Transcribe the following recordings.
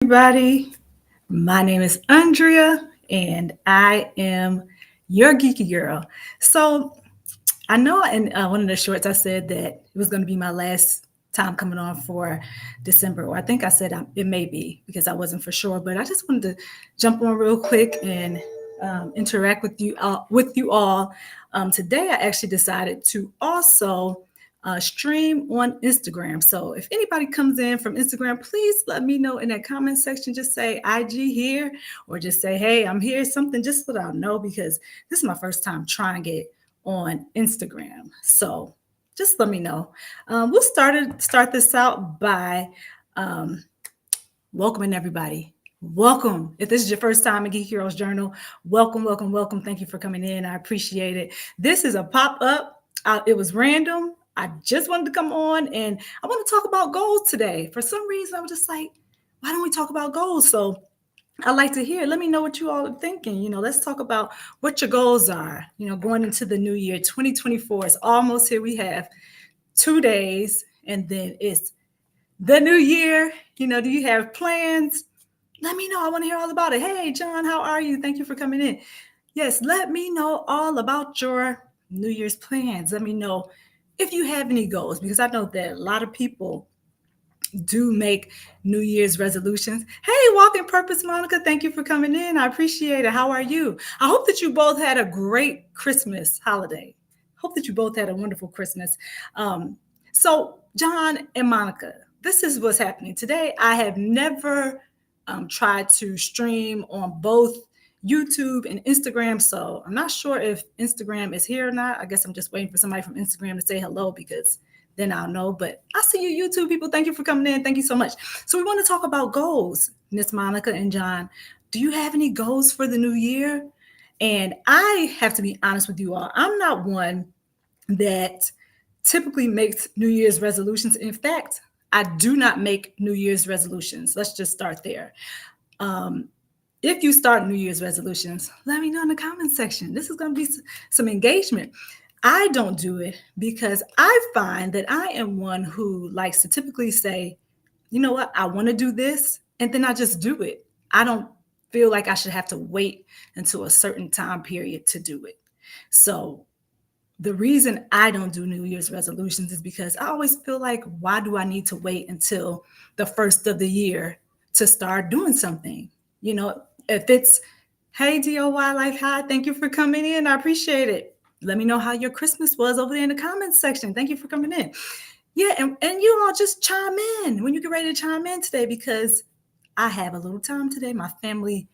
everybody. My name is Andrea, and I am your geeky girl. So, I know in one of the shorts I said that it was going to be my last time coming on for December, or I think I said it may be because I wasn't for sure. But I just wanted to jump on real quick and interact with you all. Today, I actually decided to also stream on Instagram. So if anybody comes in from Instagram, please let me know in that comment section. Just say IG here, or just say, hey, I'm here. Something just so that I'll know, because this is my first time trying it on Instagram. So just let me know. We'll start this out by um, welcoming everybody. Welcome. If this is your first time in Geeky Girls Journal, welcome, welcome, welcome. Thank you for coming in. I appreciate it. This is a pop up. It was random. I just wanted to come on and I want to talk about goals today. For some reason, I was just like, why don't we talk about goals? So I like to hear. Let me know what you all are thinking. Let's talk about what your goals are. Going into the new year, 2024 is almost here. We have 2 days, and then it's the new year. Do you have plans? Let me know. I want to hear all about it. Hey, John, how are you? Thank you for coming in. Yes, let me know all about your New Year's plans. Let me know if you have any goals, because I know that a lot of people do make New Year's resolutions. Hey, Walking Purpose, Monica, thank you for coming in. I appreciate it. How are you? I hope that you both had a great Christmas holiday. Hope that you both had a wonderful Christmas. So, John and Monica, this is what's happening today. I have never tried to stream on both YouTube and Instagram, so I'm not sure if Instagram is here or not. I guess I'm just waiting for somebody from Instagram to say hello, because then I'll know. But I see you YouTube people. Thank you for coming in. Thank you so much. So we want to talk about goals, Miss Monica and John. Do you have any goals for the new year? And I have to be honest with you all. I'm not one that typically makes New Year's resolutions. In fact, I do not make New Year's resolutions. Let's just start there. If you start New Year's resolutions, let me know in the comment section. This is going to be some engagement. I don't do it because I find that I am one who likes to typically say, you know what, I want to do this, and then I just do it. I don't feel like I should have to wait until a certain time period to do it. So the reason I don't do New Year's resolutions is because I always feel like, why do I need to wait until the first of the year to start doing something? If it's, hey, DOY Life High, thank you for coming in. I appreciate it. Let me know how your Christmas was over there in the comments section. Thank you for coming in. Yeah, and you all just chime in when you get ready to chime in today, because I have a little time today. My family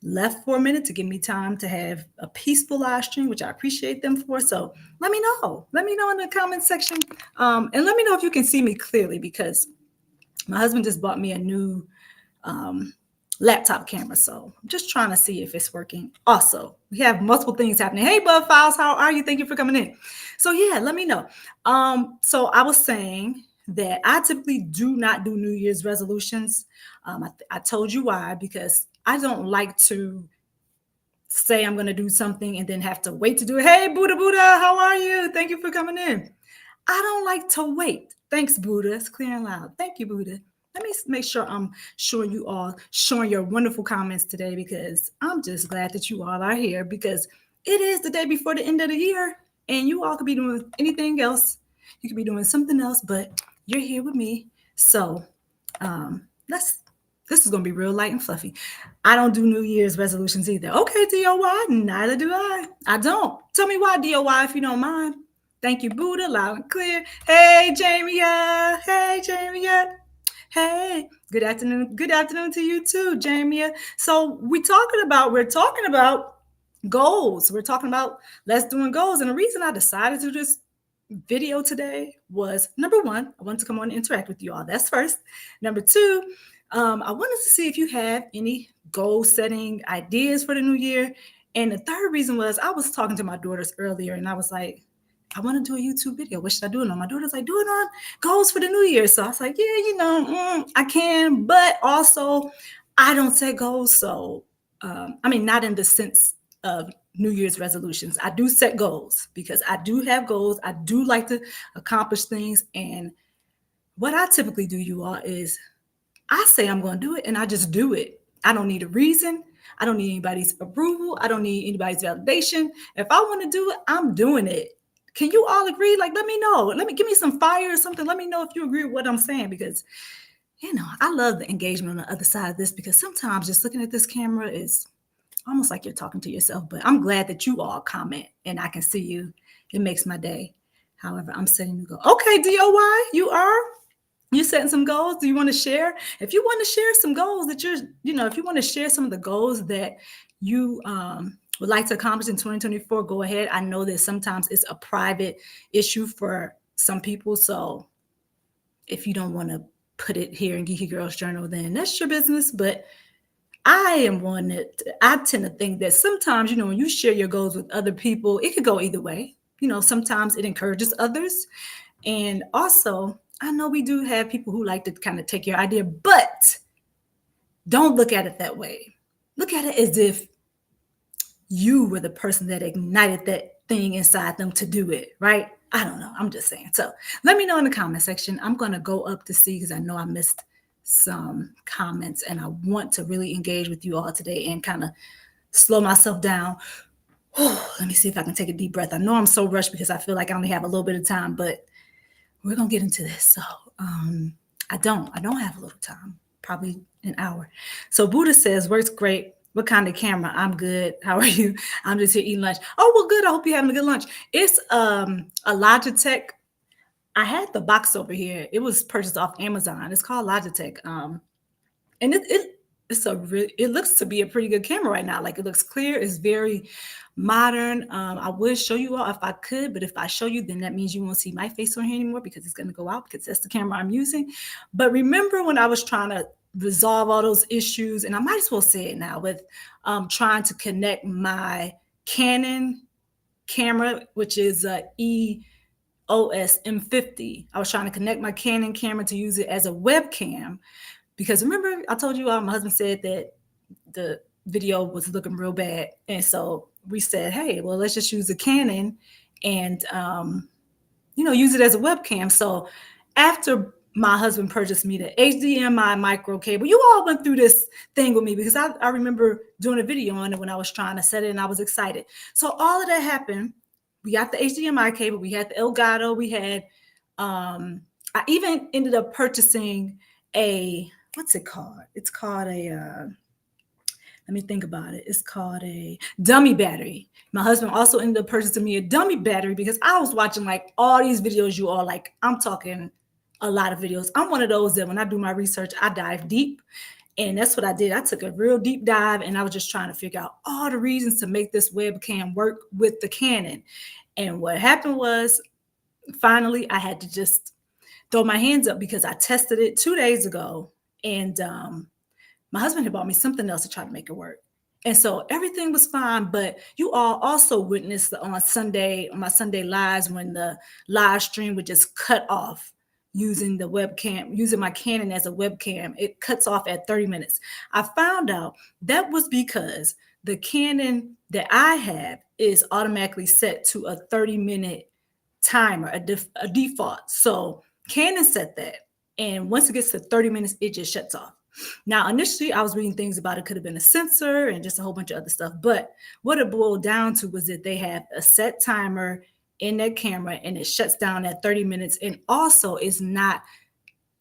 left for a minute to give me time to have a peaceful live stream, which I appreciate them for. So let me know. Let me know in the comments section. And let me know if you can see me clearly, because my husband just bought me a new laptop camera. So I'm just trying to see if it's working. Also, we have multiple things happening. Hey, Bud Files, how are you? Thank you for coming in. So yeah, let me know. So I was saying that I typically do not do New Year's resolutions. I told you why, because I don't like to say I'm going to do something and then have to wait to do it. Hey, Buddha, how are you? Thank you for coming in. I don't like to wait. Thanks, Buddha. It's clear and loud. Thank you, Buddha. Let me make sure I'm showing you all, showing your wonderful comments today, because I'm just glad that you all are here, because it is the day before the end of the year, and you all could be doing anything else. You could be doing something else, but you're here with me. So this is going to be real light and fluffy. I don't do New Year's resolutions either. Okay, DOY, neither do I. I don't. Tell me why, DOY, if you don't mind. Thank you, Buddha, loud and clear. Hey, Jamia. Hey, Jamia. Hey, good afternoon. Good afternoon to you too, Jamia. So we're talking about goals. We're talking about let's doing goals. And the reason I decided to do this video today was, number one, I wanted to come on and interact with you all. That's first. Number two, I wanted to see if you have any goal setting ideas for the new year. And the third reason was, I was talking to my daughters earlier, and I was like, I want to do a YouTube video. What should I do it on? My daughter's like, do it on goals for the new year. So I was like, yeah, I can, but also I don't set goals. So, not in the sense of New Year's resolutions. I do set goals because I do have goals. I do like to accomplish things. And what I typically do, you all, is I say I'm going to do it and I just do it. I don't need a reason. I don't need anybody's approval. I don't need anybody's validation. If I want to do it, I'm doing it. Can you all agree? Like, let me know. Give me some fire or something. Let me know if you agree with what I'm saying, because I love the engagement on the other side of this, because sometimes just looking at this camera is almost like you're talking to yourself. But I'm glad that you all comment and I can see you. It makes my day. However, I'm setting the goal. Okay, DOY, you setting some goals? Do you want to share? If you want to share some goals that if you want to share some of the goals that you would like to accomplish in 2024, go ahead. I know that sometimes it's a private issue for some people. So if you don't want to put it here in Geeky Girls Journal, then that's your business. But I am one that I tend to think that sometimes, when you share your goals with other people, it could go either way. Sometimes it encourages others. And also, I know we do have people who like to kind of take your idea, but don't look at it that way. Look at it as if you were the person that ignited that thing inside them to do it, right? I don't know. I'm just saying. So let me know in the comment section. I'm going to go up to see, because I know I missed some comments and I want to really engage with you all today and kind of slow myself down. Let me see if I can take a deep breath. I know I'm so rushed because I feel like I only have a little bit of time, but we're going to get into this. So I don't have a little time, probably an hour. So Buddha says, works great. What kind of camera? I'm good. How are you? I'm just here eating lunch. Oh, well, good. I hope you're having a good lunch. It's a Logitech. I had the box over here. It was purchased off Amazon. It's called Logitech. And it looks to be a pretty good camera right now. Like, it looks clear. It's very modern. I would show you all if I could, but if I show you, then that means you won't see my face on here anymore, because it's going to go out, because that's the camera I'm using. But remember when I was trying to resolve all those issues, and I might as well say it now, with trying to connect my Canon camera, which is EOS M50. I was trying to connect my Canon camera to use it as a webcam, because remember I told you my husband said that the video was looking real bad, and so we said, hey, well, let's just use the Canon and use it as a webcam. So after my husband purchased me the HDMI micro cable, you all went through this thing with me, because I remember doing a video on it when I was trying to set it, and I was excited. So all of that happened. We got the HDMI cable, we had the Elgato, we had I even ended up purchasing what's it called? It's called let me think about it. It's called a dummy battery. My husband also ended up purchasing me a dummy battery, because I was watching like all these videos you all like. I'm talking a lot of videos. I'm one of those that when I do my research, I dive deep. And that's what I did. I took a real deep dive, and I was just trying to figure out all the reasons to make this webcam work with the Canon. And what happened was, finally, I had to just throw my hands up, because I tested it 2 days ago, and my husband had bought me something else to try to make it work. And so everything was fine, but you all also witnessed on my Sunday lives, when the live stream would just cut off using the webcam, using my Canon as a webcam. It cuts off at 30 minutes. I found out that was because the Canon that I have is automatically set to a 30-minute timer, a default. So Canon set that. And once it gets to 30 minutes, it just shuts off. Now, initially, I was reading things about it could have been a sensor and just a whole bunch of other stuff. But what it boiled down to was that they have a set timer in that camera, and it shuts down at 30 minutes. And also is not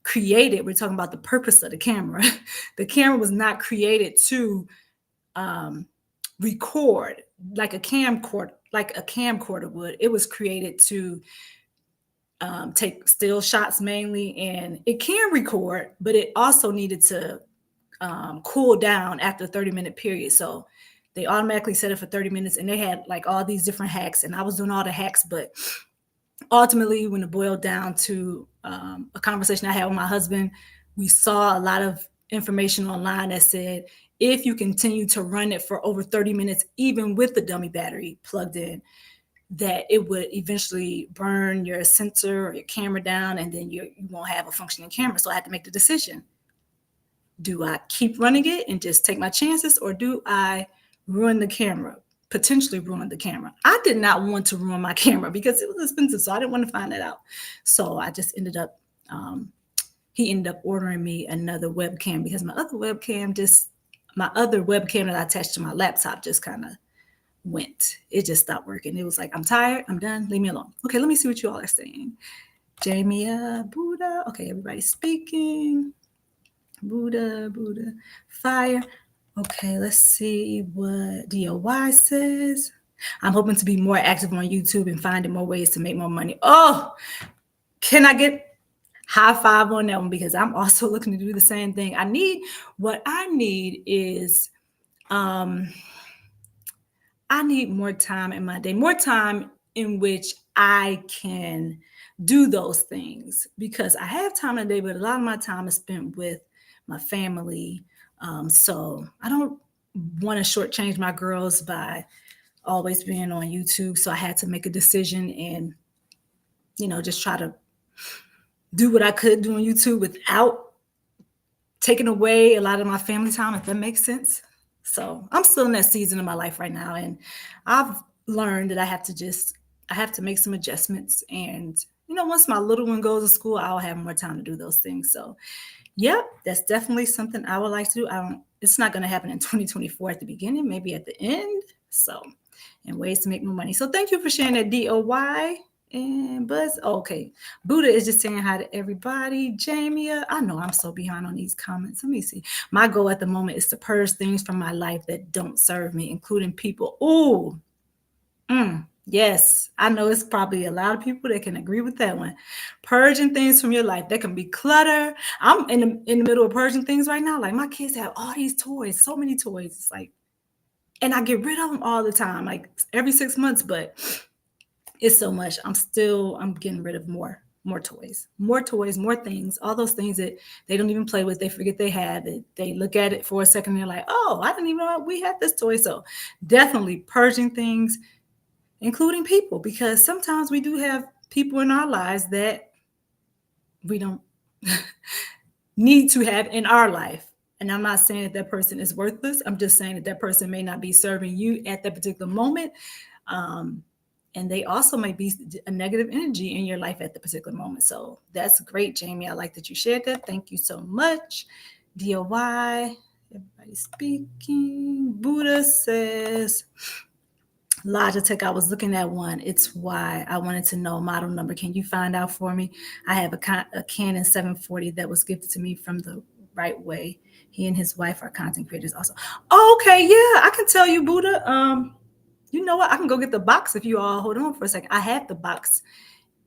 created. We're talking about the purpose of the camera. The camera was not created to record like a camcorder would. It was created to take still shots mainly, and it can record, but it also needed to cool down after a 30-minute period. So they automatically set it for 30 minutes, and they had like all these different hacks, and I was doing all the hacks. But ultimately, when it boiled down to a conversation I had with my husband, we saw a lot of information online that said, if you continue to run it for over 30 minutes, even with the dummy battery plugged in, that it would eventually burn your sensor or your camera down, and then you won't have a functioning camera. So I had to make the decision. Do I keep running it and just take my chances, or do I ruin the camera, potentially ruin the camera? I did not want to ruin my camera because it was expensive, so I didn't want to find that out. So I just ended up he ended up ordering me another webcam because my other webcam that I attached to my laptop just kind of went. It just stopped working. It was like, I'm tired, I'm done, leave me alone. Okay, let me see what you all are saying. Jamia, Buddha. Okay, everybody's speaking. Buddha, fire. Okay, let's see what DOY says. I'm hoping to be more active on YouTube and finding more ways to make more money. Oh, can I get high five on that one? Because I'm also looking to do the same thing. What I need is I need more time in my day, more time in which I can do those things, because I have time in the day, but a lot of my time is spent with my family. So I don't want to shortchange my girls by always being on YouTube. So I had to make a decision and, just try to do what I could do on YouTube without taking away a lot of my family time, if that makes sense. So I'm still in that season of my life right now, and I've learned that I have to make some adjustments. And once my little one goes to school, I'll have more time to do those things. So, yep, that's definitely something I would like to do. It's not going to happen in 2024 at the beginning, maybe at the end. So, and ways to make more money. So, thank you for sharing that, DOY. And Buzz, okay. Buddha is just saying hi to everybody. Jamia, I know I'm so behind on these comments. Let me see. My goal at the moment is to purge things from my life that don't serve me, including people. Ooh, yes. I know it's probably a lot of people that can agree with that one. Purging things from your life. That can be clutter. I'm in the middle of purging things right now. Like, my kids have all these toys, so many toys. It's like, and I get rid of them all the time, like every 6 months, but it's so much. I'm getting rid of more toys, more things, all those things that they don't even play with. They forget they had it. They look at it for a second and they're like, oh, I didn't even know we had this toy. So definitely purging things, including people, because sometimes we do have people in our lives that we don't need to have in our life. And I'm not saying that person is worthless. I'm just saying that person may not be serving you at that particular moment. And they also may be a negative energy in your life at the particular moment. So that's great, Jamie. I like that you shared that. Thank you so much. DOY, everybody speaking. Buddha says, Logitech, I was looking at one. It's why I wanted to know model number. Can you find out for me? I have a Canon 740 that was gifted to me from the Right Way. He and his wife are content creators also. Okay, yeah, I can tell you, Buddha. You know what? I can go get the box if you all hold on for a second. I have the box,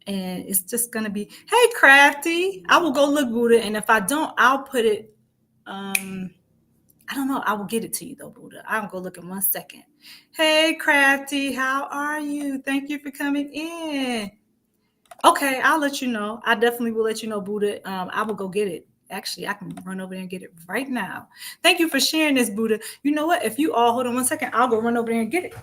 and it's just gonna be, hey, Crafty. I will go look, Buddha, and if I don't, I'll put it. I don't know. I will get it to you though, Buddha. I'll go look in 1 second. Hey, Crafty, how are you? Thank you for coming in. Okay, I'll let you know. I definitely will let you know, Buddha. I will go get it. Actually, I can run over there and get it right now. Thank you for sharing this, Buddha. You know what? If you all hold on 1 second, I'll go run over there and get it.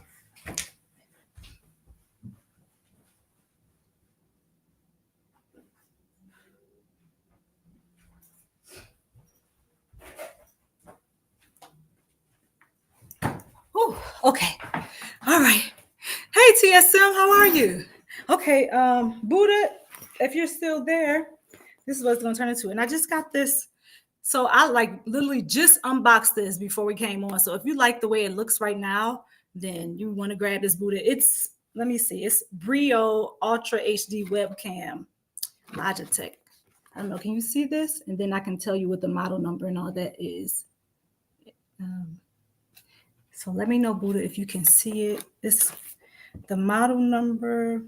Ooh, okay. All right. Hey, TSM, how are you? Okay, Buddha, if you're still there, this is what it's gonna turn into. And I just got this. So I like literally just unboxed this before we came on. So if you like the way it looks right now, then you want to grab this, Buddha. Let me see, it's Brio Ultra HD webcam, Logitech. I don't know, can you see this? And then I can tell you what the model number and all that is. So let me know, Buddha, if you can see it. It's the model number.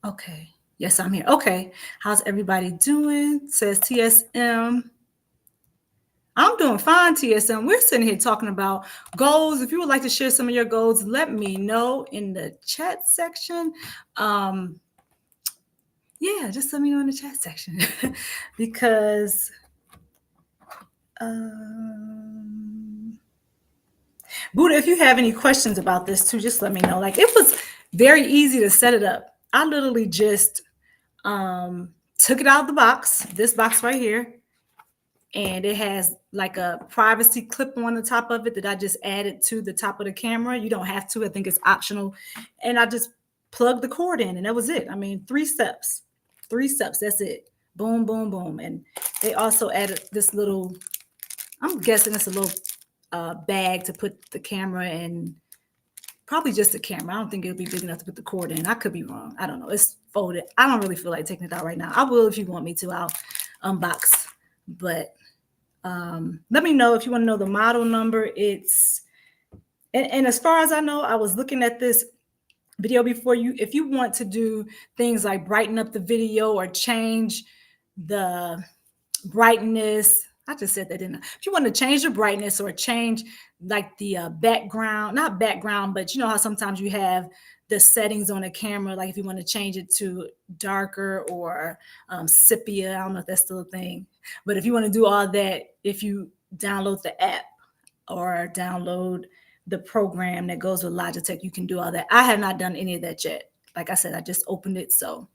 Okay. Yes, I'm here. Okay. How's everybody doing? Says TSM. I'm doing fine, TSM. We're sitting here talking about goals. If you would like to share some of your goals, let me know in the chat section. Yeah, just let me know in the chat section because Buddha, if you have any questions about this too, just let me know. Like, it was very easy to set it up. I literally just took it out of the box, this box right here, and it has like a privacy clip on the top of it that I just added to the top of the camera. You don't have to, I think it's optional. And I just plugged the cord in and that was it. I mean, 3 steps, that's it. Boom, boom, boom. And they also added this little, I'm guessing it's a little bag to put the camera in. Probably just the camera. I don't think it'll be big enough to put the cord in. I could be wrong. I don't know. It's folded. I don't really feel like taking it out right now. I will if you want me to. I'll unbox. But let me know if you want to know the model number. And as far as I know, I was looking at this video before. If you want to do things like brighten up the video or change the brightness, I just said that, didn't I? If you want to change the brightness or change like the background, not background, but you know how sometimes you have the settings on a camera, like if you want to change it to darker or sepia, I don't know if that's still a thing, but if you want to do all that, if you download the app or download the program that goes with Logitech, you can do all that. I have not done any of that yet. Like I said, I just opened it. So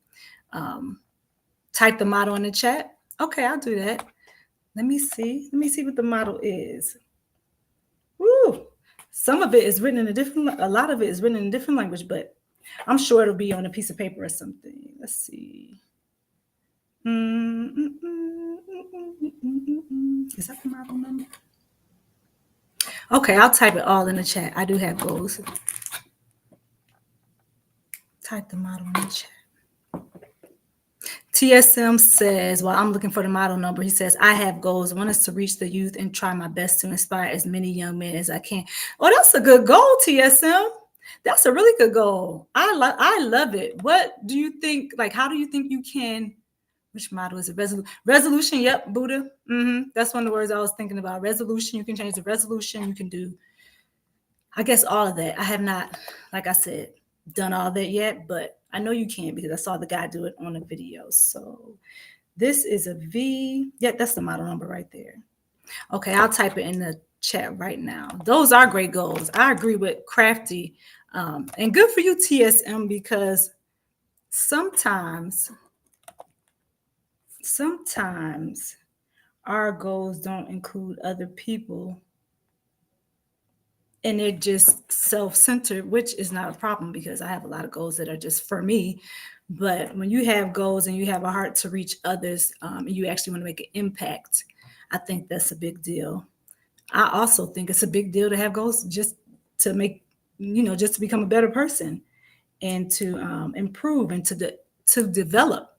type the model in the chat. Okay, I'll do that. Let me see. Let me see what the model is. Woo! Some of it is written in a lot of it is written in a different language, but I'm sure it'll be on a piece of paper or something. Let's see. Is that the model number? Okay, I'll type it all in the chat. I do have goals. Type the model in the chat. TSM says, while I'm looking for the model number, he says, I have goals. One is to reach the youth and try my best to inspire as many young men as I can. Oh, that's a good goal, TSM. That's a really good goal. I love it. What do you think? Like, how do you think you can? Which model is it? Resolution. Yep, Buddha. That's one of the words I was thinking about. Resolution. You can change the resolution. You can do, I guess, all of that. I have not, like I said, done all that yet, but I know you can because I saw the guy do it on a video. So this is a V. Yeah, that's the model number right there. Okay, I'll type it in the chat right now. Those are great goals. I agree with Crafty. And good for you, TSM, because sometimes our goals don't include other people and they're just self-centered, which is not a problem because I have a lot of goals that are just for me. But when you have goals and you have a heart to reach others, and you actually want to make an impact, I think that's a big deal. I also think it's a big deal to have goals just to make, just to become a better person and to improve and to develop.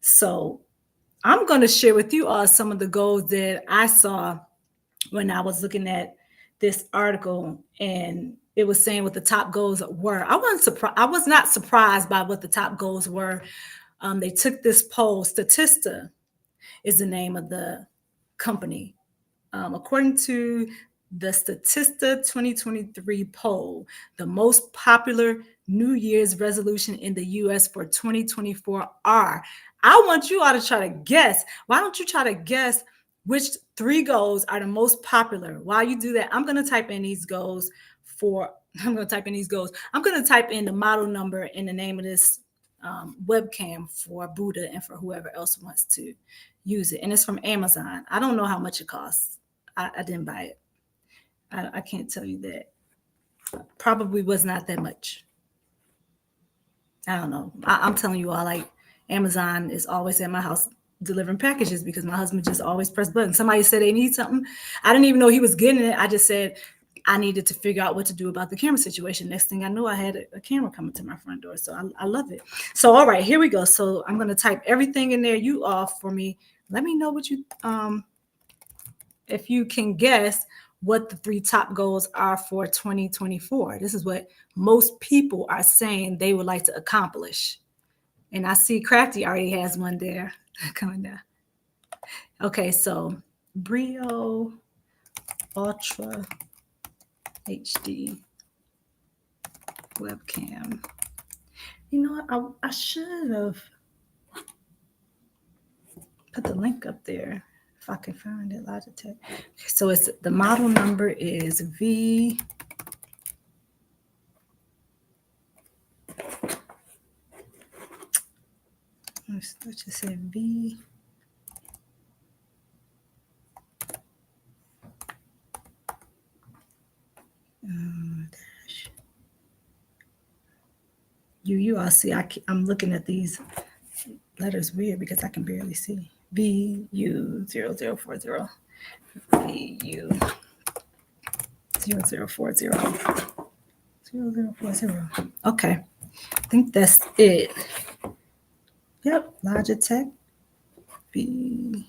So I'm going to share with you all some of the goals that I saw when I was looking at this article, and it was saying what the top goals were. I was not surprised by what the top goals were. They took this poll. Statista is the name of the company. According to the Statista 2023 poll, the most popular New Year's resolution in the US for 2024 are. I want you all to try to guess. Why don't you try to guess which 3 goals are the most popular? While you do that, I'm going to type in these goals. I'm going to type in the model number and the name of this webcam for Buddha and for whoever else wants to use it. And it's from Amazon. I don't know how much it costs. I didn't buy it. I can't tell you that. Probably was not that much. I don't know. I'm telling you all, like, Amazon is always at my house delivering packages because my husband just always press buttons. Somebody said they need something. I didn't even know he was getting it. I just said I needed to figure out what to do about the camera situation. Next thing I knew, I had a camera coming to my front door. So I love it. So, all right, here we go. So I'm going to type everything in there. You all for me. Let me know what you, if you can guess what the 3 top goals are for 2024. This is what most people are saying they would like to accomplish. And I see Crafty already has one there coming down. Okay, so Brio Ultra HD webcam. You know what? I should have put the link up there if I can find it. Logitech. So it's the model number is V. Let's just say V. You all see, I'm looking at these letter's weird because I can barely see. VU0040. VU0040. 0040. Okay. I think that's it. Yep. Logitech. B.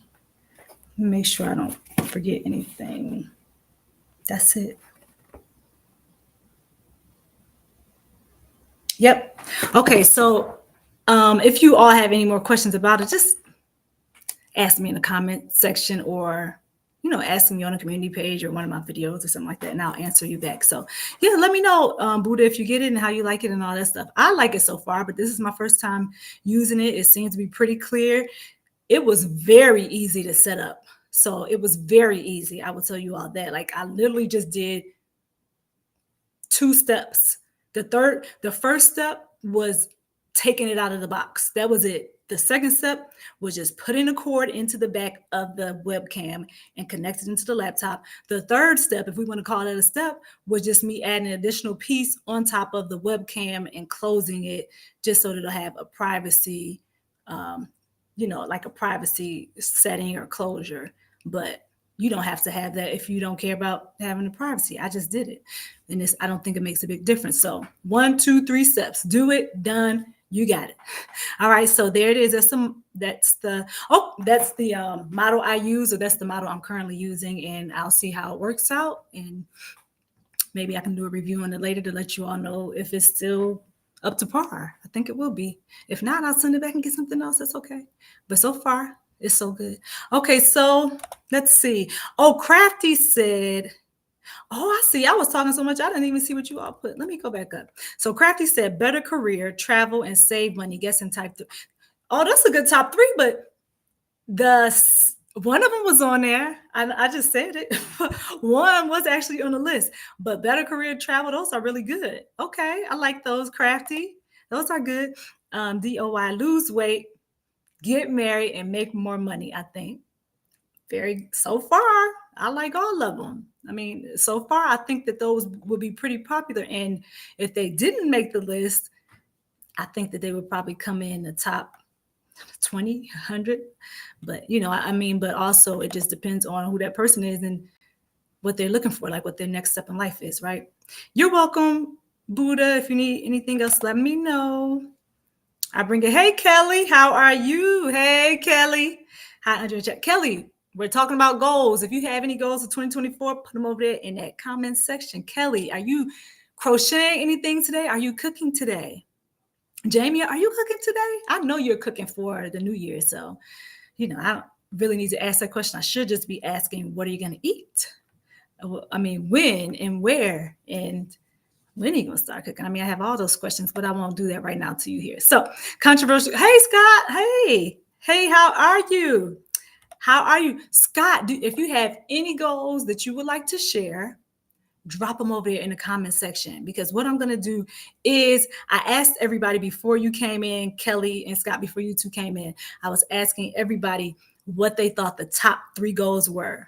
Make sure I don't forget anything. That's it. Yep. Okay. So if you all have any more questions about it, just ask me in the comment section, or ask me on a community page or one of my videos or something like that, and I'll answer you back. So yeah, let me know, Buddha, if you get it and how you like it and all that stuff. I like it so far, but this is my first time using it. It seems to be pretty clear. It was very easy to set up. So it was very easy. I will tell you all that. Like, I literally just did 2 steps. The first step was taking it out of the box. That was it. The second step was just putting a cord into the back of the webcam and connecting into the laptop. The third step, if we want to call that a step, was just me adding an additional piece on top of the webcam and closing it, just so that it'll have a privacy, like a privacy setting or closure. But you don't have to have that if you don't care about having the privacy. I just did it. And I don't think it makes a big difference. So 1, 2, 3 steps. Do it, done. You got it. All right. So there it is. That's the model I use, or that's the model I'm currently using. And I'll see how it works out. And maybe I can do a review on it later to let you all know if it's still up to par. I think it will be. If not, I'll send it back and get something else. That's okay. But so far, it's so good. Okay, so let's see. Oh, Crafty said, oh, I see. I was talking so much, I didn't even see what you all put. Let me go back up. So Crafty said, better career, travel, and save money. Guess in type 3. Oh, that's a good top 3, but one of them was on there. I just said it. One was actually on the list. But better career, travel, those are really good. Okay, I like those, Crafty. Those are good. DOI, lose weight, get married, and make more money, I think. So far, I like all of them. I mean, so far, I think that those would be pretty popular. And if they didn't make the list, I think that they would probably come in the top 20, 100. But, but also it just depends on who that person is and what they're looking for, like what their next step in life is, right? You're welcome, Buddha. If you need anything else, let me know. I bring it. Hey, Kelly, how are you? Hey, Kelly. Hi, Andrea. Kelly, we're talking about goals. If you have any goals for 2024, put them over there in that comment section. Kelly, are you crocheting anything today? Are you cooking today? Jamie, are you cooking today? I know you're cooking for the new year. So, I don't really need to ask that question. I should just be asking, what are you going to eat? I mean, when and where and when are you going to start cooking? I mean, I have all those questions, but I won't do that right now to you here. So controversial. Hey, Scott. Hey, how are you? How are you? Scott, if you have any goals that you would like to share, drop them over there in the comment section, because what I'm going to do is, I asked everybody before you came in, Kelly and Scott, before you two came in, I was asking everybody what they thought the top 3 goals were.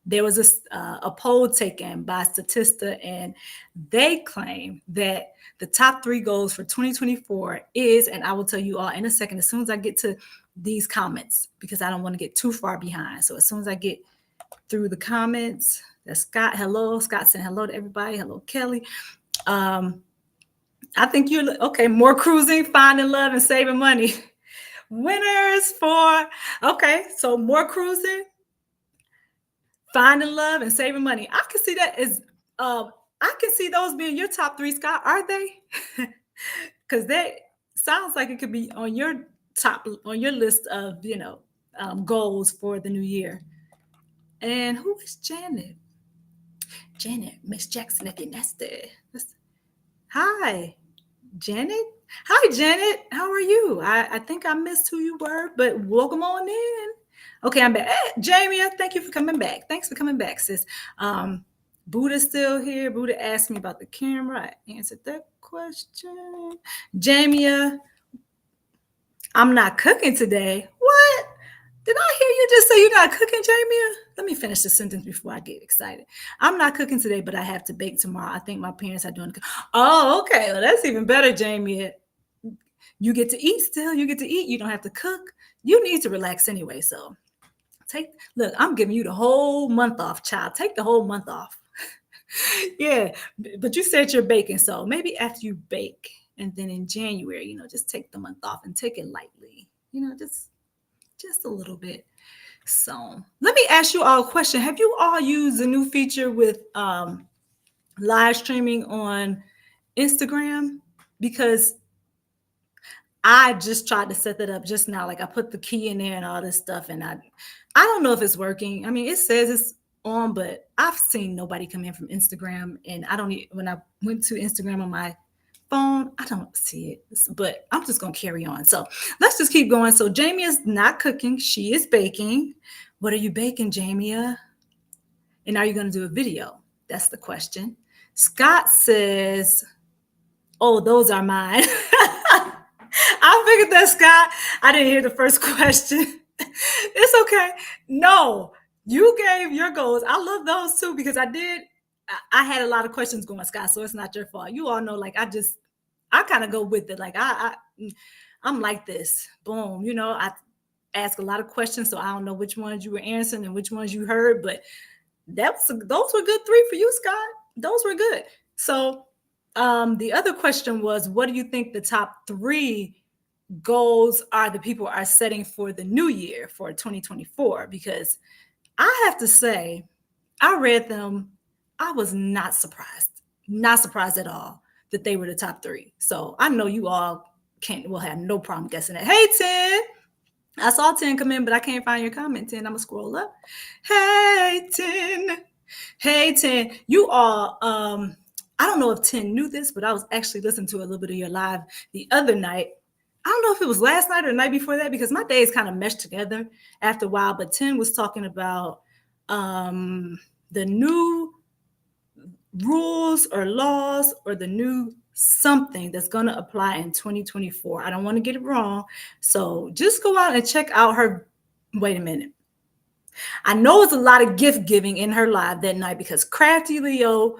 There was a poll taken by Statista, and they claim that the top 3 goals for 2024 is, and I will tell you all in a second, as soon as I get to these comments, because I don't want to get too far behind. So as soon as I get through the comments, that's Scott. Hello, Scott saying hello to everybody. Hello, Kelly. I think you're okay. More cruising, finding love, and saving money. Winners for, okay, so more cruising, finding love, and saving money. I can see that as, I can see those being your top 3, Scott. Are they? Because that sounds like it could be on your list of, goals for the new year. And who is Janet? Janet, Miss Jackson, if you're nasty. Hi, Janet. Hi, Janet. How are you? I think I missed who you were, but welcome on in. Okay, I'm back. Hey, Jamie, thank you for coming back. Thanks for coming back, sis. Buddha's still here. Buddha asked me about the camera. I answered that question. Jamie, I'm not cooking today. What? Did I hear you just say you're not cooking, Jamie? Let me finish the sentence before I get excited. I'm not cooking today, but I have to bake tomorrow. I think my parents are doing. Oh, okay. Well, that's even better, Jamie. You get to eat still. You get to eat. You don't have to cook. You need to relax anyway. So look, I'm giving you the whole month off, child. Take the whole month off. Yeah, but you said you're baking. So maybe after you bake and then in January, just take the month off and take it lightly, just a little bit. So let me ask you all a question. Have you all used the new feature with live streaming on Instagram? Because I just tried to set that up just now. Like I put the key in there and all this stuff, and I don't know if it's working. I mean, it says it's on, but I've seen nobody come in from Instagram, and I don't. When I went to Instagram on my phone, I don't see it. But I'm just gonna carry on. So let's just keep going. So Jamie is not cooking; she is baking. What are you baking, Jamia? And are you gonna do a video? That's the question. Scott says, "Oh, those are mine." I figured that, Scott. I didn't hear the first question. It's okay. No, you gave your goals. I love those too because I had a lot of questions going, Scott. So it's not your fault. You all know, like I kind of go with it. Like I'm like this. Boom. I ask a lot of questions, so I don't know which ones you were answering and which ones you heard, but those were good 3 for you, Scott. Those were good. So the other question was, what do you think the top 3 goals are the people are setting for the new year for 2024? Because I have to say, I read them. I was not surprised at all that they were the top 3. So I know you all will have no problem guessing that. Hey, 10. I saw 10 come in, but I can't find your comment, 10. I'm going to scroll up. Hey, 10. Hey, 10. You all, I don't know if 10 knew this, but I was actually listening to a little bit of your live the other night. I don't know if it was last night or the night before that because my days kind of meshed together after a while. But 10 was talking about the new rules or laws or the new something that's going to apply in 2024. I don't want to get it wrong. So just go out and check out her. Wait a minute. I know it's a lot of gift giving in her live that night because Crafty Leo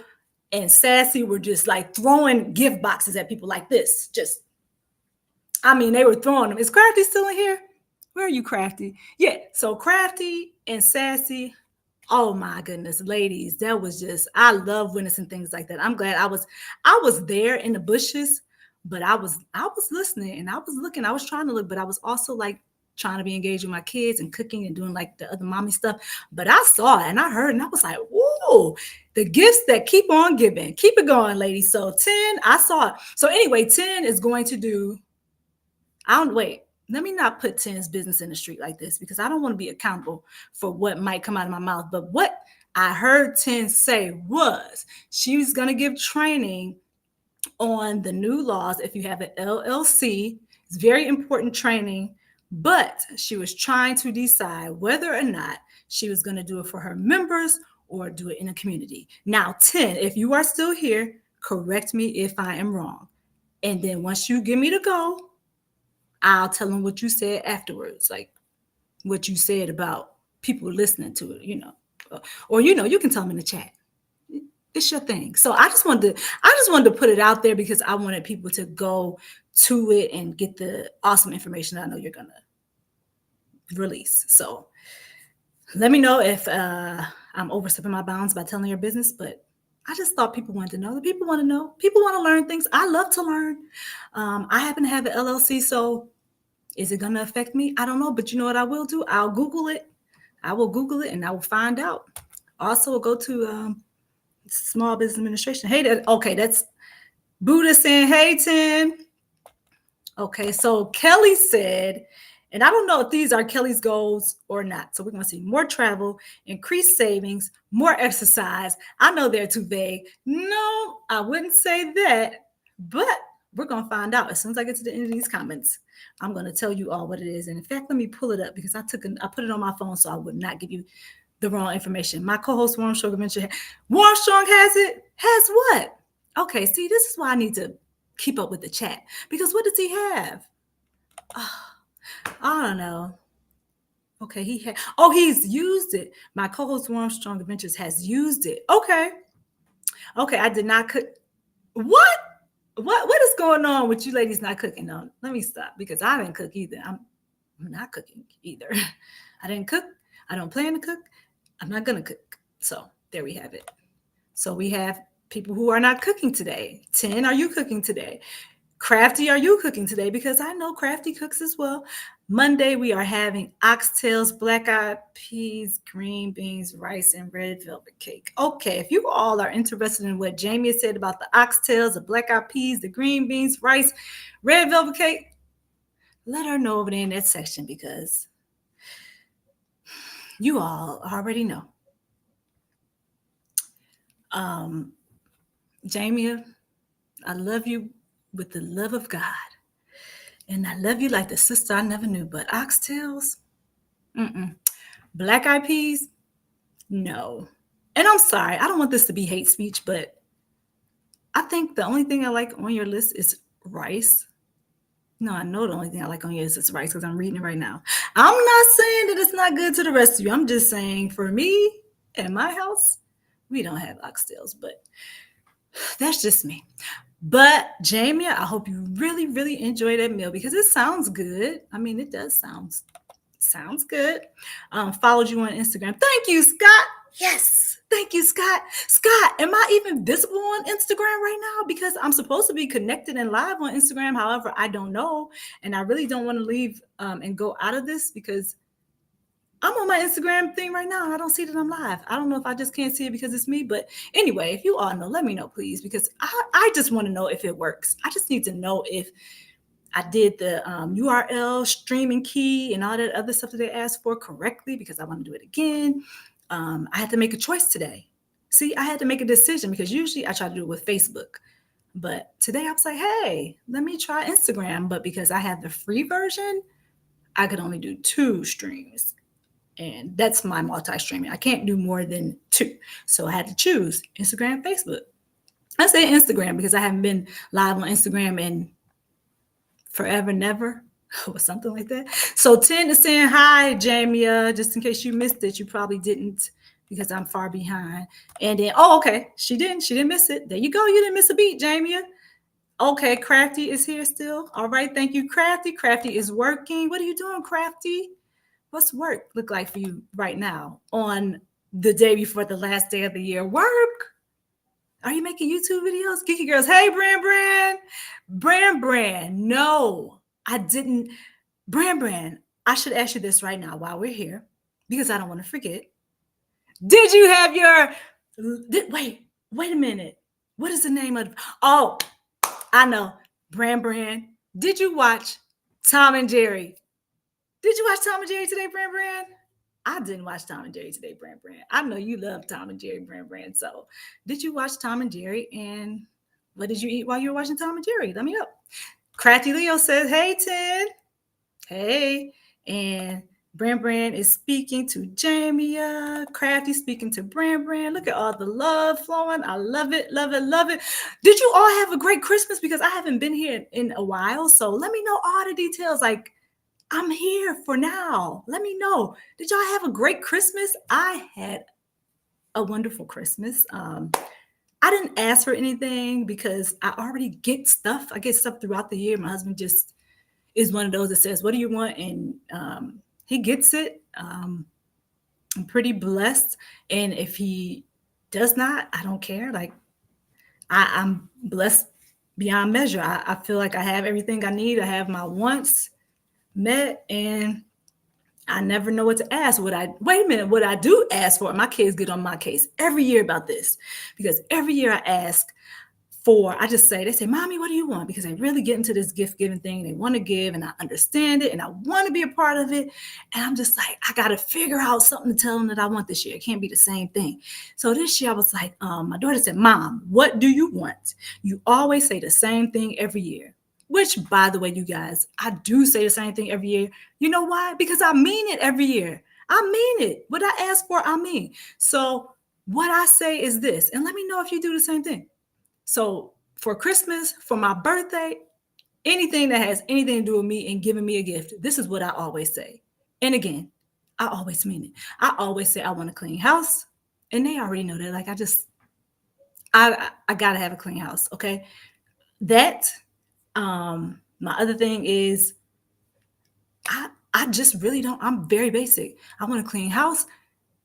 and Sassy were just like throwing gift boxes at people like this. They were throwing them. Is Crafty still in here? Where are you, Crafty? Yeah. So Crafty and Sassy. Oh my goodness, ladies, that was I love witnessing things like that. I'm glad I was there in the bushes, but I was listening and I was looking. I was trying to look, but I was also like trying to be engaged with my kids and cooking and doing like the other mommy stuff. But I saw it and I heard and I was like, whoa, the gifts that keep on giving. Keep it going, ladies. So 10, I saw it. So anyway, 10 is going to do, let me not put 10's business in the street like this because I don't want to be accountable for what might come out of my mouth. But what I heard 10 say was she was going to give training on the new laws. If you have an LLC, it's very important training, but she was trying to decide whether or not she was going to do it for her members or do it in a community. Now, 10, if you are still here, correct me if I am wrong. And then once you give me the go, I'll tell them what you said afterwards, like what you said about people listening to it, or you can tell them in the chat. It's your thing. So I just wanted to put it out there because I wanted people to go to it and get the awesome information I know you're gonna release. So let me know if I'm overstepping my bounds by telling your business, but I just thought people wanted to know. The people want to know. People want to learn things. I love to learn. I happen to have an LLC, so is it going to affect me? I don't know, but you know what I will do? I'll Google it. I will Google it and I will find out. Also, we'll go to Small Business Administration. Hey, that's Buddha saying, hey, 10. Okay, so Kelly said, and I don't know if these are Kelly's goals or not. So we're going to see more travel, increased savings, more exercise. I know they're too vague. No, I wouldn't say that, but we're going to find out as soon as I get to the end of these comments. I'm going to tell you all what it is. And in fact, let me pull it up because I put it on my phone so I would not give you the wrong information. My co-host Warm Strong Adventure, Warm Strong has it. Has what? Okay, see, this is why I need to keep up with the chat because what does he have? I don't know. Okay, he's used it. My co-host Warm Strong Adventures has used it. Okay, I did not what? What is going on with you ladies not cooking? No, let me stop because I didn't cook either. I'm not cooking either. I didn't cook. I don't plan to cook. I'm not gonna cook. So there we have it. So we have people who are not cooking today. 10, are you cooking today? Crafty, are you cooking today? Because I know Crafty cooks as well. Monday, we are having oxtails, black eyed peas, green beans, rice, and red velvet cake. Okay, if you all are interested in what Jamie said about the oxtails, the black eyed peas, the green beans, rice, red velvet cake, let her know over there in that section because you all already know. Um, Jamie, I love you with the love of God. And I love you like the sister I never knew. But oxtails, mm-mm. Black eyed peas, no. And I'm sorry, I don't want this to be hate speech, but I think the only thing I like on your list is rice. No, I know the only thing I like on your list is rice because I'm reading it right now. I'm not saying that it's not good to the rest of you. I'm just saying for me and my house, we don't have oxtails, but that's just me. But Jamie, I hope you really, really enjoy that meal because it sounds good. I mean, it does sounds good. Followed you on Instagram. Thank you, Scott. Yes. Thank you, Scott. Scott, am I even visible on Instagram right now? Because I'm supposed to be connected and live on Instagram. However, I don't know. And I really don't want to leave and go out of this because I'm on my Instagram thing right now. And I don't see that I'm live. I don't know if I just can't see it because it's me. But anyway, if you all know, let me know, please, because I just want to know if it works. I just need to know if I did the URL streaming key and all that other stuff that they asked for correctly because I want to do it again. I had to make a choice today. See, I had to make a decision because usually I try to do it with Facebook. But today I was like, hey, let me try Instagram. But because I have the free version, I could only do 2 streams. And that's my multi streaming. I can't do more than 2. So I had to choose Instagram, Facebook. I say Instagram because I haven't been live on Instagram in forever, never, or something like that. So 10 is saying hi, Jamia. Just in case you missed it, you probably didn't because I'm far behind. And then, oh, okay, she didn't. She didn't miss it. There you go. You didn't miss a beat, Jamia. Okay, Crafty is here still. All right, thank you, Crafty. Crafty is working. What are you doing, Crafty? What's work look like for you right now on the day before the last day of the year? Work. Are you making YouTube videos? Geeky Girls. Hey, Brand. No, I didn't. Brand. I should ask you this right now while we're here because I don't want to forget. Did you have your. Wait a minute. What is the name of. Oh, I know. Brand. Did you watch Tom and Jerry? Did you watch Tom and Jerry today, Brand? I didn't watch Tom and Jerry today, Brand. I know you love Tom and Jerry, Brand. So, did you watch Tom and Jerry? And what did you eat while you were watching Tom and Jerry? Let me know. Crafty Leo says, "Hey, 10. Hey." And Brand is speaking to Jamia. Crafty speaking to Brand. Look at all the love flowing. I love it. Did you all have a great Christmas? Because I haven't been here in a while. So let me know all the details. Like, I'm here for now. Let me know. Did y'all have a great Christmas? I had a wonderful Christmas. I didn't ask for anything because I already get stuff. I get stuff throughout the year. My husband just is one of those that says, "What do you want?" And he gets it. I'm pretty blessed. And if he does not, I don't care. Like I'm blessed beyond measure. I feel like I have everything I need. I have my wants met, and I never know what to ask. What I do ask for, my kids get on my case every year about this because every year I ask for, I just say, they say, "Mommy, what do you want?" Because they really get into this gift giving thing. They want to give, and I understand it, and I want to be a part of it. And I'm just like, I got to figure out something to tell them that I want this year. It can't be the same thing. So this year I was like, my daughter said, "Mom, what do you want? You always say the same thing every year." Which, by the way, you guys, I do say the same thing every year. You know why? Because I mean it every year. I mean it. What I ask for, I mean. So what I say is this, and let me know if you do the same thing. So for Christmas, for my birthday, anything that has anything to do with me and giving me a gift, this is what I always say. And again, I always mean it. I always say I want a clean house, and they already know that. Like I gotta have a clean house, okay? That my other thing is I just really don't. I'm very basic. I want a clean house.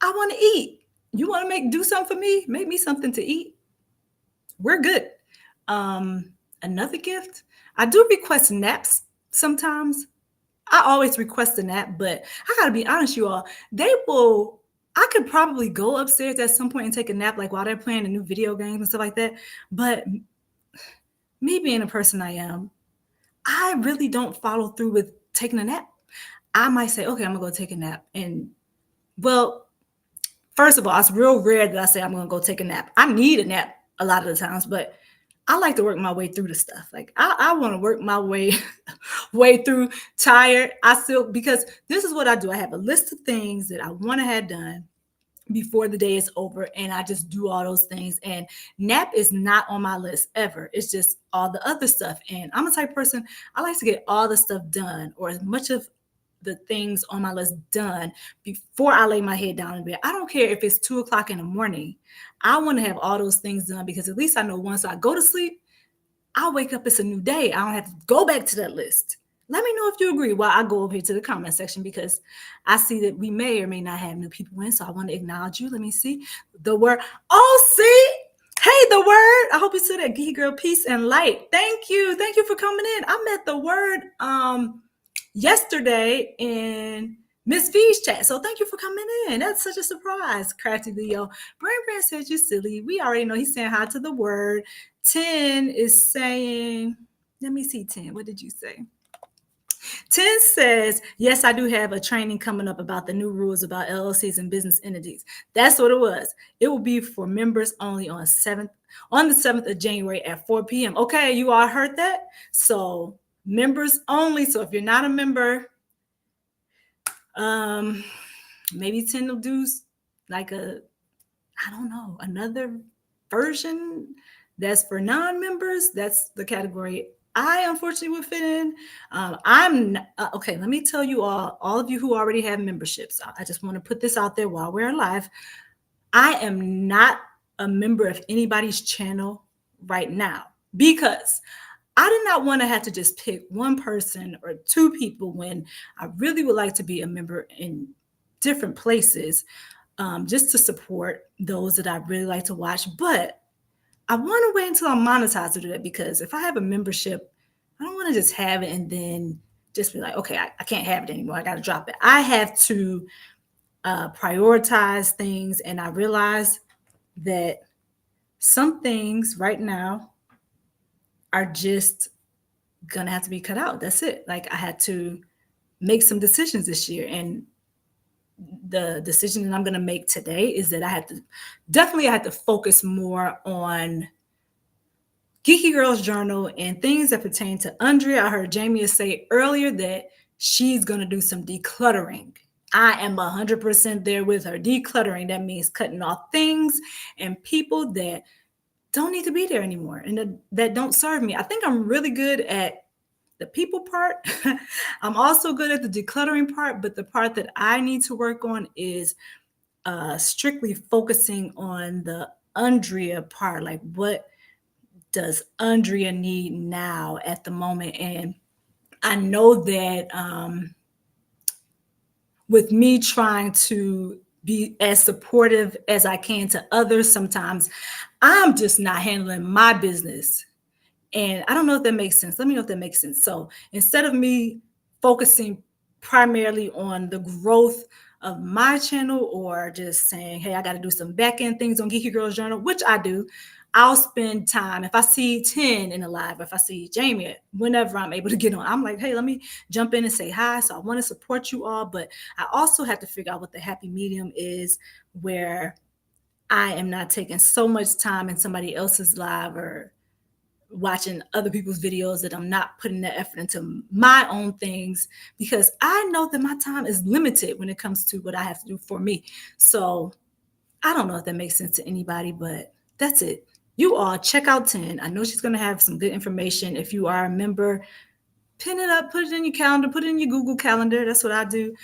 I want to eat. You want to do something for me? Make me something to eat. We're good. Um, Another gift. I do request naps sometimes. I always request a nap, but I gotta be honest, you all. They will. I could probably go upstairs at some point and take a nap, like while they're playing a new video games and stuff like that. But me being a person I am, I really don't follow through with taking a nap. I might say, okay, I'm gonna go take a nap. And well, first of all, it's real rare that I say I'm gonna go take a nap. I need a nap a lot of the times, but I like to work my way through the stuff. Like I want to work my way through tired. I still because this is what I do. I have a list of things that I want to have done before the day is over, and I just do all those things. And nap is not on my list ever. It's just all the other stuff. And I'm a type of person, I like to get all the stuff done, or as much of the things on my list done before I lay my head down in bed. I don't care if it's 2 o'clock in the morning. I want to have all those things done because at least I know once I go to sleep, I'll wake up, it's a new day. I don't have to go back to that list. Let me know if you agree while I go over here to the comment section because I see that we may or may not have new people in. So I want to acknowledge you. Let me see the word. Oh, see? Hey, the word. I hope you said that. Geeky Girl, peace and light. Thank you. Thank you for coming in. I met the word yesterday in Miss V's chat. So thank you for coming in. That's such a surprise. Crafty Leo. Brain said you silly. We already know he's saying hi to the word. 10 is saying, let me see 10. What did you say? 10 says, yes, I do have a training coming up about the new rules about LLCs and business entities. That's what it was. It will be for members only on the 7th of January at 4 p.m. Okay, you all heard that? So members only. So if you're not a member, maybe 10 will do like another version that's for non-members. That's the category I unfortunately would fit in. Okay. Let me tell you all of you who already have memberships. I just want to put this out there while we're live. I am not a member of anybody's channel right now because I did not want to have to just pick one person or two people when I really would like to be a member in different places, just to support those that I really like to watch. But I want to wait until I'm monetized to do that because if I have a membership, I don't want to just have it and then just be like, okay, I can't have it anymore. I got to drop it. I have to prioritize things. And I realize that some things right now are just going to have to be cut out. That's it. Like I had to make some decisions this year. And the decision that I'm going to make today is that I had to focus more on Geeky Girls Journal and things that pertain to Andrea. I heard Jamie say earlier that she's going to do some decluttering. I am 100% there with her. Decluttering, that means cutting off things and people that don't need to be there anymore and that don't serve me. I think I'm really good at the people part. I'm also good at the decluttering part, but the part that I need to work on is strictly focusing on the Andrea part. Like, what does Andrea need now at the moment? And I know that with me trying to be as supportive as I can to others, sometimes I'm just not handling my business. And I don't know if that makes sense. Let me know if that makes sense. So instead of me focusing primarily on the growth of my channel or just saying, hey, I got to do some back end things on Geeky Girls Journal, which I do, I'll spend time. If I see 10 in the live, if I see Jamie, whenever I'm able to get on, I'm like, hey, let me jump in and say hi. So I want to support you all, but I also have to figure out what the happy medium is where I am not taking so much time in somebody else's live or watching other people's videos that I'm not putting the effort into my own things because I know that my time is limited when it comes to what I have to do for me. So I don't know if that makes sense to anybody, but that's it. You all check out 10. I know she's going to have some good information. If you are a member, pin it up, put it in your calendar, put it in your Google Calendar. That's what I do.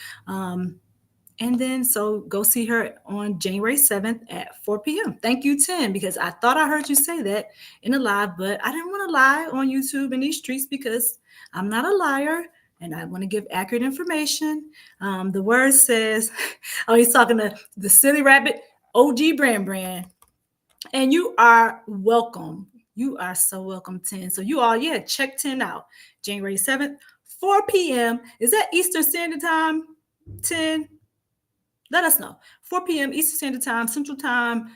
And then, so go see her on January 7th at 4 p.m. Thank you, 10, because I thought I heard you say that in a live, but I didn't want to lie on YouTube in these streets because I'm not a liar and I want to give accurate information. The word says, oh, he's talking to the silly rabbit, OG Brand. And you are welcome. You are so welcome, 10. So you all, yeah, check 10 out. January 7th, 4 p.m. Is that Eastern Standard Time? 10? Let us know. 4 p.m. Eastern Standard Time, Central Time,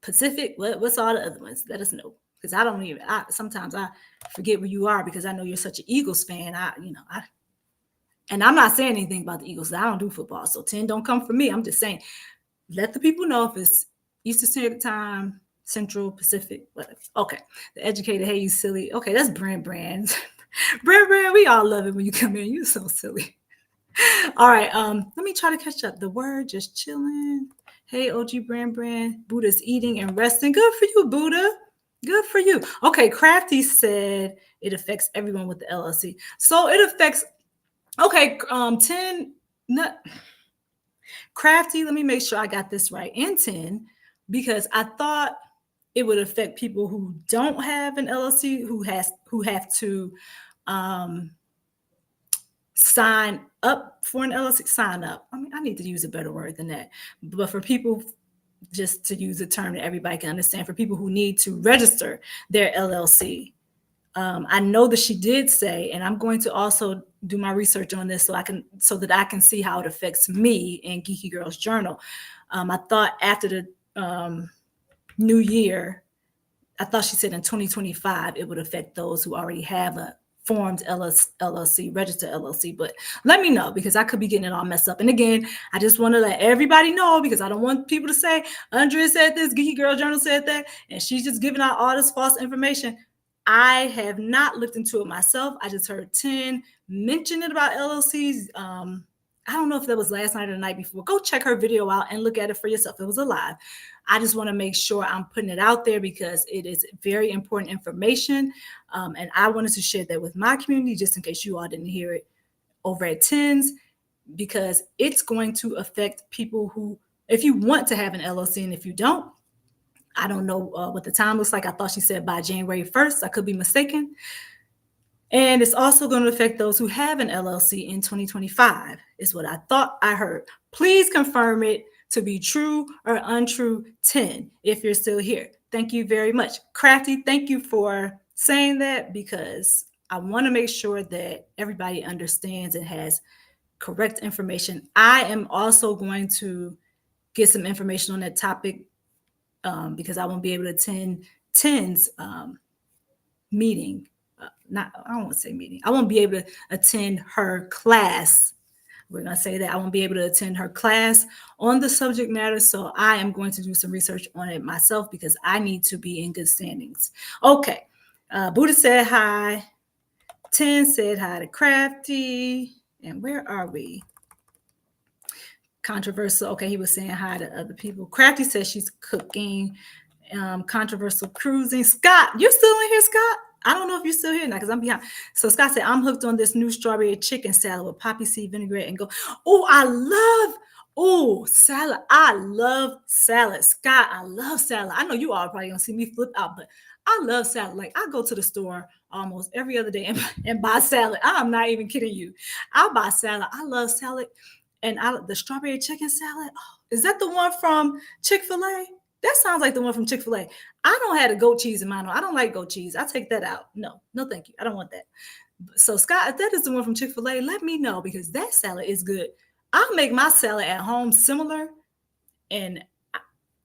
Pacific. What's all the other ones? Let us know. Because I don't even, sometimes I forget where you are because I know you're such an Eagles fan. And I'm not saying anything about the Eagles. I don't do football. So 10 don't come from me. I'm just saying, let the people know if it's Eastern Standard Time, Central, Pacific, whatever. Okay. The educated, hey, you silly. Okay, that's Brand. Brand, we all love it when you come in. You're so silly. All right. Let me try to catch up. The word just chilling. Hey, OG Brand. Buddha's eating and resting. Good for you, Buddha. Good for you. Okay, Crafty said it affects everyone with the LLC. So it affects, okay, 10, not, Crafty, let me make sure I got this right. And 10, because I thought it would affect people who don't have an LLC, who have to sign up for an LLC. Sign up. I mean, I need to use a better word than that. But for people, just to use a term that everybody can understand, for people who need to register their LLC. I know that she did say, and I'm going to also do my research on this so that I can see how it affects me in Geeky Girls Journal. I thought after the new year, I thought she said in 2025 it would affect those who already have a formed LLC, registered LLC. But let me know because I could be getting it all messed up. And again, I just want to let everybody know because I don't want people to say Andrea said this, Geeky Girl Journal said that, and she's just giving out all this false information. I have not looked into it myself. I just heard 10 mention it about LLCs. I don't know if that was last night or the night before. Go check her video out and look at it for yourself. It was a live. I just want to make sure I'm putting it out there because it is very important information. And I wanted to share that with my community just in case you all didn't hear it over at 10's because it's going to affect people who, if you want to have an LLC and if you don't, I don't know what the time looks like. I thought she said by January 1st. I could be mistaken. And it's also going to affect those who have an LLC in 2025, is what I thought I heard. Please confirm it to be true or untrue, 10, if you're still here. Thank you very much. Crafty, thank you for saying that because I want to make sure that everybody understands and has correct information. I am also going to get some information on that topic because I won't be able to attend 10's meeting. I don't want to say meeting. I won't be able to attend her class. We're going to say that I won't be able to attend her class on the subject matter. So I am going to do some research on it myself because I need to be in good standings. Okay. Buddha said hi. 10 said hi to Crafty. And where are we? Controversial. Okay, he was saying hi to other people. Crafty says she's cooking. Controversial cruising. Scott, you're still in here, Scott? I don't know if you're still here now because I'm behind. So Scott said, I'm hooked on this new strawberry chicken salad with poppy seed vinaigrette and go. Salad. I love salad. Scott, I love salad. I know you all probably gonna see me flip out, but I love salad. Like I go to the store almost every other day and buy salad. I'm not even kidding you. I'll buy salad. I love salad. And the strawberry chicken salad. Oh, is that the one from Chick-fil-A? That sounds like the one from Chick-fil-A. I don't have the goat cheese in mine. I don't like goat cheese. I take that out. No, thank you. I don't want that. So Scott, if that is the one from Chick-fil-A, let me know because that salad is good. I'll make my salad at home similar. And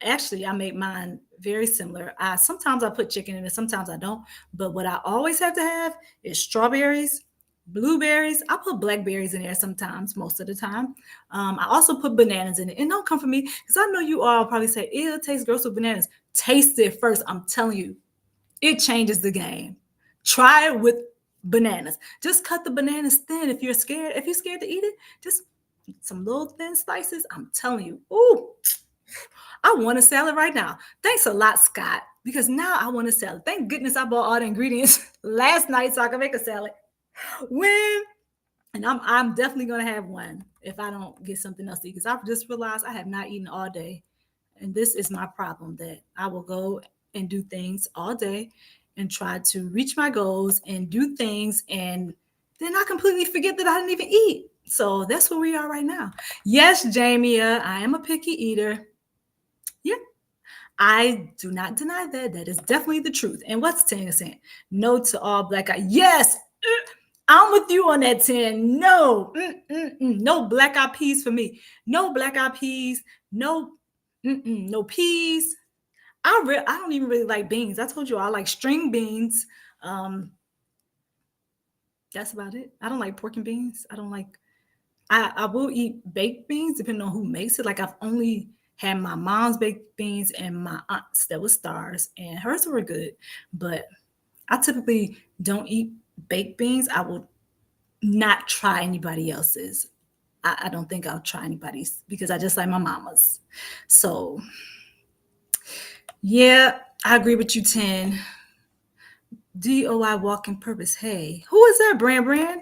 actually, I make mine very similar. Sometimes I put chicken in it, sometimes I don't. But what I always have to have is strawberries, blueberries. I put blackberries in there sometimes, most of the time. I also put bananas in it. And don't come for me because I know you all probably say, ew, it tastes gross with bananas. Taste it first. I'm telling you, it changes the game. Try it with bananas. Just cut the bananas thin if you're scared. If you're scared to eat it, just some little thin slices. I'm telling you, ooh, I want a salad right now. Thanks a lot, Scott, because now I want a salad. Thank goodness I bought all the ingredients last night so I can make a salad. When And I'm definitely gonna have one if I don't get something else to eat. Because I've just realized I have not eaten all day. And this is my problem, that I will go and do things all day and try to reach my goals and do things, and then I completely forget that I didn't even eat. So that's where we are right now. Yes, Jamia, I am a picky eater. Yeah, I do not deny that. That is definitely the truth. And what's Tanya saying? No to all black eyed. Yes, I'm with you on that 10. No, no black eyed peas for me. No black eyed peas. No, no peas. I don't even really like beans. I told you I like string beans. Um, that's about it. I don't like pork and beans. I don't like. I will eat baked beans depending on who makes it. Like I've only had my mom's baked beans and my aunt's that was stars, and hers were good. But I typically don't eat baked beans. I will not try anybody else's. I don't think I'll try anybody's because I just like my mama's. So yeah, I agree with you, 10. DOI walking purpose. Hey, who is that, Brand?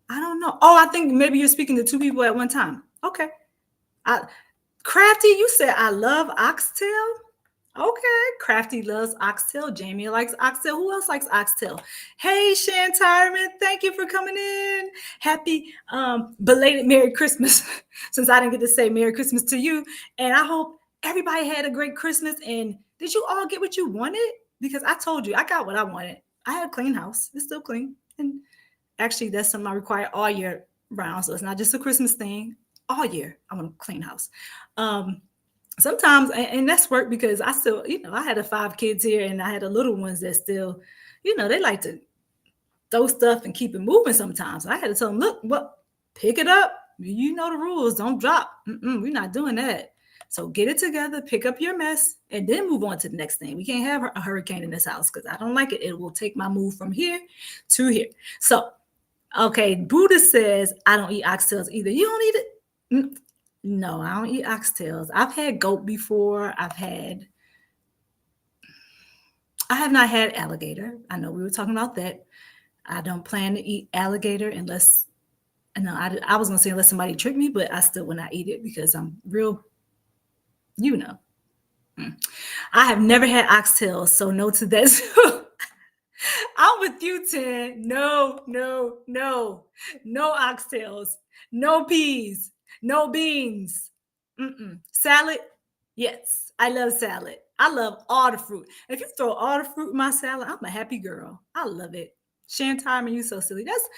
I don't know. Oh, I think maybe you're speaking to two people at one time. Okay. I, Crafty, you said I love oxtail. Okay, Crafty loves oxtail. Jamie likes oxtail. Who else likes oxtail? Hey, Shan Tyron, thank you for coming in. Happy belated Merry Christmas, since I didn't get to say Merry Christmas to you. And I hope everybody had a great Christmas. And did you all get what you wanted? Because I told you I got what I wanted. I had a clean house. It's still clean. And actually, that's something I require all year round. So it's not just a Christmas thing. All year, I want a clean house. Sometimes, and that's work because I still, I had a 5 kids here, and I had the little ones that still, they like to throw stuff and keep it moving sometimes. I had to tell them, look, well, pick it up. You know the rules. Don't drop. We're not doing that. So get it together, pick up your mess, and then move on to the next thing. We can't have a hurricane in this house because I don't like it. It will take my move from here to here. So, okay, Buddha says, I don't eat oxtails either. You don't eat it? No, I don't eat oxtails. I've had goat before. I have not had alligator. I know we were talking about that. I don't plan to eat alligator unless, no, I was going to say unless somebody tricked me, but I still will not eat it because I'm real, you know. I have never had oxtails, so no to that. I'm with you, 10. No, no, no. No oxtails. No peas. No beans. Salad? Yes. I love salad. I love all the fruit. If you throw all the fruit in my salad, I'm a happy girl. I love it. Shan Time, you so silly. That's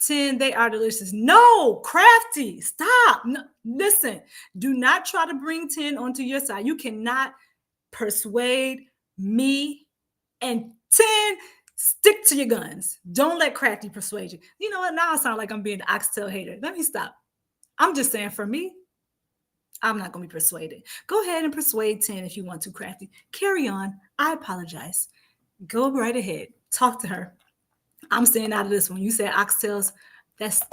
10. They are delicious. No, Crafty. Stop. No, listen, do not try to bring 10 onto your side. You cannot persuade me, and 10, stick to your guns. Don't let Crafty persuade you. You know what? Now I sound like I'm being the oxtail hater. Let me stop. I'm just saying, for me, I'm not going to be persuaded. Go ahead and persuade 10 if you want to, Crafty. Carry on. I apologize. Go right ahead. Talk to her. I'm staying out of this one. You said oxtails. That's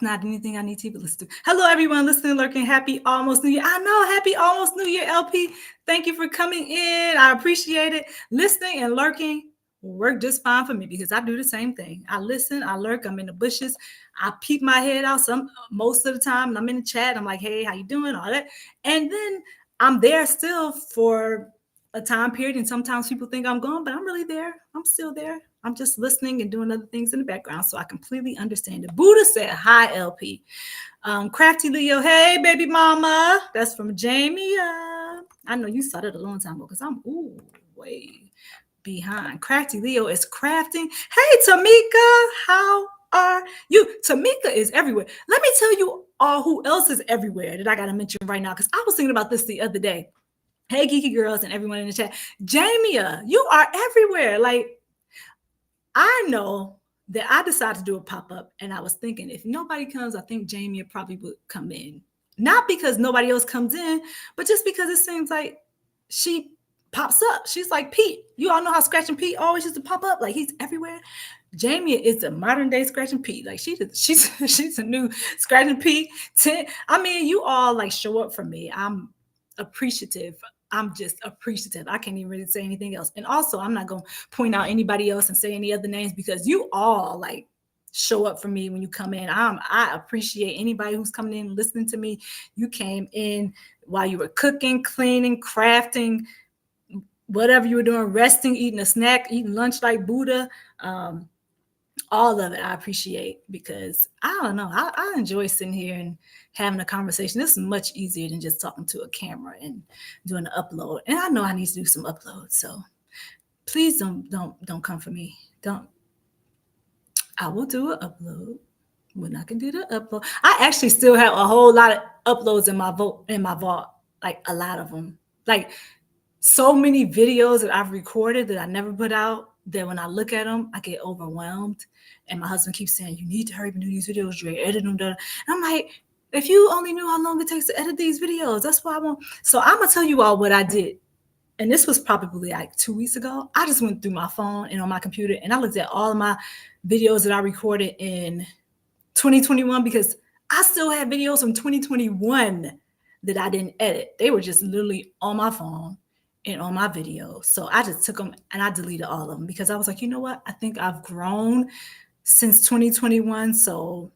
not anything I need to even listen to. Hello, everyone listening, lurking. Happy almost New Year. I know, happy almost New Year, LP. Thank you for coming in. I appreciate it. Listening and lurking work just fine for me because I do the same thing. I listen, I lurk, I'm in the bushes, I peek my head out most of the time, and I'm in the chat. I'm like, hey, how you doing? All that. And then I'm there still for a time period. And sometimes people think I'm gone, but I'm really there. I'm still there. I'm just listening and doing other things in the background. So I completely understand it. Buddha said, hi, LP. Crafty Leo, hey, baby mama. That's from Jamie. I know you saw that a long time ago because I'm way behind. Crafty Leo is crafting. Hey, Tamika, how are you? Tamika is everywhere. Let me tell you all who else is everywhere that I got to mention right now because I was thinking about this the other day. Hey, Geeky Girls and everyone in the chat. Jamia, you are everywhere. Like, I know that I decided to do a pop-up, and I was thinking if nobody comes, I think Jamia probably would come in. Not because nobody else comes in, but just because it seems like she pops up. She's like Pete. You all know how Scratching Pete always used to pop up. Like, he's everywhere. Jamie is the modern day Scratching Pete. Like, she's a new Scratching Pete. I mean, you all like show up for me. I'm appreciative. I'm just appreciative. I can't even really say anything else. And also, I'm not going to point out anybody else and say any other names because you all like show up for me when you come in. I appreciate anybody who's coming in listening to me. You came in while you were cooking, cleaning, crafting, whatever you were doing, resting, eating a snack, eating lunch like Buddha. Um, all of it I appreciate, because I don't know, I enjoy sitting here and having a conversation. This is much easier than just talking to a camera and doing an upload. And I know I need to do some uploads, so please don't come for me. Don't. I will do an upload when I can do the upload. I actually still have a whole lot of uploads in my vault, like a lot of them. Like so many videos that I've recorded that I never put out, that when I look at them, I get overwhelmed. And my husband keeps saying, "You need to hurry up and do these videos, Dre, edit them." And I'm like, if you only knew how long it takes to edit these videos, that's why I want. So I'm gonna tell you all what I did. And this was probably like 2 weeks ago. I just went through my phone and on my computer and I looked at all of my videos that I recorded in 2021, because I still have videos from 2021 that I didn't edit. They were just literally on my phone and on my video. So I just took them and I deleted all of them, because I was like, you know what? I think I've grown since 2021. So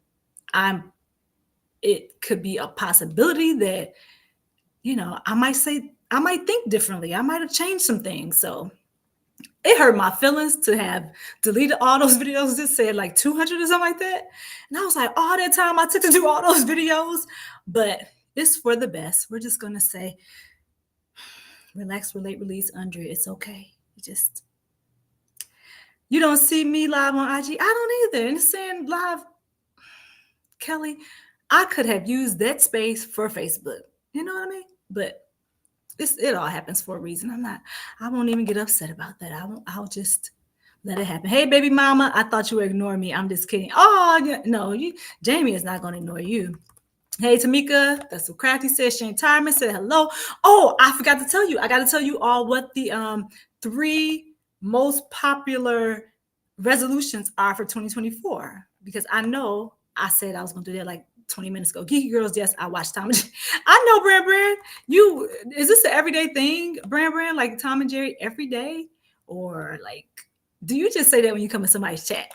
it could be a possibility that, I might think differently. I might have changed some things. So it hurt my feelings to have deleted all those videos that said like 200 or something like that. And I was like, all that time I took to do all those videos, but it's for the best. We're just going to say, relax, relate, release, Andrea. It's okay. You don't see me live on IG. I don't either. And it's saying live, Kelly, I could have used that space for Facebook. You know what I mean? But it all happens for a reason. I won't even get upset about that. I'll just let it happen. Hey, baby mama, I thought you were ignoring me. I'm just kidding. Oh, no, Jamie is not going to ignore you. Hey, Tamika, that's what Crafty said. Shane Tyman said hello. Oh, I forgot to tell you. I got to tell you all what the 3 most popular resolutions are for 2024, because I know I said I was going to do that like 20 minutes ago. Geeky Girls, yes, I watch Tom and Jerry. I know, Brand. Is this an everyday thing, Brand, like Tom and Jerry every day? Or like, do you just say that when you come in somebody's chat?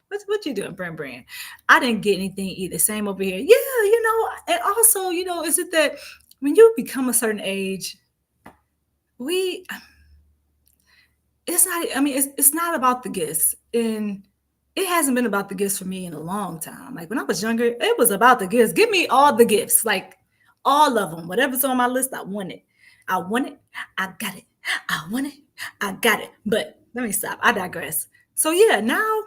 What you doing, Brand? I didn't get anything either. Same over here. Yeah, and also, is it that when you become a certain age, it's not about the gifts. And it hasn't been about the gifts for me in a long time. Like when I was younger, it was about the gifts. Give me all the gifts, like all of them. Whatever's on my list, I want it. I want it. I got it. I want it. I got it. But let me stop. I digress. So yeah, now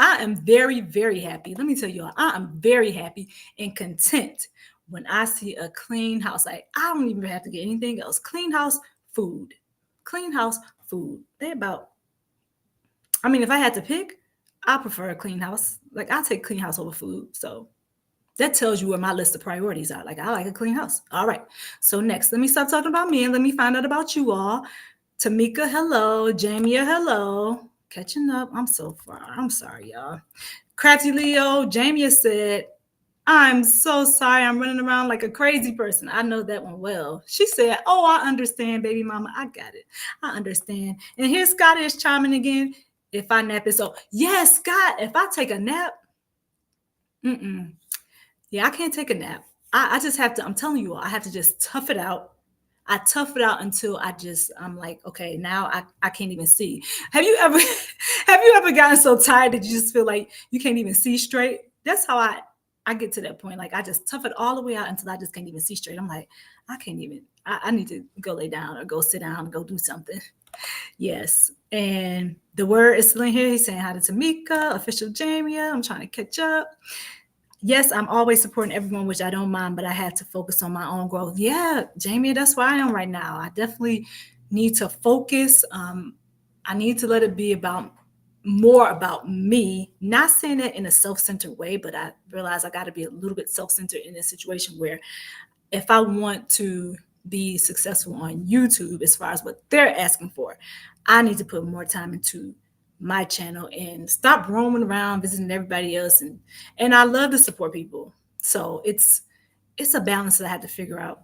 I am very, very happy. Let me tell you all, I am very happy and content when I see a clean house. Like I don't even have to get anything else. Clean house, food. Clean house, food. If I had to pick, I prefer a clean house. Like I take clean house over food. So that tells you where my list of priorities are. Like I like a clean house. All right. So next, let me stop talking about me and let me find out about you all. Tamika, hello. Jamia, hello. Catching up. I'm so far. I'm sorry, y'all. Crafty Leo, Jamia said, I'm so sorry. I'm running around like a crazy person. I know that one well. She said, oh, I understand, baby mama. I got it. I understand. And here Scott is chiming again. If I nap it. So, yes, Scott, if I take a nap, yeah, I can't take a nap. I just have to, I'm telling you all, I have to just tough it out. I tough it out until I'm like, okay, now I can't even see. Have you ever gotten so tired that you just feel like you can't even see straight? That's how I get to that point. Like I just tough it all the way out until I just can't even see straight. I'm like, I can't even, I need to go lay down or go sit down and go do something. Yes. And the word is still in here. He's saying hi to Tamika, official Jamia. I'm trying to catch up. Yes, I'm always supporting everyone, which I don't mind, but I have to focus on my own growth. Yeah, Jamie, that's where I am right now. I definitely need to focus. I need to let it be more about me, not saying that in a self-centered way, but I realize I got to be a little bit self-centered in a situation where if I want to be successful on YouTube, as far as what they're asking for, I need to put more time into my channel and stop roaming around visiting everybody else. And I love to support people. So it's a balance that I have to figure out.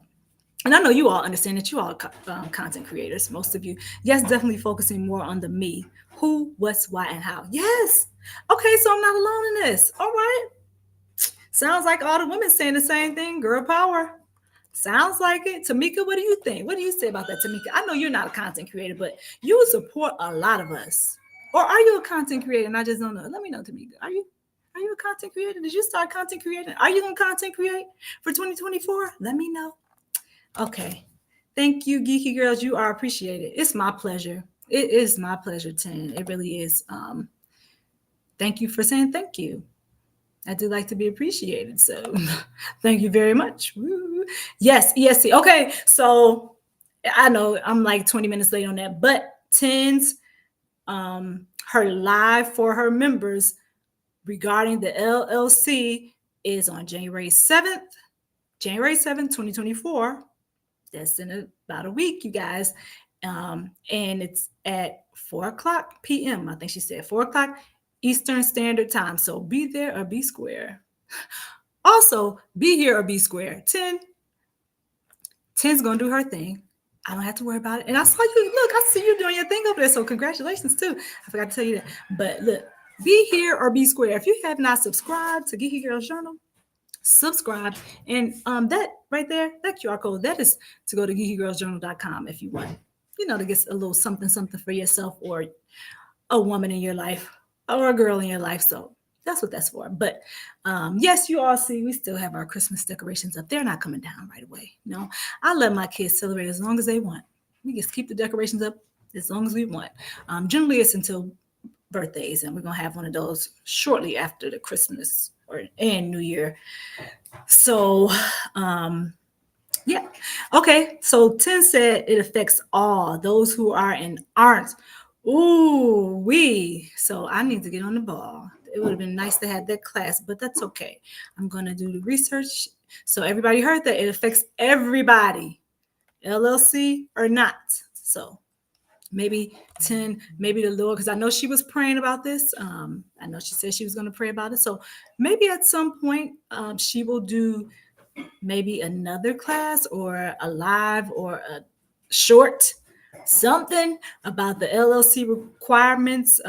And I know you all understand that you all are content creators, most of you. Yes, definitely focusing more on the me, who, what's, why, and how. Yes. Okay, so I'm not alone in this. All right. Sounds like all the women saying the same thing. Girl power. Sounds like it. Tamika, what do you think? What do you say about that, Tamika? I know you're not a content creator, but you support a lot of us. Or are you a content creator and I just don't know? Let me know, Tamika. Are you a content creator? Did you start content creating? Are you gonna content create for 2024? Let me know. Okay. Thank you, Geeky Girls. You are appreciated. It's my pleasure. It is my pleasure, Tin. It really is. Thank you for saying thank you. I do like to be appreciated. So thank you very much. Woo. Yes, ESC. Okay. So I know I'm like 20 minutes late on that, but Tin's her live for her members regarding the LLC is on January 7th, 2024. That's in about a week, you guys. And it's at 4:00 p.m. I think she said 4:00 Eastern Standard Time. So be there or be square. Also, be here or be square. 10's gonna do her thing. I don't have to worry about it. And I saw you. Look, I see you doing your thing over there. So congratulations too. I forgot to tell you that. But look, be here or be square. If you have not subscribed to Geeky Girls Journal, subscribe. And that right there, that QR code, that is to go to geekygirlsjournal.com if you want, to get a little something for yourself or a woman in your life or a girl in your life. So that's what that's for. But yes, you all see we still have our Christmas decorations up. They're not coming down right away. No, I let my kids celebrate as long as they want. We just keep the decorations up as long as we want. Generally, it's until birthdays, and we're gonna have one of those shortly after the Christmas and New Year. So, yeah. Okay. So 10 said it affects all those who are and aren't. Ooh, So I need to get on the ball. It would have been nice to have that class, but that's okay. I'm going to do the research. So everybody heard that it affects everybody, LLC or not. So maybe 10, maybe the Lord, because I know she was praying about this. I know she said she was going to pray about it. So maybe at some point she will do maybe another class or a live or a short something about the LLC requirements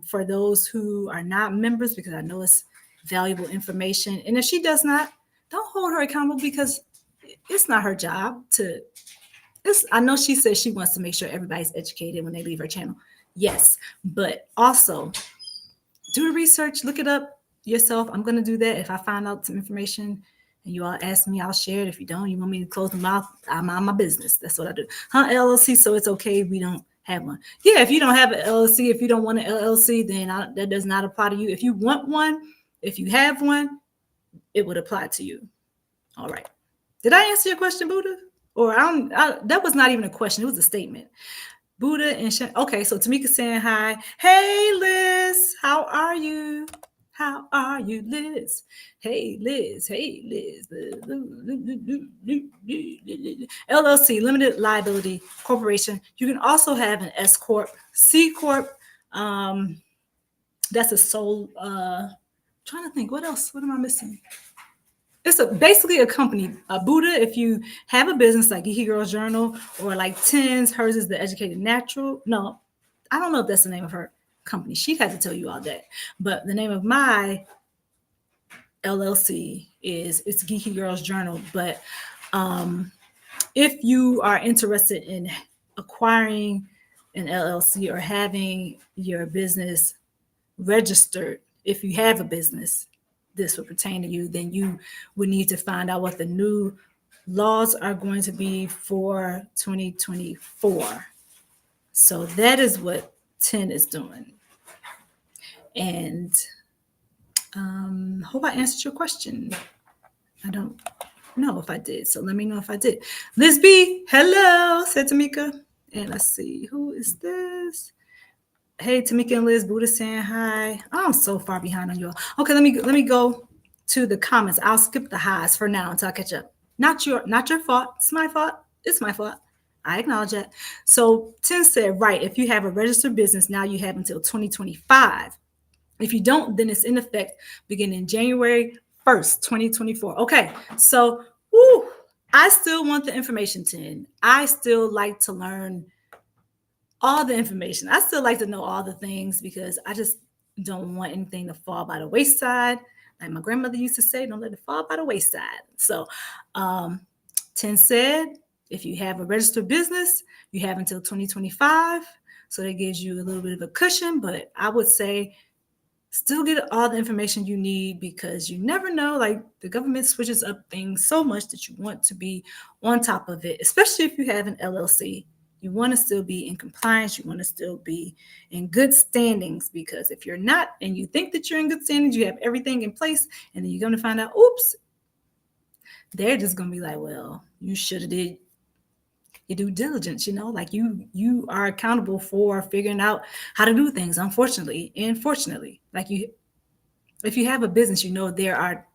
for those who are not members, because I know it's valuable information. And if she does not, don't hold her accountable, because it's not her job to. I know she says she wants to make sure everybody's educated when they leave her channel. Yes, but also do the research, look it up yourself. I'm going to do that. If I find out some information and you all ask me, I'll share it. If you don't, you want me to close the mouth, I mind my business. That's what I do. LLC, so it's okay if we don't have one. Yeah, if you don't have an LLC, if you don't want an LLC, then that does not apply to you. If you want one, if you have one, it would apply to you. All right. Did I answer your question, Buddha? Or that was not even a question. It was a statement. Buddha and okay, so Tamika saying hi. Hey, Liz, how are you? How are you, Liz? Hey, Liz. Hey, Liz. LLC, limited liability corporation. You can also have an S corp, C corp. That's a sole. Trying to think, what else? What am I missing? It's basically a company. Buddha, if you have a business like Geeky Girls Journal or like Tens, hers is the Educated Natural. No, I don't know if that's the name of her company. She'd have to tell you all that. But the name of my LLC is it's Geeky Girls Journal. But if you are interested in acquiring an LLC or having your business registered, if you have a business, this would pertain to you, then you would need to find out what the new laws are going to be for 2024. So that is what 10 is doing. And hope I answered your question. I don't know if I did, so let me know if I did. Liz B, hello, said Tamika. And let's see, who is this? Hey, Tamika and Liz, Buddha saying hi. Oh, I'm so far behind on you all. Okay, let me go to the comments. I'll skip the highs for now until I catch up. Not your fault. It's my fault. It's my fault. I acknowledge that. So 10 said, right, if you have a registered business, now you have until 2025. If you don't, then it's in effect beginning January 1st, 2024. Okay, so I still want the information, 10. I still like to learn all the information. I still like to know all the things because I just don't want anything to fall by the wayside. Like my grandmother used to say, don't let it fall by the wayside. So, um, 10 said, if you have a registered business, you have until 2025. So that gives you a little bit of a cushion, but I would say still get all the information you need because you never know. Like the government switches up things so much that you want to be on top of it, especially if you have an LLC. You want to still be in compliance. You want to still be in good standings because if you're not and you think that you're in good standings, you have everything in place, and then you're going to find out, oops, they're just going to be like, well, you should have did your due diligence, like you are accountable for figuring out how to do things, unfortunately and fortunately. Like you, if you have a business, there are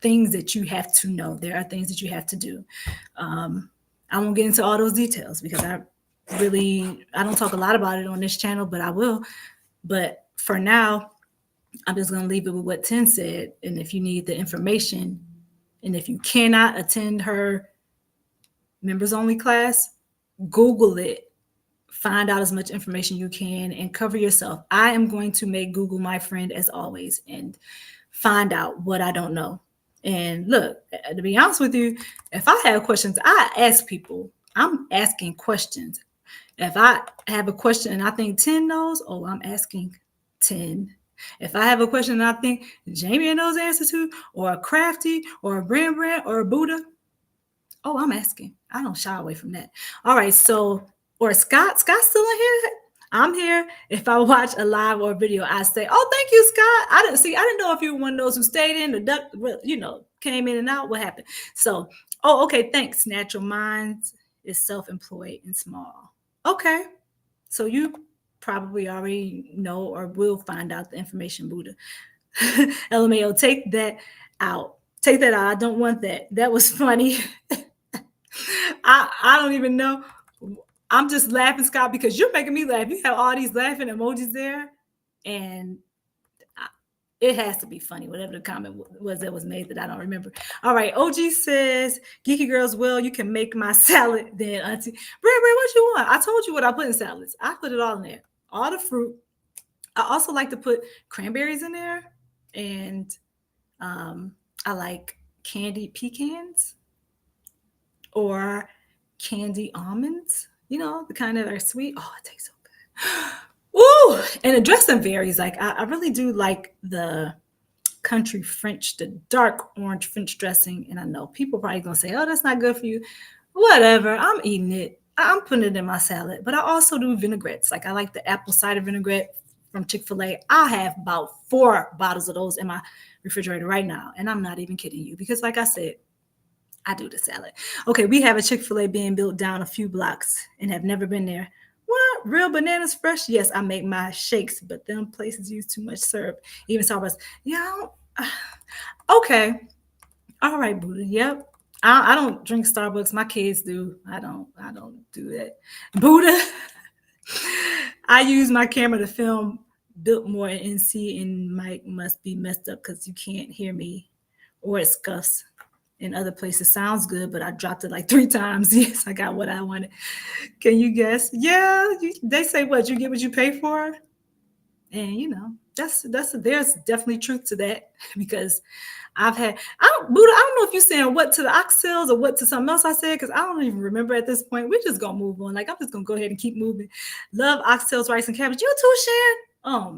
things that you have to know. There are things that you have to do. I won't get into all those details because I don't talk a lot about it on this channel, but I will. But for now, I'm just going to leave it with what 10 said. And if you need the information, and if you cannot attend her members only class, Google it, find out as much information you can, and cover yourself. I am going to make Google my friend as always and find out what I don't know. And look, to be honest with you, if I have questions, I ask people. I'm asking questions. If I have a question and I think 10 knows, oh, I'm asking 10. If I have a question and I think Jamie knows the answer to, or a Crafty, or a Brand, or a Buddha, oh, I'm asking. I don't shy away from that. All right, so, or Scott's still in here? I'm here. If I watch a live or a video, I say, oh, thank you, Scott. I didn't know if you were one of those who stayed in, or came in and out. What happened? So, oh, okay, thanks. Natural Minds is self-employed and small. Okay. So you probably already know or will find out the information, Buddha. LMAO, take that out. Take that out. I don't want that. That was funny. I don't even know. I'm just laughing, Scott, because you're making me laugh. You have all these laughing emojis there, and it has to be funny, whatever the comment was that was made that I don't remember. All right, OG says, Geeky Girls, well, you can make my salad then, Auntie. Bray, what you want? I told you what I put in salads. I put it all in there, all the fruit. I also like to put cranberries in there, and I like candied pecans or candy almonds, the kind that are sweet. Oh, it tastes so good. Ooh, and the dressing varies. Like I really do like the country French, the dark orange French dressing. And I know people probably gonna say, oh, that's not good for you. Whatever, I'm eating it. I'm putting it in my salad. But I also do vinaigrettes. Like I like the apple cider vinaigrette from Chick-fil-A. I have about 4 bottles of those in my refrigerator right now. And I'm not even kidding you because like I said, I do the salad. Okay, we have a Chick-fil-A being built down a few blocks and have never been there. What? Real bananas fresh? Yes, I make my shakes, but them places use too much syrup. Even Starbucks. Yeah. Okay. All right, Buddha. Yep. I don't drink Starbucks. My kids do. I don't do that. Buddha. I use my camera to film Biltmore and NC, and Mike must be messed up because you can't hear me, or it scuffs in other places. Sounds good, but I dropped it like 3 times. Yes, I got what I wanted. Can you guess? Yeah, they say what you get what you pay for, and there's definitely truth to that because Buddha, I don't know if you're saying what to the oxtails or what to something else I said because I don't even remember at this point. We're just gonna move on. Like I'm just gonna go ahead and keep moving. Love oxtails, rice, and cabbage. You too, Shan? I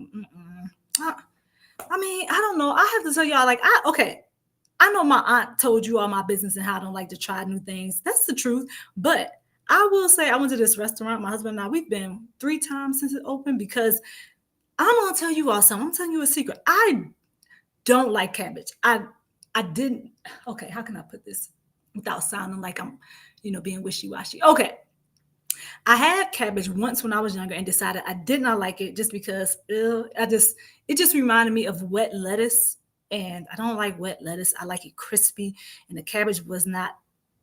mean, I don't know. I have to tell y'all, like, I know my aunt told you all my business and how I don't like to try new things. That's the truth. But I will say I went to this restaurant, my husband and I, we've been 3 times since it opened because I'm going to tell you all something. I'm telling you a secret. I don't like cabbage. I didn't. Okay, how can I put this without sounding like I'm, being wishy-washy? Okay. I had cabbage once when I was younger and decided I did not like it just because it just reminded me of wet lettuce. And I don't like wet lettuce. I like it crispy. And the cabbage was not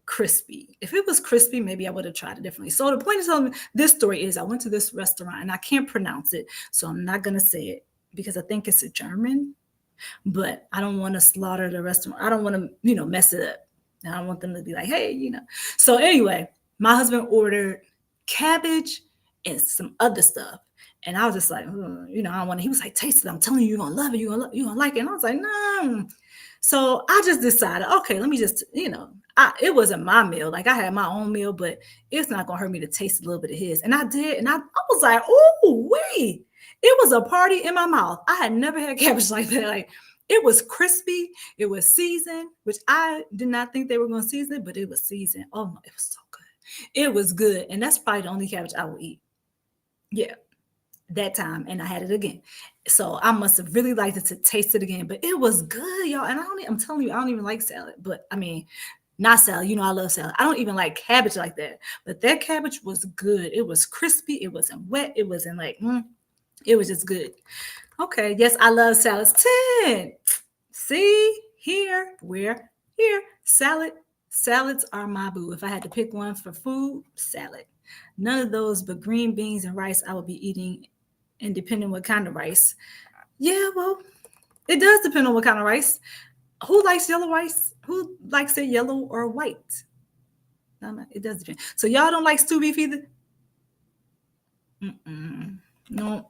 crispy. If it was crispy, maybe I would have tried it differently. So the point of this story is I went to this restaurant and I can't pronounce it. So I'm not going to say it because I think it's a German. But I don't want to slaughter the restaurant. I don't want to, mess it up. And I want them to be like, hey, So anyway, my husband ordered cabbage and some other stuff. And I was just like, I don't want to. He was like, taste it. I'm telling you, you're gonna love it. You're gonna like it. And I was like, no. So I just decided, okay, let me just, it wasn't my meal. Like I had my own meal, but it's not gonna hurt me to taste a little bit of his. And I did, and I was like, oh, wait. It was a party in my mouth. I had never had cabbage like that. Like it was crispy, it was seasoned, which I did not think they were gonna season it, but it was seasoned. Oh my, it was so good. It was good. And that's probably the only cabbage I will eat. Yeah, that time. And I had it again. So I must have really liked it to taste it again. But it was good, y'all. And I'm telling you, I don't even like salad. But I mean, not salad. I love salad. I don't even like cabbage like that. But that cabbage was good. It was crispy. It wasn't wet. It wasn't like, it was just good. Okay. Yes, I love salads. 10. See, here, where, here, salad. Salads are my boo. If I had to pick one for food, salad. None of those but green beans and rice I would be eating, and depending what kind of rice. Yeah, well, it does depend on what kind of rice. Who likes yellow rice? Who likes it yellow or white? It does depend. So y'all don't like stew beef either? No,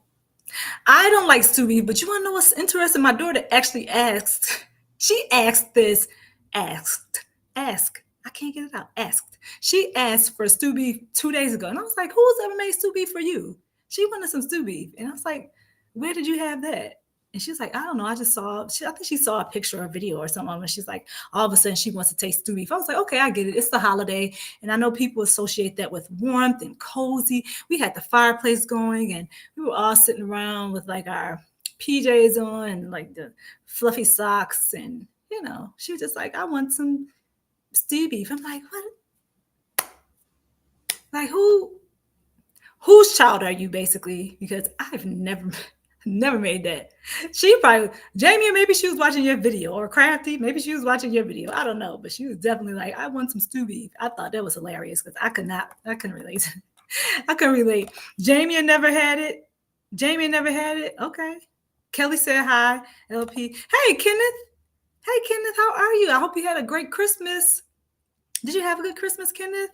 I don't like stew beef, but you want to know what's interesting? My daughter actually asked. She asked this. Ask. I can't get it out. Asked. She asked for stew beef 2 days ago, and I was like, "Who's ever made stew beef for you?" She wanted some stew beef, and I was like, "Where did you have that?" And she's like, "I don't know. I just saw. I think she saw a picture or a video or something, and she's like, all of a sudden she wants to taste stew beef." I was like, "Okay, I get it. It's the holiday, and I know people associate that with warmth and cozy. We had the fireplace going, and we were all sitting around with like our PJs on and like the fluffy socks, and she was just like, I want some stew beef." I'm like, what? Like whose child are you basically? Because I've never made that. She probably Jamie, maybe she was watching your video, or Crafty, maybe she was watching your video. I don't know, but she was definitely like, I want some stew beef. I thought that was hilarious because I couldn't relate. I couldn't relate. Jamie never had it. Jamie never had it. Okay. Kelly said hi. LP. Hey Kenneth. Hey Kenneth, how are you? I hope you had a great Christmas. Did you have a good Christmas, Kenneth?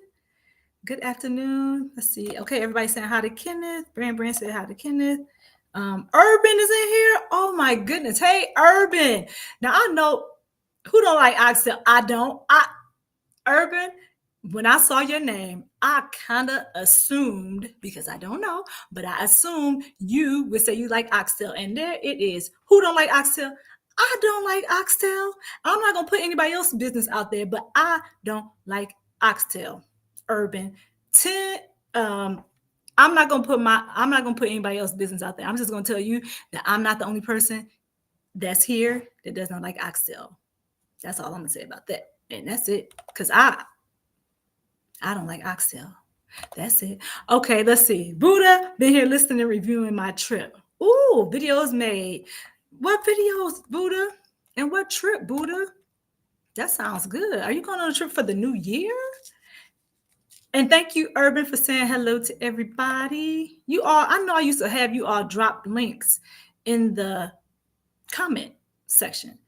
Good afternoon. Let's see. Okay, everybody saying hi to Kenneth. Brand said hi to Kenneth. Urban is in here. Oh my goodness. Hey, Urban. Now I know who don't like oxtail. I don't. Urban, when I saw your name, I kind of assumed, because I don't know, but I assumed you would say you like oxtail. And there it is. Who don't like oxtail? I don't like oxtail. I'm not going to put anybody else's business out there, but I don't like oxtail. Urban. 10, I'm not gonna put anybody else's business out there. I'm just gonna tell you that I'm not the only person that's here that does not like oxtail. That's all I'm gonna say about that. And that's it. Because I don't like oxtail. That's it. Okay, let's see. Buddha been here listening and reviewing my trip. Ooh, videos made. What videos, Buddha? And what trip, Buddha? That sounds good. Are you going on a trip for the new year? And thank you, Urban, for saying hello to everybody. I know I used to have you all drop links in the comment section.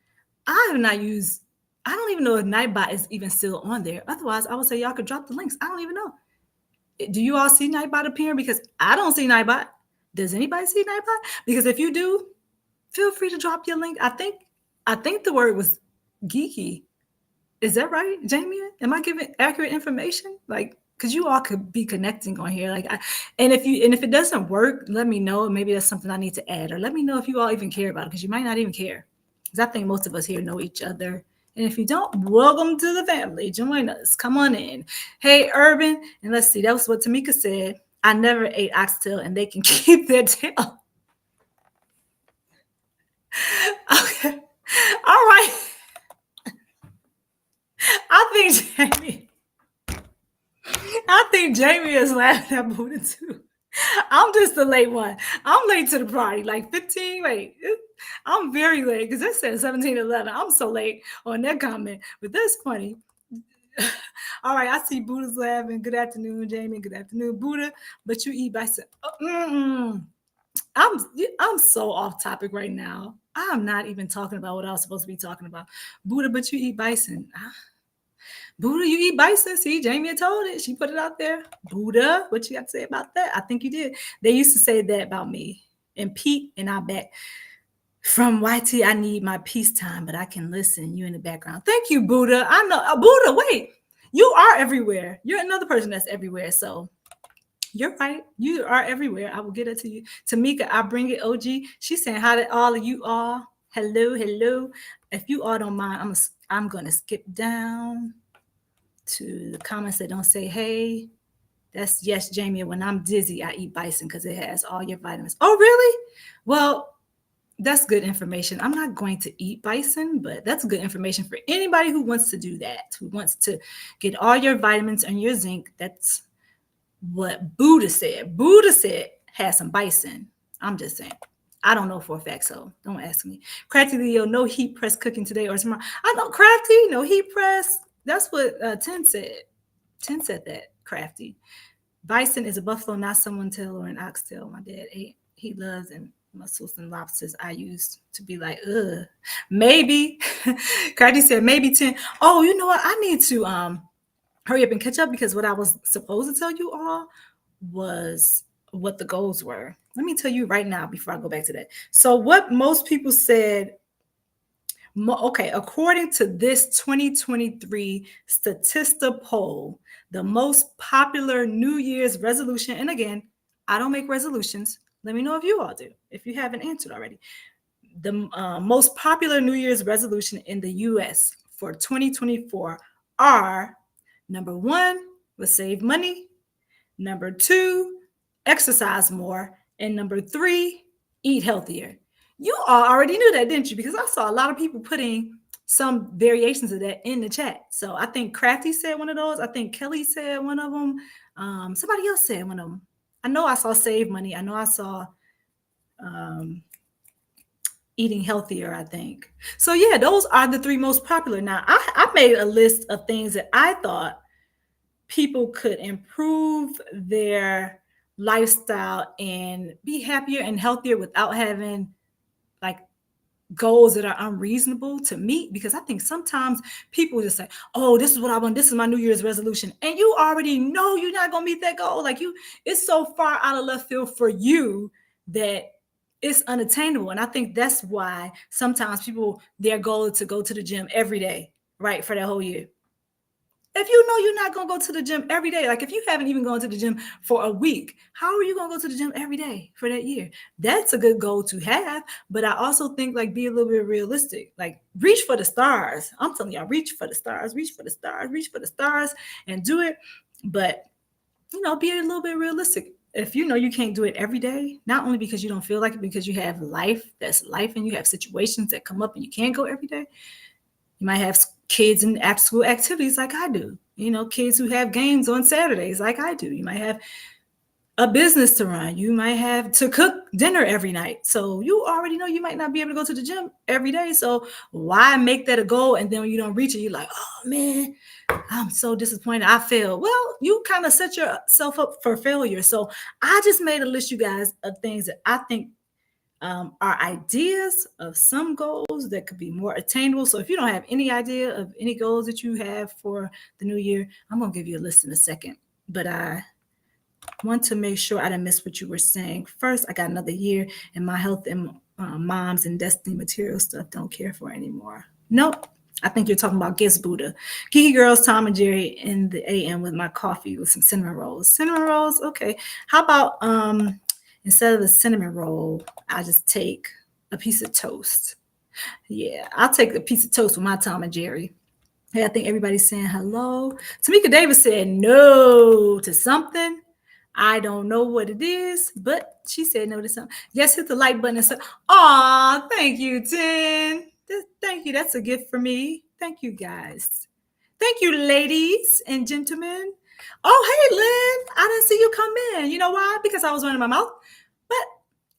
I have not used, I don't even know if Nightbot is even still on there. Otherwise, I would say y'all could drop the links. I don't even know. Do you all see Nightbot appearing? Because I don't see Nightbot. Does anybody see Nightbot? Because if you do, feel free to drop your link. I think the word was geeky. Is that right, Jamie? Am I giving accurate information? Like, because you all could be connecting on here. And if it doesn't work, let me know. Maybe that's something I need to add, or let me know if you all even care about it, because you might not even care. Because I think most of us here know each other. And if you don't, welcome to the family. Join us. Come on in. Hey, Urban. And let's see. That was what Tamika said. I never ate oxtail, and they can keep their tail. Okay. All right. I think Jamie is laughing at Buddha too. I'm just the late one. I'm late to the party, like 15. Wait, I'm very late because it said 17:11. I'm so late on that comment, but that's funny. All right, I see Buddha's laughing. Good afternoon, Jamie. Good afternoon, Buddha. But you eat bison. I'm so off topic right now. I'm not even talking about what I was supposed to be talking about. Buddha, but you eat bison. Buddha, you eat bison. See, Jamie told it. She put it out there. Buddha, what you got to say about that? I think you did. They used to say that about me. And Pete and I back from YT, I need my peace time, but I can listen. You in the background. Thank you, Buddha. I know. Buddha, wait. You are everywhere. You're another person that's everywhere. So you're right. You are everywhere. I will get it to you. Tamika, I bring it OG. She's saying hi to all of you all. Hello, hello. If you all don't mind, I'm gonna skip down to the comments that don't say hey. That's yes, Jamie. When I'm dizzy, I eat bison because it has all your vitamins. Oh, really? Well, that's good information. I'm not going to eat bison, but that's good information for anybody who wants to do that, who wants to get all your vitamins and your zinc. That's what Buddha said. Buddha said had some bison. I'm just saying. I don't know for a fact, so don't ask me. Crafty Leo, no heat press cooking today or tomorrow. I know Crafty, no heat press. That's what Ten said. Ten said that, Crafty. Bison is a buffalo, not someone tail or an oxtail. My dad ate. He loves and mussels and lobsters. I used to be like, ugh, maybe. Crafty said maybe 10. Oh, you know what? I need to hurry up and catch up because what I was supposed to tell you all was what the goals were. Let me tell you right now before I go back to that. So what most people said, okay, according to this 2023 Statista poll, the most popular New Year's resolution, and again, I don't make resolutions. Let me know if you all do, if you haven't answered already. The most popular New Year's resolution in the US for 2024 are number one, was save money. Number two, exercise more. And number three, eat healthier. You all already knew that, didn't you? Because I saw a lot of people putting some variations of that in the chat. So I think Crafty said one of those. I think Kelly said one of them. Somebody else said one of them. I know I saw save money. I know I saw eating healthier, I think. So yeah, those are the three most popular. Now I made a list of things that I thought people could improve their lifestyle and be happier and healthier without having like goals that are unreasonable to meet, because I think sometimes people just say, oh, this is what I want, this is my New Year's resolution, and you already know you're not gonna meet that goal. Like, it's so far out of left field for you that it's unattainable. And I think that's why sometimes people, their goal is to go to the gym every day, right, for that whole year. If you know you're not going to go to the gym every day, like if you haven't even gone to the gym for a week, how are you going to go to the gym every day for that year? That's a good goal to have. But I also think, like, be a little bit realistic. Like, reach for the stars. I'm telling y'all, reach for the stars, reach for the stars, reach for the stars and do it. But, be a little bit realistic. If you know you can't do it every day, not only because you don't feel like it, because you have life, that's life, and you have situations that come up and you can't go every day. You might have kids in after school activities like I do. Kids who have games on Saturdays like I do. You might have a business to run. You might have to cook dinner every night. So you already know you might not be able to go to the gym every day. So why make that a goal? And then when you don't reach it, you're like, oh man, I'm so disappointed. I failed. Well, you kind of set yourself up for failure. So I just made a list, you guys, of things that I think are ideas of some goals that could be more attainable. So if you don't have any idea of any goals that you have for the new year, I'm going to give you a list in a second. But I want to make sure I didn't miss what you were saying. First, I got another year, and my health and moms and destiny material stuff don't care for anymore. Nope. I think you're talking about Guess Buddha. Geeky Girls, Tom and Jerry in the AM with my coffee with some cinnamon rolls. Cinnamon rolls? Okay. How about instead of a cinnamon roll, I just take a piece of toast. Yeah, I'll take a piece of toast with my Tom and Jerry. Hey, I think everybody's saying hello. Tamika Davis said no to something. I don't know what it is, but she said no to something. Yes, hit the like button and say, aw, thank you, Tin. Thank you. That's a gift for me. Thank you, guys. Thank you, ladies and gentlemen. Oh, hey, Lynn. I didn't see you come in. You know why? Because I was running my mouth. But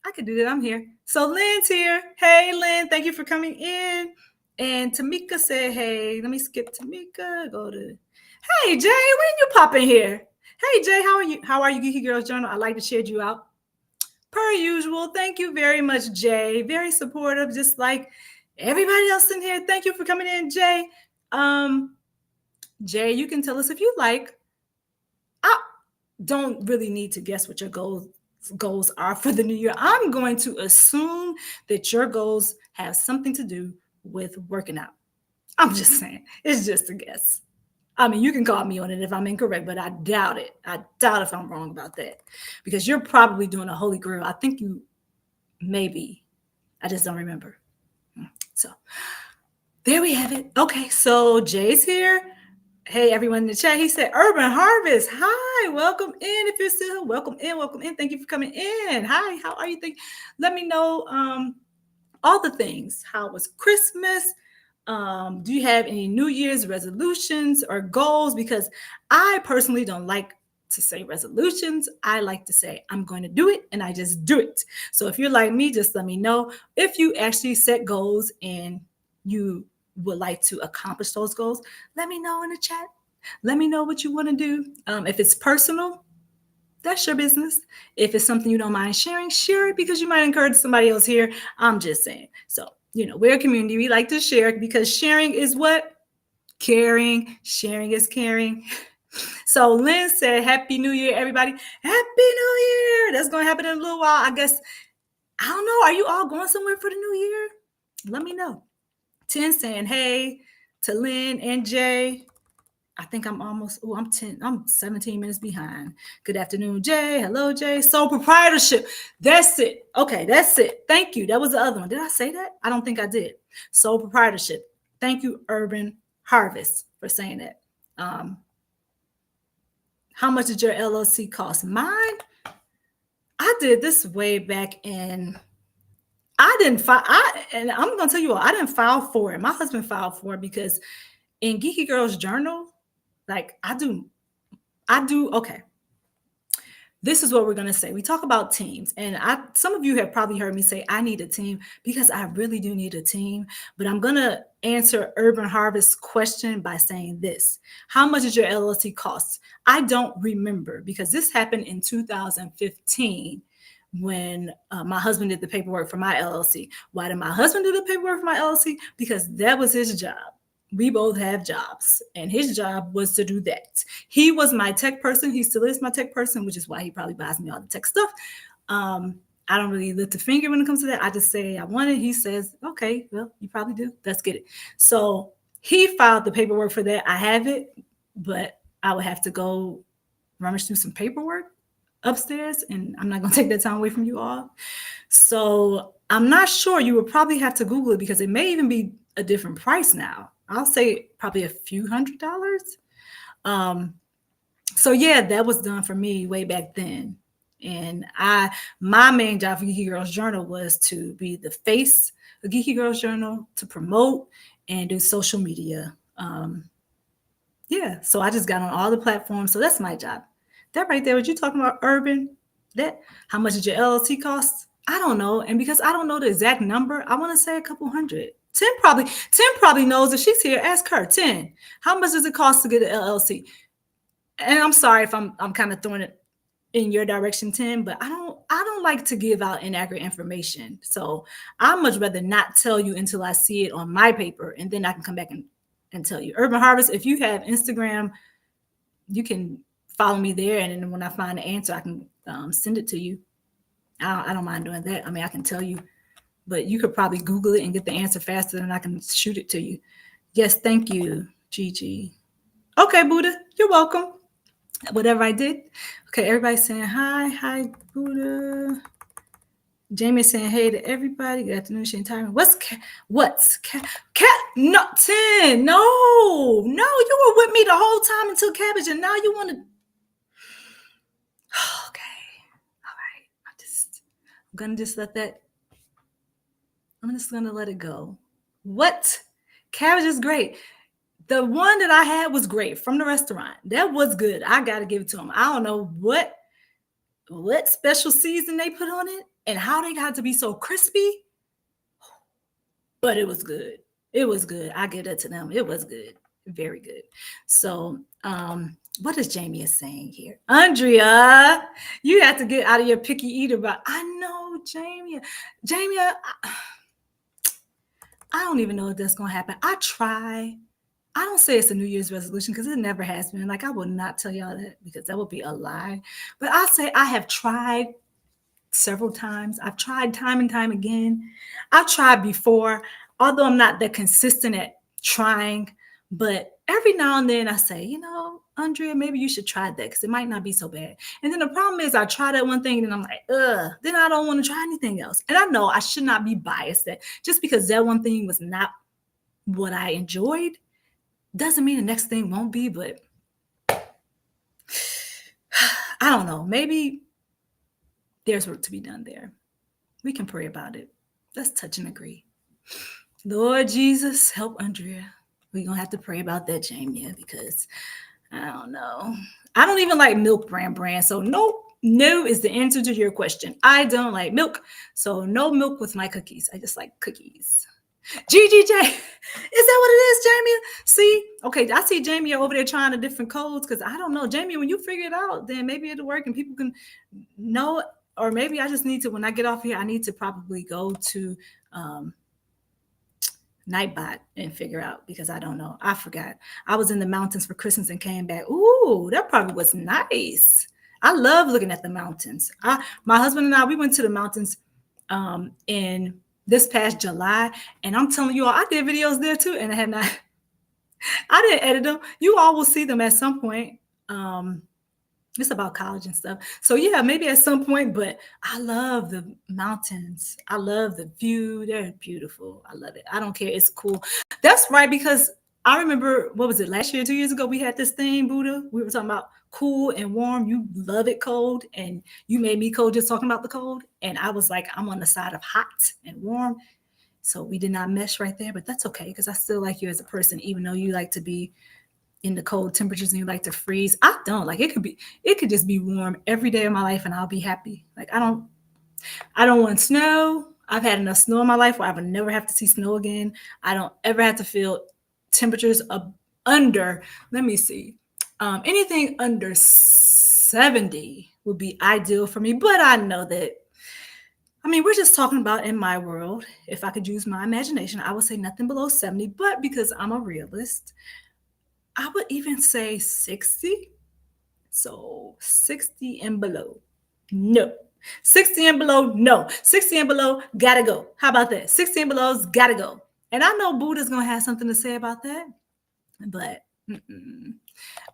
I could do that. I'm here. So Lynn's here. Hey, Lynn. Thank you for coming in. And Tamika said, hey, let me skip Tamika. Go to, hey, Jay, when you pop in here? Hey, Jay, how are you? How are you, Geeky Girls Journal? I like to share you out. Per usual. Thank you very much, Jay. Very supportive, just like everybody else in here. Thank you for coming in, Jay. Jay, you can tell us if you like. I don't really need to guess what your goals are for the new year. I'm going to assume that your goals have something to do with working out. I'm just saying. It's just a guess. I mean, you can call me on it if I'm incorrect, but I doubt it. I doubt if I'm wrong about that because you're probably doing a holy grail. I think you maybe. I just don't remember. So there we have it. Okay, so Jay's here. Hey, everyone in the chat. He said, Urban Harvest. Hi, welcome in. If you're still here, welcome in, welcome in. Thank you for coming in. Hi, how are you? Let me know all the things. How was Christmas? Do you have any New Year's resolutions or goals? Because I personally don't like to say resolutions. I like to say I'm going to do it and I just do it. So if you're like me, just let me know if you actually set goals and you would like to accomplish those goals. Let me know in the chat. Let me know what you want to do. If it's personal, that's your business. If it's something you don't mind sharing, share it because you might encourage somebody else here. I'm just saying. So, we're a community. We like to share because sharing is what? Caring. Sharing is caring. So Lynn said, Happy New Year, everybody. Happy New Year. That's going to happen in a little while. I guess, I don't know. Are you all going somewhere for the new year? Let me know. 10 saying, hey to Lynn and Jay. I think I'm 17 minutes behind. Good afternoon, Jay. Hello, Jay. Sole proprietorship. That's it. Okay, that's it. Thank you. That was the other one. Did I say that? I don't think I did. Sole proprietorship. Thank you, Urban Harvest, for saying that. How much did your LLC cost? Mine, I did this way back in. I didn't file. And I'm gonna tell you all, I didn't file for it. My husband filed for it because in Geeky Girls Journal, like I do. Okay. This is what we're going to say. We talk about teams, and some of you have probably heard me say I need a team because I really do need a team. But I'm going to answer Urban Harvest's question by saying this: how much did your LLC cost? I don't remember because this happened in 2015 when my husband did the paperwork for my LLC. Why did my husband do the paperwork for my LLC? Because that was his job. We both have jobs, and his job was to do that. He was my tech person. He still is my tech person, which is why he probably buys me all the tech stuff. I don't really lift a finger when it comes to that. I just say I want it. He says, okay, well, you probably do. Let's get it. So he filed the paperwork for that. I have it, but I would have to go rummage through some paperwork upstairs, and I'm not going to take that time away from you all. So I'm not sure. You would probably have to Google it because it may even be a different price now. I'll say probably a few $100s. So yeah, that was done for me way back then. And my main job for Geeky Girls Journal was to be the face of Geeky Girls Journal, to promote and do social media. Yeah, so I just got on all the platforms. So that's my job. That right there, what you talking about, Urban? That how much did your LLC cost? I don't know. And because I don't know the exact number, I want to say a couple hundred. 10 probably knows. If she's here, ask her. 10. How much does it cost to get an LLC? And I'm sorry if I'm kind of throwing it in your direction, 10, but I don't like to give out inaccurate information. So I'd much rather not tell you until I see it on my paper, and then I can come back and tell you. Urban Harvest, if you have Instagram, you can follow me there, and then when I find the answer, I can send it to you. I don't mind doing that. I mean, I can tell you, but you could probably Google it and get the answer faster than I can shoot it to you. Yes, thank you, Gigi. Okay, Buddha, you're welcome. Whatever I did. Okay, everybody's saying hi, Buddha. Jamie is saying hey to everybody. Good afternoon, Shane Tyron. What's cat? No, 10. No, you were with me the whole time until cabbage, and now you want to. Okay, all right. I'm gonna just let that. I'm just gonna let it go. What? Cabbage is great. The one that I had was great from the restaurant. That was good. I gotta give it to them. I don't know what special season they put on it and how they got to be so crispy, but it was good. It was good. I give that to them. It was good. Very good. So what is Jamie is saying here? Andrea, you have to get out of your picky eater, but I know Jamie, I don't even know if that's gonna happen. I try I don't say it's a New Year's resolution because it never has been. Like, I will not tell y'all that because that would be a lie. But I say I have tried several times. I've tried time and time again. I've tried before, although I'm not that consistent at trying. But every now and then I say, Andrea, maybe you should try that because it might not be so bad. And then the problem is I try that one thing and then I'm like, ugh, then I don't want to try anything else. And I know I should not be biased that just because that one thing was not what I enjoyed doesn't mean the next thing won't be, but I don't know. Maybe there's work to be done there. We can pray about it. Let's touch and agree. Lord Jesus, help Andrea. We're going to have to pray about that, Jamie, because I don't know. I don't even like milk brand. So no is the answer to your question. I don't like milk. So no milk with my cookies. I just like cookies. GGJ, is that what it is, Jamie? See, okay, I see Jamie over there trying the different codes because I don't know. Jamie, when you figure it out, then maybe it'll work and people can know. Or maybe I just need to, when I get off here, I need to probably go to Nightbot and figure out because I don't know. I forgot. I was in the mountains for Christmas and came back. Ooh, that probably was nice. I love looking at the mountains. My husband and I, we went to the mountains in this past July, and I'm telling you all, I did videos there too, and I didn't edit them. You all will see them at some point. It's about college and stuff. So yeah, maybe at some point, but I love the mountains. I love the view. They're beautiful. I love it. I don't care. It's cool. That's right, because I remember, what was it, last year, 2 years ago, we had this thing, Buddha. We were talking about cool and warm. You love it cold, and you made me cold just talking about the cold. And I was like, I'm on the side of hot and warm. So we did not mesh right there, but that's okay because I still like you as a person, even though you like to be in the cold temperatures and you like to freeze. I don't. Like, it could just be warm every day of my life and I'll be happy. Like, I don't want snow. I've had enough snow in my life where I would never have to see snow again. I don't ever have to feel temperatures under, let me see, anything under 70 would be ideal for me. But I know that, I mean, we're just talking about in my world. If I could use my imagination, I would say nothing below 70. But because I'm a realist, I would even say 60. So 60 and below, no. 60 and below, no. 60 and below, gotta go. How about that? 60 and below's gotta go. And I know Buddha's gonna have something to say about that, but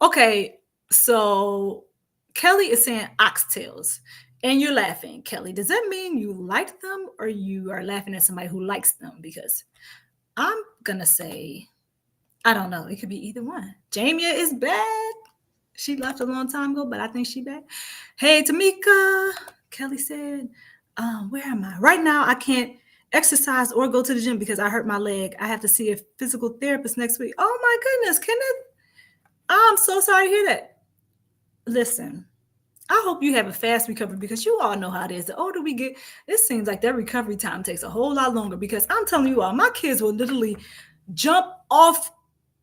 okay. So Kelly is saying oxtails, and you're laughing, Kelly. Does that mean you like them, or you are laughing at somebody who likes them? Because I'm gonna say, I don't know. It could be either one. Jamia is bad. She left a long time ago, but I think she back. Hey, Tamika. Kelly said, where am I? Right now, I can't exercise or go to the gym because I hurt my leg. I have to see a physical therapist next week. Oh my goodness, Kenneth. I'm so sorry to hear that. Listen, I hope you have a fast recovery because you all know how it is. The older we get, it seems like that recovery time takes a whole lot longer because I'm telling you all, my kids will literally jump off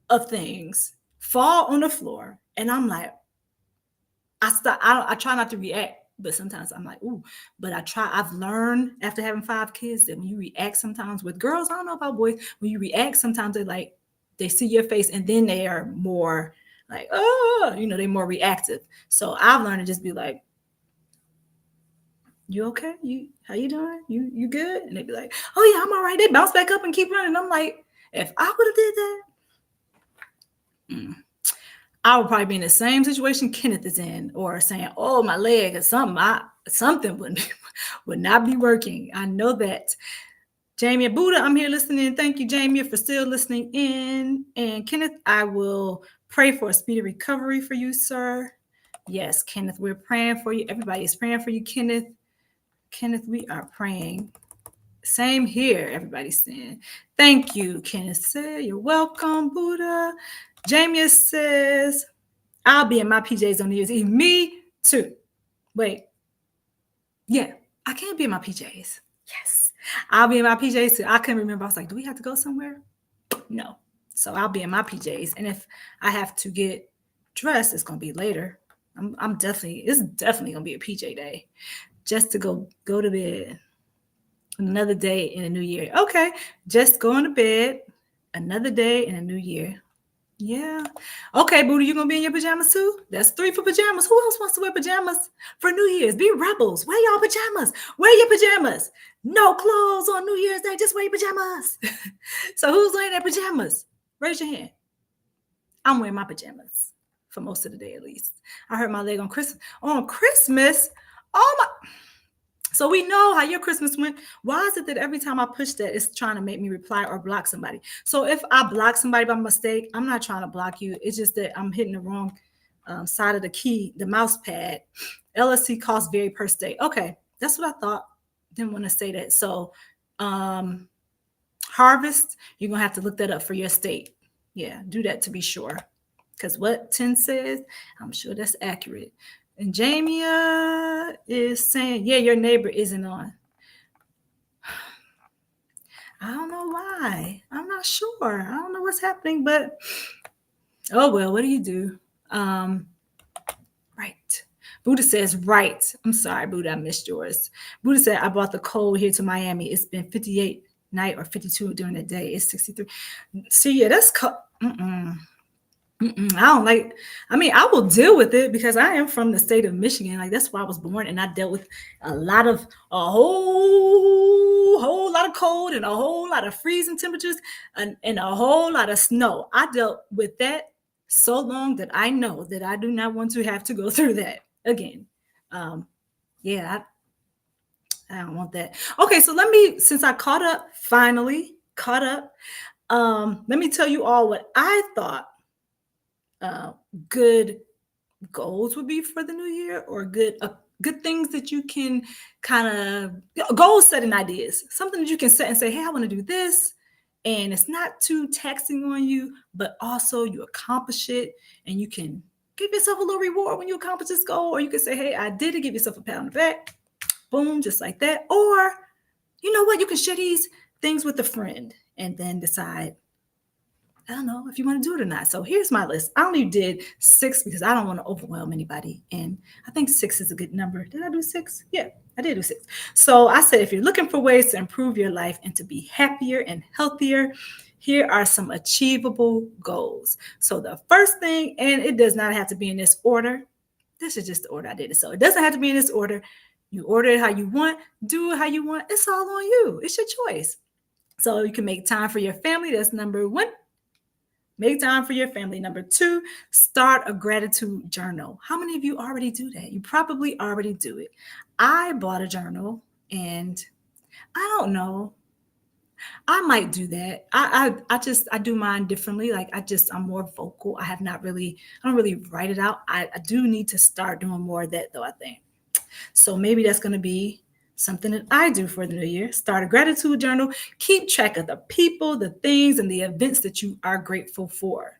of things, fall on the floor, and I'm like, I try not to react, but sometimes I'm like, ooh, but I've learned after having 5 kids that when you react sometimes with girls, I don't know about boys, when you react, sometimes they see your face and then they are more like, oh, they're more reactive. So I've learned to just be like, you okay? How you doing? You good? And they'd be like, oh yeah, I'm all right. They bounce back up and keep running. I'm like, if I would have did that, I would probably be in the same situation Kenneth is in, or saying, "Oh, my leg," or something would not be working. I know that. Jamie Buddha, I'm here listening. Thank you, Jamie, for still listening in. And Kenneth, I will pray for a speedy recovery for you, sir. Yes, Kenneth, we're praying for you. Everybody is praying for you, Kenneth. Kenneth, we are praying. Same here, everybody's saying. Thank you, Kenneth said. You're welcome, Buddha. Jamie says, I'll be in my PJs on New Year's Eve. Me too. Wait. Yeah, I can't be in my PJs. Yes. I'll be in my PJs too. I couldn't remember. I was like, do we have to go somewhere? No. So I'll be in my PJs. And if I have to get dressed, it's going to be later. It's definitely going to be a PJ day just to go to bed. Another day in a new year. Okay. Just going to bed. Another day in a new year. Yeah. Okay, Booty, you gonna be in your pajamas too? That's three for pajamas. Who else wants to wear pajamas for New Year's? Be rebels. Wear y'all pajamas. Wear your pajamas. No clothes on New Year's Day. Just wear your pajamas. So who's wearing their pajamas? Raise your hand. I'm wearing my pajamas for most of the day at least. I hurt my leg on Christmas. On Christmas, oh my. So we know how your Christmas went. Why is it that every time I push that, it's trying to make me reply or block somebody? So if I block somebody by mistake, I'm not trying to block you. It's just that I'm hitting the wrong side of the key, the mouse pad. LSC costs vary per state. Okay, that's what I thought. Didn't want to say that. So harvest, you're gonna have to look that up for your state. Yeah, do that to be sure. Because what 10 says, I'm sure that's accurate. And Jamia is saying, yeah, your neighbor isn't on. I don't know why. I'm not sure. I don't know what's happening, but oh well, what do you do? Right. Buddha says, right. I'm sorry, Buddha, I missed yours. Buddha said, I brought the cold here to Miami. It's been 58 night or 52 during the day. It's 63. See, yeah, that's cold. I don't like. I mean, I will deal with it because I am from the state of Michigan. Like that's where I was born, and I dealt with a whole lot of cold and a whole lot of freezing temperatures and a whole lot of snow. I dealt with that so long that I know that I do not want to have to go through that again. Yeah, I don't want that. Okay, so since I finally caught up, let me tell you all what I thought good goals would be for the new year, or good things that you can kind of goal setting ideas, something that you can set and say, hey, I want to do this, and it's not too taxing on you, but also you accomplish it, and you can give yourself a little reward when you accomplish this goal, or you can say, hey, I did it, give yourself a pat on the back, boom, just like that. Or you know what, you can share these things with a friend and then decide, I don't know if you want to do it or not. So here's my list. I only did 6 because I don't want to overwhelm anybody. And I think 6 is a good number. Did I do 6? Yeah, I did do 6. So I said, if you're looking for ways to improve your life and to be happier and healthier, here are some achievable goals. So the first thing, and it does not have to be in this order. This is just the order I did it. So it doesn't have to be in this order. You order it how you want, do it how you want. It's all on you. It's your choice. So you can make time for your family. That's number 1. Make time for your family. Number 2, start a gratitude journal. How many of you already do that? You probably already do it. I bought a journal, and I don't know. I might do that. I do mine differently. Like I'm more vocal. I don't really write it out. I do need to start doing more of that though, I think. So maybe that's going to be something that I do for the new year. Start a gratitude journal. Keep track of the people, the things, and the events that you are grateful for.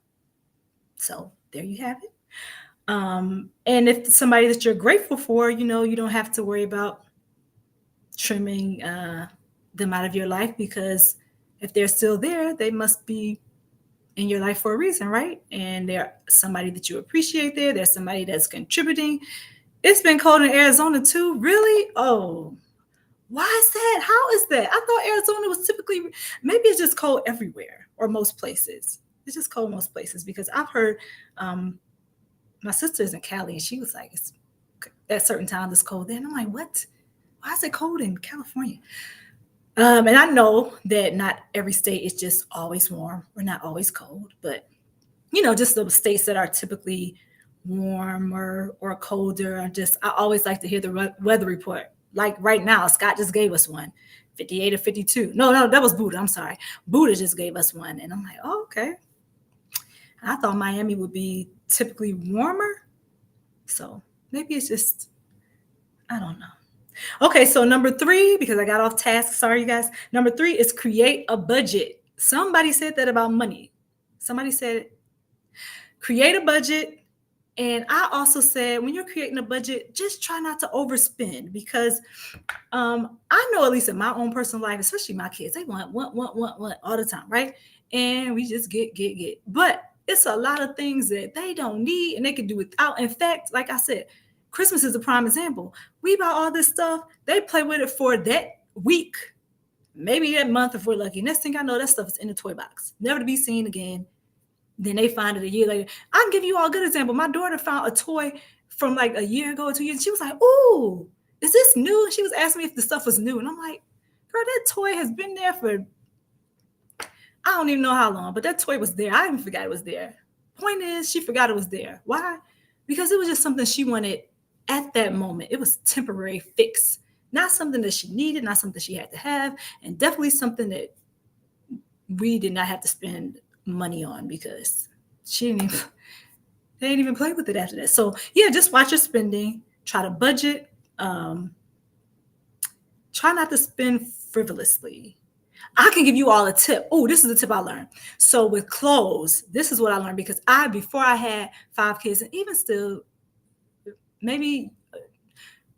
So there you have it. And if somebody that you're grateful for, you don't have to worry about trimming them out of your life, because if they're still there, they must be in your life for a reason, right? And they're somebody that you appreciate there. There's somebody that's contributing. It's been cold in Arizona too. Really? Oh, why is that? How is that? I thought Arizona was typically, maybe it's just cold everywhere or most places. It's just cold most places, because I've heard my sister is in Cali, and she was like, it's, at certain times it's cold there. And I'm like, what? Why is it cold in California? And I know that not every state is just always warm or not always cold, but just those states that are typically warmer or colder. I always like to hear the weather report. Like right now, Scott just gave us one, 58 or 52. No, that was Buddha. I'm sorry. Buddha just gave us one. And I'm like, oh, okay. I thought Miami would be typically warmer. So maybe it's just, I don't know. Okay, so number 3, because I got off task. Sorry, you guys. Number 3 is create a budget. Somebody said that about money. Somebody said, create a budget. And I also said, when you're creating a budget, just try not to overspend, because I know, at least in my own personal life, especially my kids, they want all the time, right? And we just get. But it's a lot of things that they don't need and they can do without. In fact, like I said, Christmas is a prime example. We buy all this stuff. They play with it for that week, maybe that month if we're lucky. Next thing I know, that stuff is in the toy box, never to be seen again. Then they find it a year later. I can give you all a good example. My daughter found a toy from like a year ago or 2 years. And she was like, "Ooh, is this new?" And she was asking me if the stuff was new. And I'm like, "Girl, that toy has been there for I don't even know how long, but that toy was there. I even forgot it was there." Point is, she forgot it was there. Why? Because it was just something she wanted at that moment. It was temporary fix, not something that she needed, not something she had to have, and definitely something that we did not have to spend money on because she didn't even they didn't even play with it after that. So yeah, just watch your spending, try to budget, um, try not to spend frivolously. I can give you all a tip. Oh, this is the tip I learned. So with clothes, this is what I learned because before I had 5 kids, and even still, maybe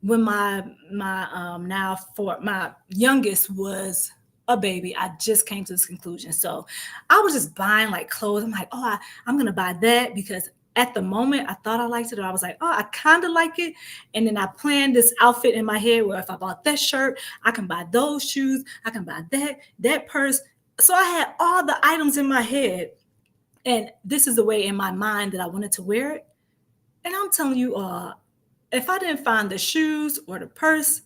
when my now for my youngest was a baby, I just came to this conclusion. So I was just buying like clothes. I'm like, oh, I'm gonna buy that because at the moment I thought I liked it, or I was like, oh, I kind of like it. And then I planned this outfit in my head where if I bought that shirt, I can buy those shoes, I can buy that purse. So I had all the items in my head, and this is the way in my mind that I wanted to wear it. And I'm telling you, if I didn't find the shoes or the purse,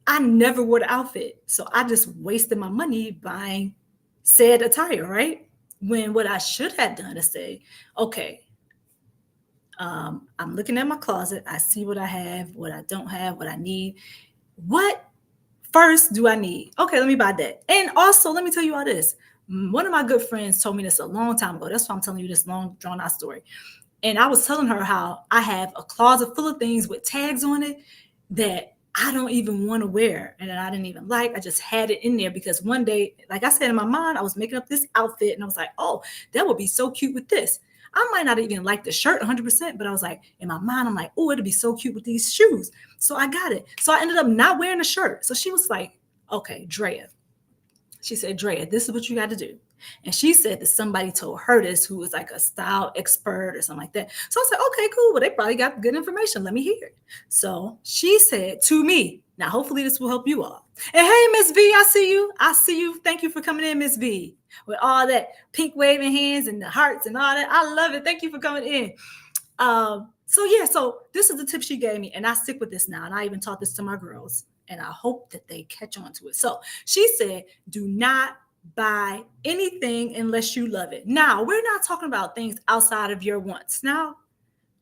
I never wore the outfit. So I just wasted my money buying said attire, right? When what I should have done is say, okay, I'm looking at my closet. I see what I have, what I don't have, what I need. What first do I need? Okay, let me buy that. And also, let me tell you all this. One of my good friends told me this a long time ago. That's why I'm telling you this long, drawn out story. And I was telling her how I have a closet full of things with tags on it that I don't even want to wear and that I didn't even like. I just had it in there because one day, like I said in my mind, I was making up this outfit and I was like, oh, that would be so cute with this. I might not even like the shirt 100%, but I was like, in my mind, I'm like, oh, it'd be so cute with these shoes. So I got it. So I ended up not wearing the shirt. So she was like, okay, Drea. She said, Drea, this is what you got to do. And she said that somebody told her this who was like a style expert or something like that. So I said, okay, cool. Well, they probably got good information. Let me hear it. So she said to me, now hopefully this will help you all. And hey, Miss V, I see you. I see you. Thank you for coming in, Miss V, with all that pink waving hands and the hearts and all that. I love it. Thank you for coming in. So this is the tip she gave me, and I stick with this now. And I even taught this to my girls, and I hope that they catch on to it. So she said, do not buy anything unless you love it. Now, we're not talking about things outside of your wants. Now,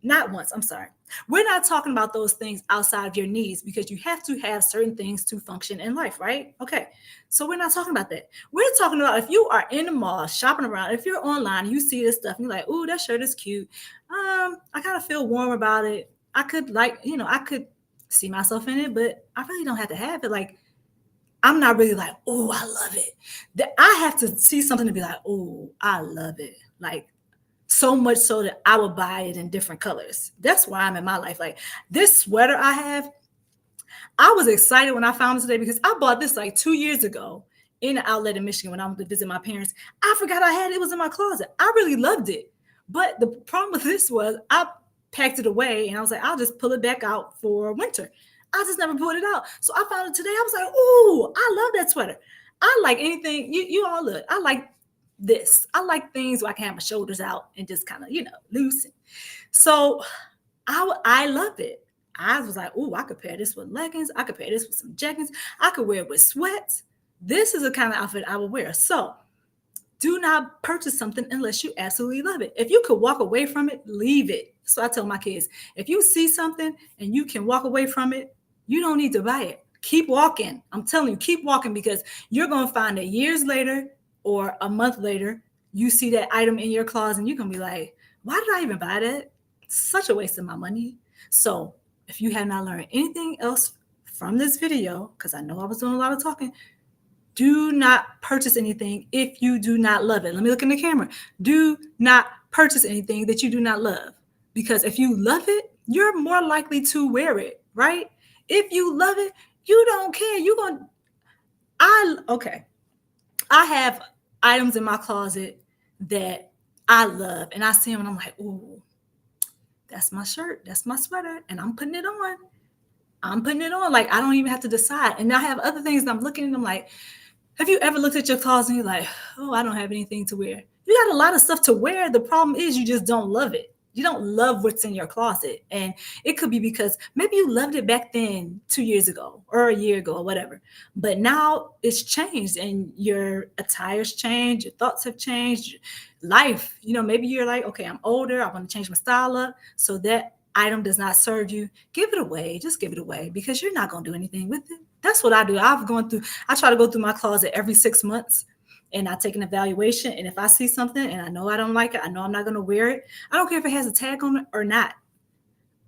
not once, I'm sorry. We're not talking about those things outside of your needs because you have to have certain things to function in life, right? Okay. So we're not talking about that. We're talking about if you are in the mall shopping around, if you're online and you see this stuff and you're like, oh, that shirt is cute. I kind of feel warm about it. I could I could see myself in it, but I really don't have to have it. Like, I'm not really like, oh, I love it. That I have to see something to be like, oh, I love it. Like, so much so that I would buy it in different colors. That's why I'm in my life. Like, this sweater I have, I was excited when I found it today because I bought this like 2 years ago in an outlet in Michigan when I went to visit my parents. I forgot I had it. It was in my closet. I really loved it. But the problem with this was I packed it away and I was like, I'll just pull it back out for winter. I just never pulled it out. So I found it today. I was like, oh, I love that sweater. I like anything. You all look. I like this. I like things where I can have my shoulders out and just kind of, loosen. So I love it. I was like, oh, I could pair this with leggings. I could pair this with some jeggings. I could wear it with sweats. This is the kind of outfit I would wear. So do not purchase something unless you absolutely love it. If you could walk away from it, leave it. So I tell my kids, if you see something and you can walk away from it, you don't need to buy it. Keep walking. I'm telling you, keep walking because you're going to find that years later or a month later, you see that item in your closet and you're going to be like, why did I even buy that? It's such a waste of my money. So if you have not learned anything else from this video, because I know I was doing a lot of talking, do not purchase anything if you do not love it. Let me look in the camera. Do not purchase anything that you do not love. Because if you love it, you're more likely to wear it, right? If you love it, you don't care. I have items in my closet that I love. And I see them and I'm like, ooh, that's my shirt. That's my sweater. And I'm putting it on. Like, I don't even have to decide. And I have other things that I'm looking at. I'm like, have you ever looked at your closet and you're like, oh, I don't have anything to wear? You got a lot of stuff to wear. The problem is you just don't love it. You don't love what's in your closet. And it could be because maybe you loved it back then 2 years ago or a year ago or whatever. But now it's changed and your attire's changed, your thoughts have changed, life. Maybe you're like, okay, I'm older. I want to change my style up. So that item does not serve you. Give it away. Just give it away because you're not going to do anything with it. That's what I do. I try to go through my closet every 6 months and I take an evaluation. And if I see something and I know I don't like it, I know I'm not going to wear it. I don't care if it has a tag on it or not.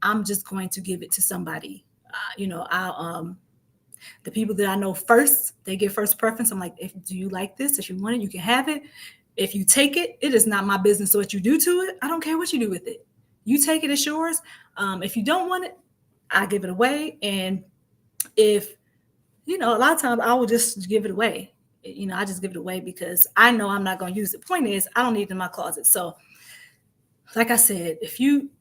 I'm just going to give it to somebody. The people that I know first, they get first preference. I'm like, do you like this? If you want it, you can have it. If you take it, it is not my business. So what you do to it, I don't care what you do with it. You take it, it's yours. If you don't want it, I give it away. And if, a lot of times I will just give it away. I just give it away because I know I'm not going to use it. Point is, I don't need it in my closet. So like I said, if you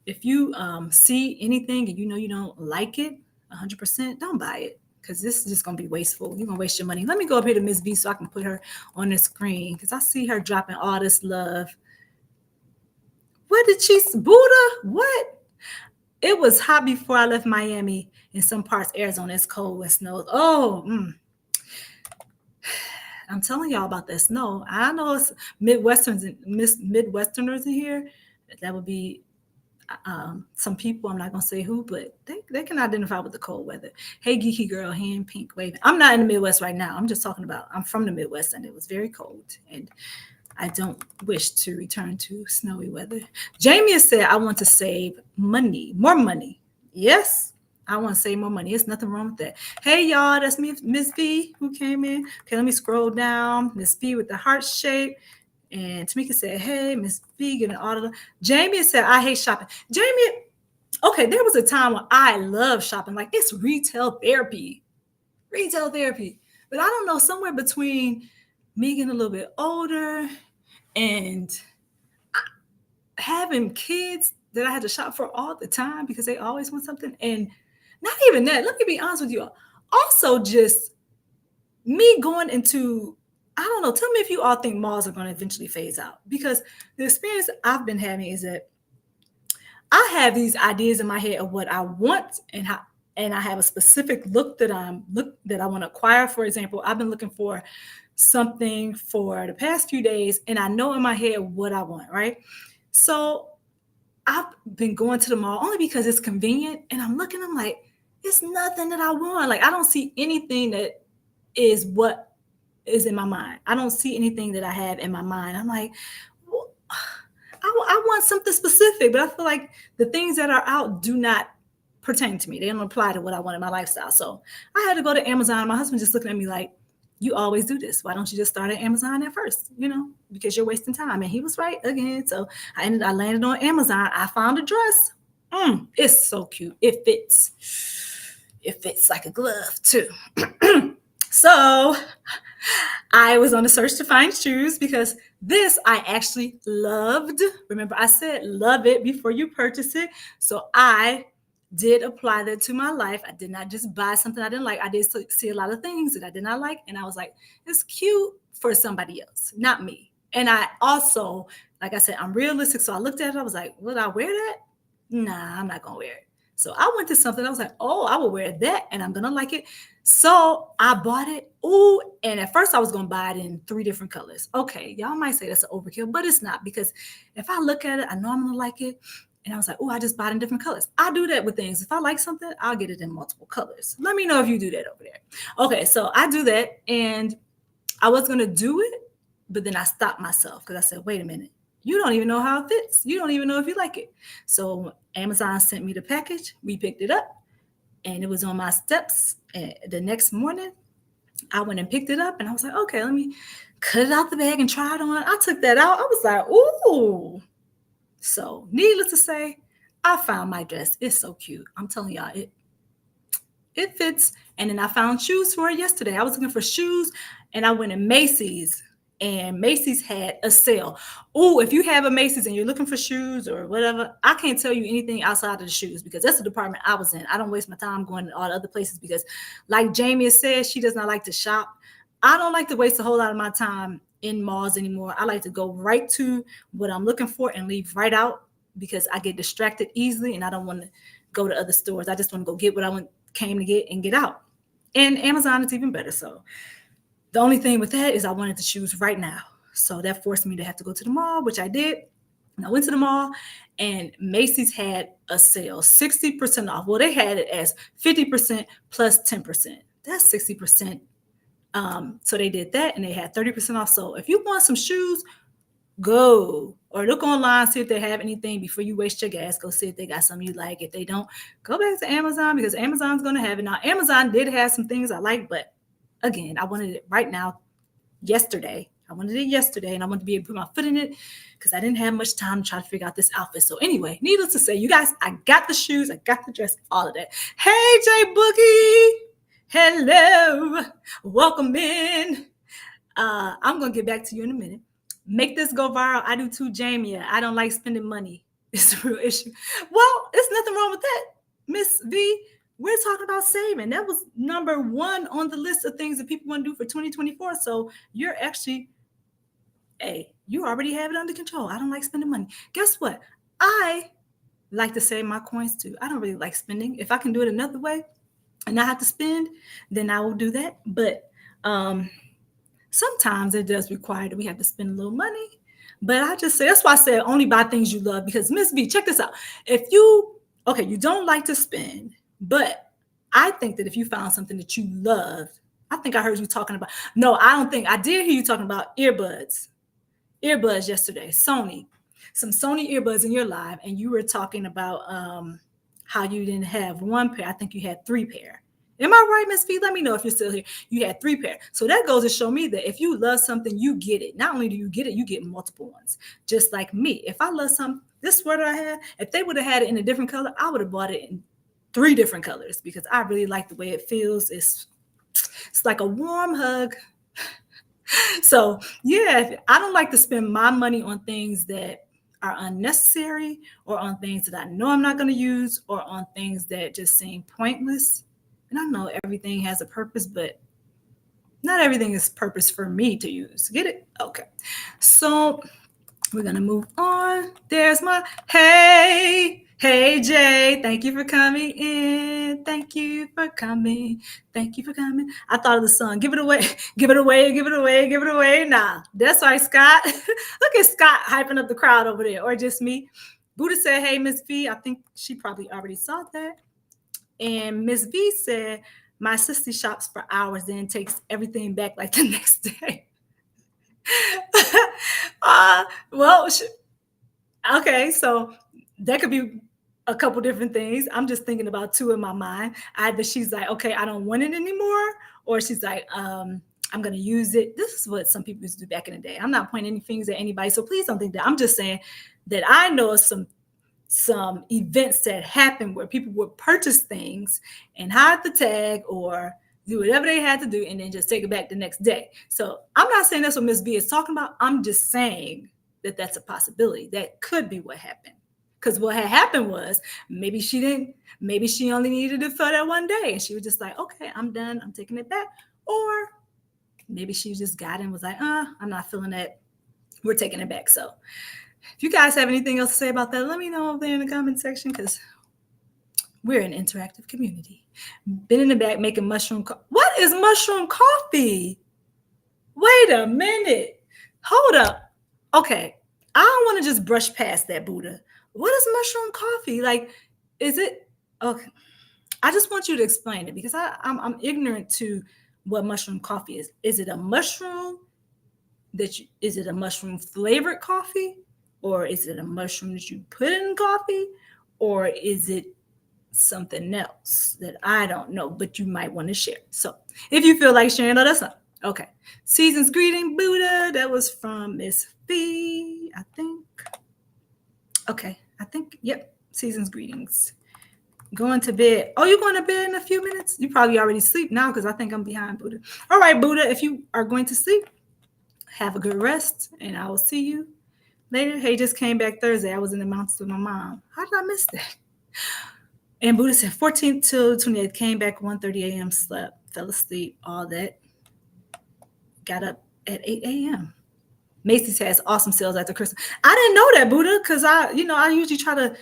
see anything and you don't like it 100%, don't buy it because this is just going to be wasteful. You're going to waste your money. Let me go up here to Miss V so I can put her on the screen because I see her dropping all this love. What did she, Buddha? What? It was hot before I left Miami. In some parts, Arizona is cold with snow. I'm telling y'all about that snow. I know it's Midwesterners in here. That would be some people. I'm not going to say who, but they can identify with the cold weather. Hey, geeky girl, hand pink waving. I'm not in the Midwest right now. I'm just talking about I'm from the Midwest, and it was very cold. And I don't wish to return to snowy weather. Jamie has said, I want to save money, more money. Yes, I want to save more money. There's nothing wrong with that. Hey, y'all, that's me, Miss V, who came in. Okay, let me scroll down. Miss V with the heart shape. And Tamika said, hey, Miss V, getting an auto. Jamie said, I hate shopping. Jamie, okay, there was a time when I loved shopping. Like, it's retail therapy. Retail therapy. But I don't know, somewhere between me getting a little bit older and having kids that I had to shop for all the time because they always want something. And not even that. Let me be honest with you. Also, just me going into, I don't know, tell me if you all think malls are going to eventually phase out. Because the experience I've been having is that I have these ideas in my head of what I want and how, and I have a specific look that I want to acquire. For example, I've been looking for something for the past few days, and I know in my head what I want, right? So I've been going to the mall only because it's convenient, and I'm looking, I'm like, it's nothing that I want. Like, I don't see anything that is what is in my mind. I don't see anything that I have in my mind. I'm like, well, I want something specific, but I feel like the things that are out do not pertain to me. They don't apply to what I want in my lifestyle. So I had to go to Amazon. My husband just looking at me like, you always do this. Why don't you just start at Amazon at first? Because you're wasting time. And he was right again. So I landed on Amazon. I found a dress. It's so cute. It fits. It fits like a glove too. So I was on the search to find shoes because this I actually loved. Remember, I said love it before you purchase it. So I did apply that to my life. I did not just buy something I didn't like. I did see a lot of things that I did not like. And I was like, it's cute for somebody else, not me. And I also, like I said, I'm realistic. So I looked at it. I was like, would I wear that? Nah, I'm not going to wear it. So I went to something. I was like, oh, I will wear that and I'm going to like it. So I bought it. Ooh, and at first I was going to buy it in 3 different colors. Okay, y'all might say that's an overkill, but it's not, because if I look at it, I know I'm going to like it. And I was like, oh, I just bought it in different colors. I do that with things. If I like something, I'll get it in multiple colors. Let me know if you do that over there. Okay, so I do that. And I was going to do it, but then I stopped myself because I said, wait a minute. You don't even know how it fits. You don't even know if you like it. So Amazon sent me the package. We picked it up and it was on my steps. And the next morning, I went and picked it up and I was like, okay, let me cut it out the bag and try it on. I took that out. I was like, ooh. So needless to say, I found my dress. It's so cute. I'm telling y'all, it fits. And then I found shoes for it yesterday. I was looking for shoes and I went in Macy's. And Macy's had a sale. Oh, if you have a Macy's and you're looking for shoes or whatever, I can't tell you anything outside of the shoes because that's the department I was in. I don't waste my time going to all the other places because, like Jamie said, she does not like to shop. I don't like to waste a whole lot of my time in malls anymore. I like to go right to what I'm looking for and leave right out because I get distracted easily and I don't want to go to other stores. I just want to go get what came to get and get out. And Amazon is even better. So the only thing with that is I wanted to choose right now. So that forced me to have to go to the mall, which I did. And I went to the mall and Macy's had a sale, 60% off. Well, they had it as 50% plus 10%. That's 60%. So they did that and they had 30% off. So if you want some shoes, go or look online, see if they have anything before you waste your gas. Go see if they got something you like. If they don't, go back to Amazon because Amazon's going to have it. Now, Amazon did have some things I like, but again, I wanted it right now, yesterday. I wanted it yesterday and I wanted to be able to put my foot in it because I didn't have much time to try to figure out this outfit. So anyway, needless to say, you guys, I got the shoes, I got the dress, all of that. Hey, Jay Boogie. Hello. Welcome in. I'm going to get back to you in a minute. Make this go viral. I do too, Jamie. I don't like spending money. It's a real issue. Well, there's nothing wrong with that, Miss V. We're talking about saving. That was number one on the list of things that people want to do for 2024. So you're actually, hey, you already have it under control. I don't like spending money. Guess what? I like to save my coins too. I don't really like spending. If I can do it another way and not have to spend, then I will do that. But sometimes it does require that we have to spend a little money. But I just say, that's why I said only buy things you love. Because Miss V, check this out. If you don't like to spend, but I think that if you found something that you loved, I think I heard you talking about, no, I don't think, I did hear you talking about earbuds yesterday, Sony, some Sony earbuds in your live. And you were talking about how you didn't have one pair. I think you had 3 pair. Am I right, Miss V? Let me know if you're still here. You had 3 pair. So that goes to show me that if you love something, you get it. Not only do you get it, you get multiple ones. Just like me. If I love something, this sweater I had, if they would have had it in a different color, I would have bought it in 3 different colors because I really like the way it feels. It's like a warm hug. So yeah, I don't like to spend my money on things that are unnecessary or on things that I know I'm not going to use or on things that just seem pointless. And I know everything has a purpose, but not everything is purpose for me to use. Get it? Okay. So we're going to move on. There's my, hey Jay, thank you for coming in. Thank you for coming. Thank you for coming. I thought of the song, give it away, give it away, give it away, give it away. Nah, that's right, Scott. Look at Scott hyping up the crowd over there, or just me. Buddha said, hey, Miss V. I think she probably already saw that. And Miss V said, my sister shops for hours, then takes everything back like the next day. Well, okay, so that could be a couple different things. I'm just thinking about 2 in my mind. Either she's like, okay, I don't want it anymore, or she's like, I'm going to use it. This is what some people used to do back in the day. I'm not pointing any fingers at anybody, so please don't think that. I'm just saying that I know some events that happen where people would purchase things and hide the tag or do whatever they had to do and then just take it back the next day. So I'm not saying that's what Ms. B is talking about. I'm just saying that that's a possibility. That could be what happened. Because what had happened was maybe she only needed it for that one day. And she was just like, okay, I'm done. I'm taking it back. Or maybe she just got in and was like, I'm not feeling that. We're taking it back. So if you guys have anything else to say about that, let me know over there in the comment section because we're an interactive community. Been in the back making mushroom coffee. What is mushroom coffee? Wait a minute. Hold up. Okay. I don't want to just brush past that, Buddha. What is mushroom coffee? Like, is it okay? I just want you to explain it because I'm ignorant to what mushroom coffee is. Is it a mushroom is it a mushroom flavored coffee? Or is it a mushroom that you put in coffee? Or is it something else that I don't know, but you might want to share? So if you feel like sharing, let us know. Okay. Season's greeting, Buddha. That was from Miss B, I think. Okay. I think, yep. Season's greetings. Going to bed. Oh, you're going to bed in a few minutes? You probably already sleep now because I think I'm behind Buddha. All right, Buddha, if you are going to sleep, have a good rest, and I will see you later. Hey, just came back Thursday. I was in the mountains with my mom. How did I miss that? And Buddha said 14th till 28th, came back 1:30 a.m., slept, fell asleep, all that. Got up at 8 a.m. Macy's has awesome sales after Christmas. I didn't know that, Buddha, because I usually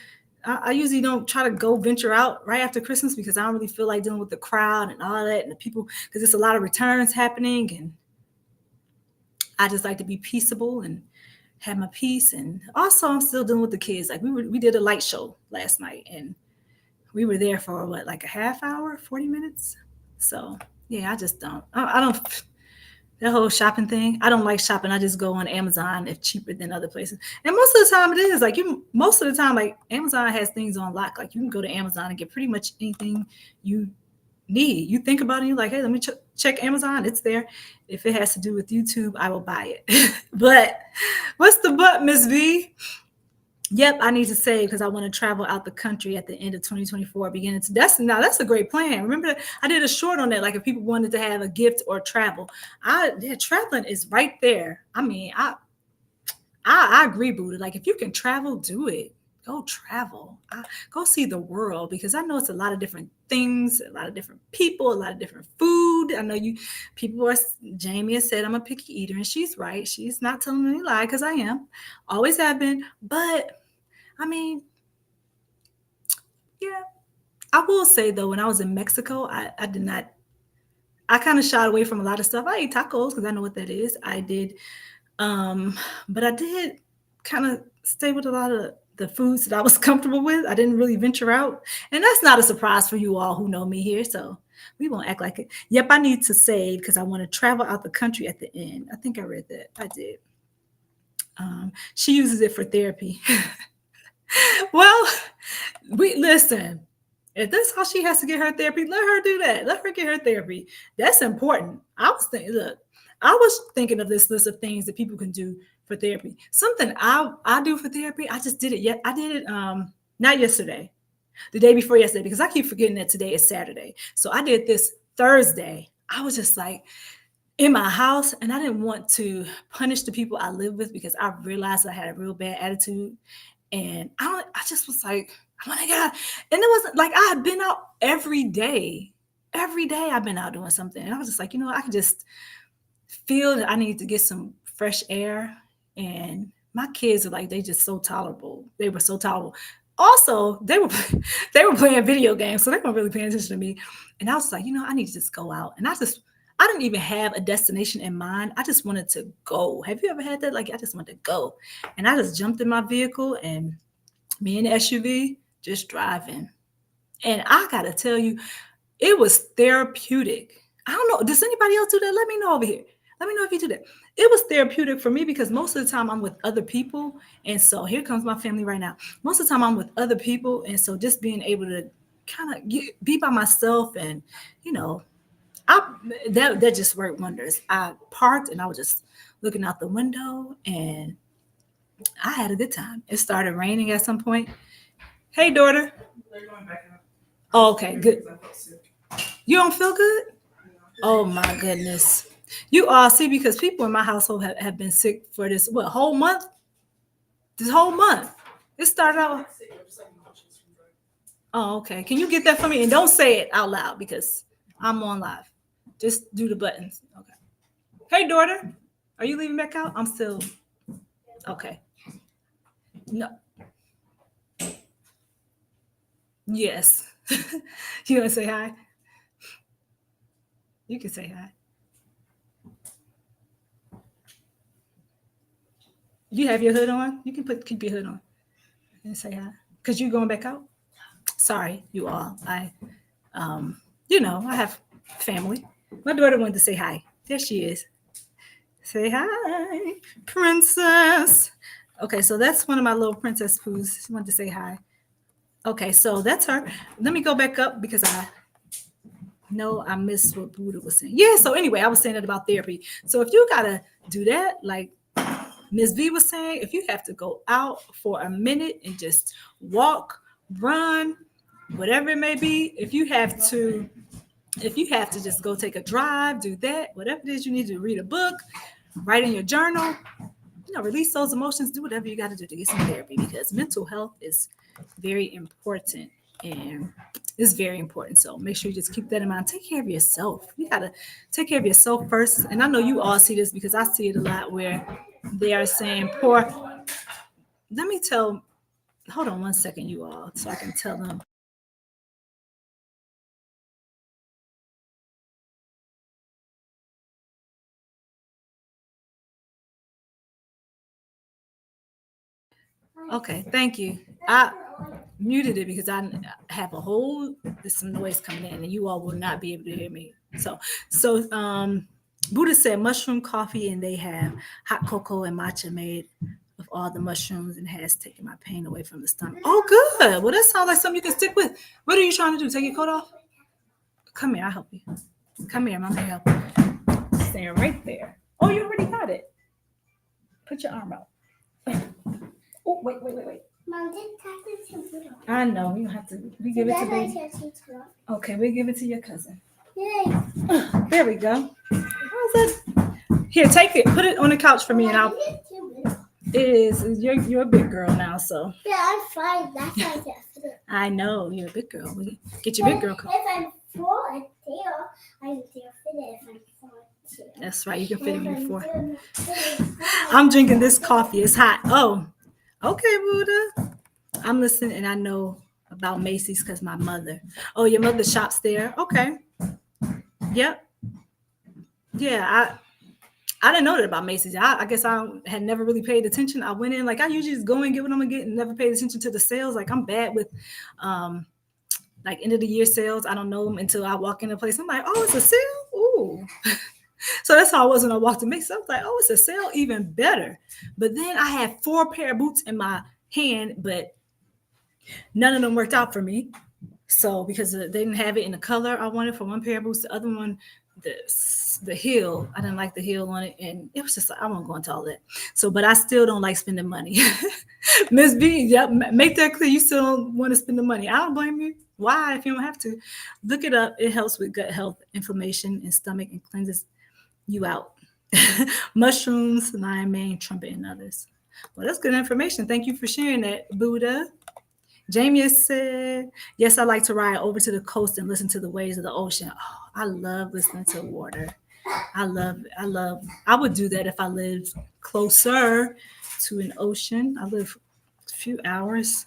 I usually don't try to go venture out right after Christmas because I don't really feel like dealing with the crowd and all that and the people because it's a lot of returns happening, and I just like to be peaceable and have my peace. And also, I'm still dealing with the kids. Like we did a light show last night, and we were there for what, like a half hour, 40 minutes. So yeah, I just don't. I don't. That whole shopping thing. I don't like shopping. I just go on Amazon if cheaper than other places. And most of the time it is like most of the time, like Amazon has things on lock. Like you can go to Amazon and get pretty much anything you need. You think about it, you're like, hey, let me check Amazon. It's there. If it has to do with YouTube, I will buy it. But what's the but, Miss V? Yep, I need to save because I want to travel out the country at the end of 2024, beginning to that's a great plan. Remember, I did a short on that. Like if people wanted to have a gift or travel, traveling is right there. I mean, I agree, Buddha. Like if you can travel, do it. Go travel. Go see the world because I know it's a lot of different things, a lot of different people, a lot of different food. I know people are. Jamie has said I'm a picky eater, and she's right. She's not telling me a lie because I am, always have been. But I mean, yeah, I will say though, when I was in Mexico, I did not. I kind of shied away from a lot of stuff. I ate tacos because I know what that is. I did, um, but I did kind of stay with a lot of the foods that I was comfortable with. I didn't really venture out, and that's not a surprise for you all who know me here. So we won't act like it. Yep, I need to save because I want to travel out the country at the end. I think I read that. I did. She uses it for therapy. Well, we listen. If that's how she has to get her therapy, let her do that. Let her get her therapy. That's important. I was thinking of this list of things that people can do for therapy. Something I do for therapy. I just did it yet. I did it not yesterday, the day before yesterday, because I keep forgetting that today is Saturday. So I did this Thursday. I was just like in my house, and I didn't want to punish the people I live with because I realized I had a real bad attitude. And I just was like, oh my God. And it wasn't like I had been out every day. Every day I've been out doing something. And I was just like, I can just feel that I need to get some fresh air. And my kids are like, they just so tolerable. They were so tolerable. Also, they were they were playing video games, so they weren't really paying attention to me. And I was like, I need to just go out. And I didn't even have a destination in mind. I just wanted to go. Have you ever had that? Like I just wanted to go. And I just jumped in my vehicle and me and the SUV just driving. And I gotta tell you, it was therapeutic. I don't know. Does anybody else do that? Let me know over here. Let me know if you do that. It was therapeutic for me because most of the time I'm with other people. And so here comes my family right now. Most of the time I'm with other people. And so just being able to kind of be by myself and, you know, I that just worked wonders. I parked and I was just looking out the window and I had a good time. It started raining at some point. Hey, daughter. Oh, okay, good. You don't feel good? Oh my goodness. You all see because people in my household have been sick for this whole month? This whole month. It started out. Oh, okay. Can you get that for me? And don't say it out loud because I'm on live. Just do the buttons. Okay. Hey, daughter. Are you leaving back out? I'm still okay. No. Yes. You want to say hi? You can say hi. You have your hood on? You can keep your hood on and say hi. Because you're going back out? Sorry, you all. Um, I have family. My daughter wanted to say hi. There she is. Say hi, princess. Okay, so that's one of my little princess poos. She wanted to say hi. Okay, so that's her. Let me go back up because I missed what Buddha was saying. Yeah, so anyway, I was saying that about therapy. So if you gotta do that, like Ms. V was saying, if you have to go out for a minute and just walk, run, whatever it may be, if you have to just go take a drive, do that, whatever it is you need to read a book, write in your journal, release those emotions, do whatever you got to do to get some therapy because mental health is very important. and it's very important. So make sure you just keep that in mind. Take care of yourself. You gotta take care of yourself first. And I know you all see this because I see it a lot where they are saying poor. Let me tell. Hold on one second, you all, so I can tell them. Okay, thank you. I muted it because I have a whole there's some noise coming in, and you all will not be able to hear me. So Buddha said mushroom coffee, and they have hot cocoa and matcha made with all the mushrooms, and has taken my pain away from the stomach. Oh, good. Well, that sounds like something you can stick with. What are you trying to do? Take your coat off? Come here, I'll help you. Come here, Mama, help you. Stand right there. Oh, you already got it. Put your arm out. Oh, wait. Mom, I know. You don't have to. We give it to baby. Okay, we give it to your cousin. Yay. There we go. How's it? Here, take it. Put it on the couch for me, and I'll. It is. You're a big girl now, so. Yeah, I'm fine. That's why I get it. I know you're a big girl. We get your big girl coat. If I'm 4 and tail, I can still fit it. If I'm 4 too. That's right. You can fit it in your 4. I'm drinking this coffee. It's hot. Oh, okay, Buddha. I'm listening, and I know about Macy's because my mother. Oh, your mother shops there. Okay. Yep. Yeah, I didn't know that about Macy's. I guess I had never really paid attention. I went in like I usually just go and get what I'm gonna get and never paid attention to the sales. Like I'm bad with like end of the year sales. I don't know them until I walk in a place. I'm like, oh, it's a sale. Ooh. So that's how I was when I walked in Macy's. I was like, oh, it's a sale, even better. But then I had 4 pair of boots in my hand, but none of them worked out for me. So because they didn't have it in the color I wanted for one pair of boots, the other one, the heel, I didn't like the heel on it, and it was just like I won't go into all that. So, but I still don't like spending money. Miss B, yep, make that clear. You still don't want to spend the money. I don't blame you. Why? If you don't have to, look it up. It helps with gut health, inflammation, and stomach, and cleanses you out. Mushrooms, lion mane, trumpet, and others. Well, that's good information. Thank you for sharing that, Buddha. Jamie said, yes, I like to ride over to the coast and listen to the waves of the ocean. Oh, I love listening to water. I would do that if I lived closer to an ocean. I live a few hours,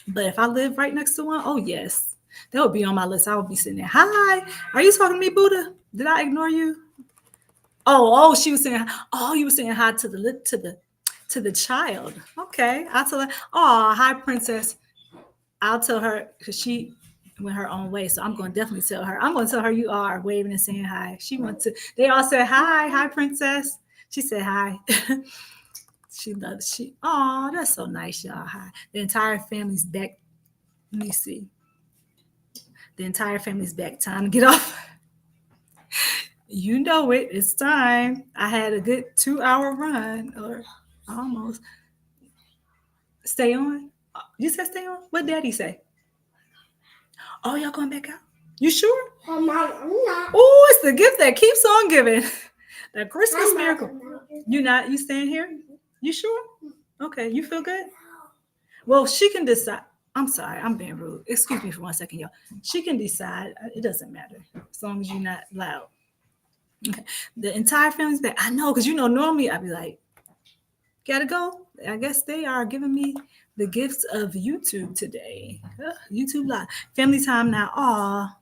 but if I live right next to one, oh yes, that would be on my list. I would be sitting there. Hi, are you talking to me, Buddha? Did I ignore you? Oh, she was saying, oh, you were saying hi to the child. Okay, I'll tell her. Oh, hi, princess. I'll tell her because she went her own way. So I'm going to definitely tell her. I'm going to tell her you are waving and saying hi. She went to. They all said hi, princess. She said hi. She loves. She. Oh, that's so nice, y'all. Hi. The entire family's back. Let me see. The entire family's back. Time to get off. You know it. It's time. I had a good 2-hour run, or almost. Stay on. You said stay on. What Daddy say? Oh, y'all going back out? You sure? I'm not. Oh, it's the gift that keeps on giving. The Christmas miracle. You not? You staying here? You sure? Okay. You feel good? Well, she can decide. I'm sorry. I'm being rude. Excuse me for 1 second, y'all. She can decide. It doesn't matter as long as you're not loud. Okay. The entire family's back. I know, because normally I'd be like, gotta go. I guess they are giving me the gifts of YouTube today. YouTube Live. Family time now. Aw.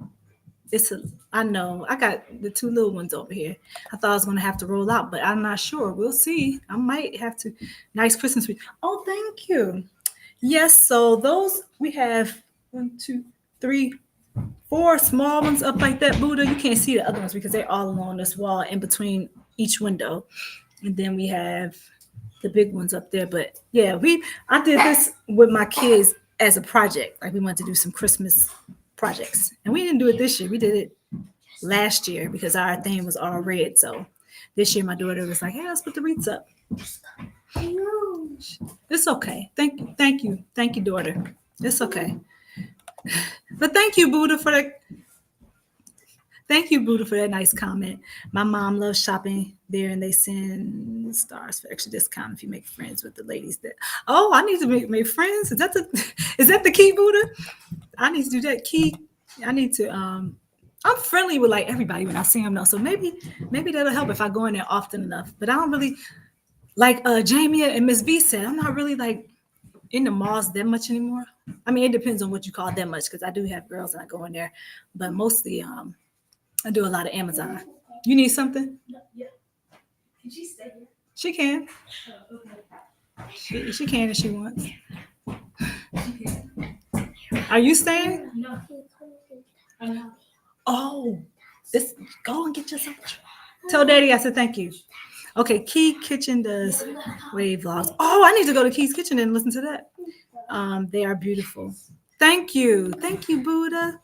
I know. I got the 2 little ones over here. I thought I was gonna have to roll out, but I'm not sure. We'll see. I might have to. Nice Christmas tree. Oh, thank you. Yes, so those we have 1, 2, 3, 4 small ones up like that, Buddha. You can't see the other ones because they're all along this wall in between each window. And then we have the big ones up there. But yeah, I did this with my kids as a project. Like we wanted to do some Christmas projects. And we didn't do it this year. We did it last year because our theme was all red. So this year my daughter was like, hey, let's put the wreaths up. It's okay. Thank you, daughter. It's okay. But thank you, Buddha, for Thank you, Buddha, for that nice comment. My mom loves shopping there, and they send stars for extra discount if you make friends with the ladies there. Oh, I need to make friends. Is that the is that the key, Buddha? I need to do that. Key. I need to. I'm friendly with like everybody when I see them though, so maybe that'll help if I go in there often enough. But I don't really like Jamie and Miss V said. I'm not really like in the malls that much anymore. I mean, it depends on what you call that much because I do have girls and I go in there, but mostly I do a lot of Amazon. You need something? Yeah. Can she stay here? She can. She can if she wants. Are you staying? No. I know. Oh, this go and get yourself. Tell Daddy I said thank you. Okay, Key Kitchen does wave vlogs. Oh, I need to go to Key's Kitchen and listen to that. They are beautiful. Thank you, Buddha.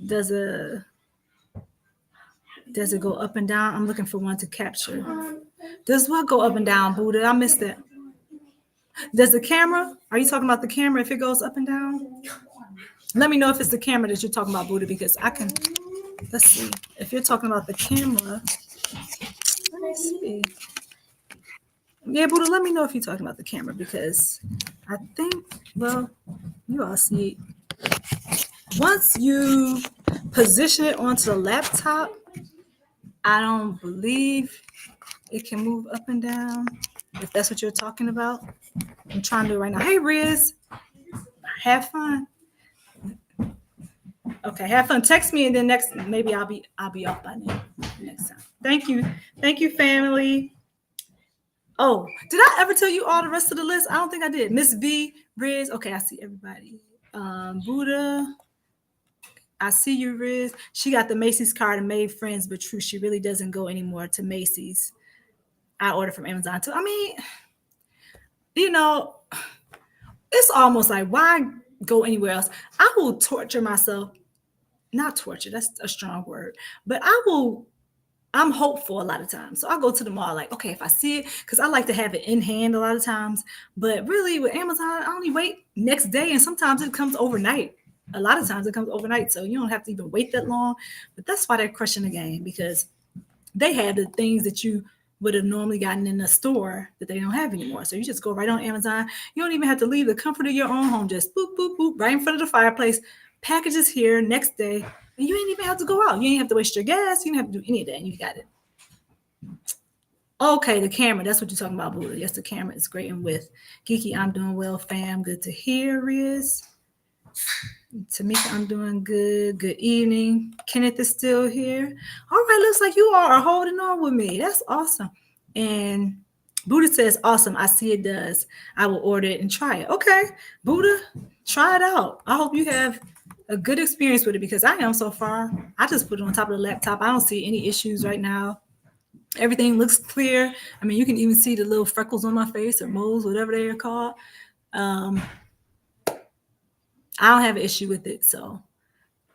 Does a does it go up and down? I'm looking for one to capture. Does what go up and down, Buddha? I missed that. Does the camera? Are you talking about the camera if it goes up and down? Let me know if it's the camera that you're talking about, Buddha, because I can. Let's see. If you're talking about the camera, let me see. Yeah, Buddha, let me know if you're talking about the camera because I think, well, you all see. Once you position it onto the laptop, I don't believe it can move up and down. If that's what you're talking about, I'm trying to do it right now. Hey, Riz, have fun. Okay, have fun. Text me, and then next maybe I'll be off by then next time. Thank you, family. Oh, did I ever tell you all the rest of the list? I don't think I did. Miss V, Riz. Okay, I see everybody. Buddha. I see you, Riz. She got the Macy's card and made friends, but true, she really doesn't go anymore to Macy's. I order from Amazon too. I mean, you know, it's almost like why go anywhere else? I will torture myself. Not torture, that's a strong word, but I'm hopeful a lot of times. So I go to the mall like, okay, if I see it, because I like to have it in hand a lot of times. But really with Amazon, I only wait next day and sometimes it comes overnight. A lot of times it comes overnight. So you don't have to even wait that long. But that's why they're crushing the game because they have the things that you would have normally gotten in the store that they don't have anymore. So you just go right on Amazon. You don't even have to leave the comfort of your own home. Just boop, boop, boop, right in front of the fireplace. Packages here next day. And you ain't even have to go out. You ain't have to waste your gas. You don't have to do any of that. And you got it. Okay, the camera. That's what you're talking about, Buddha. Yes, the camera is great and with. Geeky, I'm doing well, fam. Good to hear, Riz. Tamika, I'm doing good. Good evening. Kenneth is still here. All right, looks like you all are holding on with me. That's awesome. And Buddha says, awesome. I see it does. I will order it and try it. Okay, Buddha, try it out. I hope you have a good experience with it because I am so far. I just put it on top of the laptop. I don't see any issues right now. Everything looks clear. I mean, you can even see the little freckles on my face or moles, whatever they are called. I don't have an issue with it. So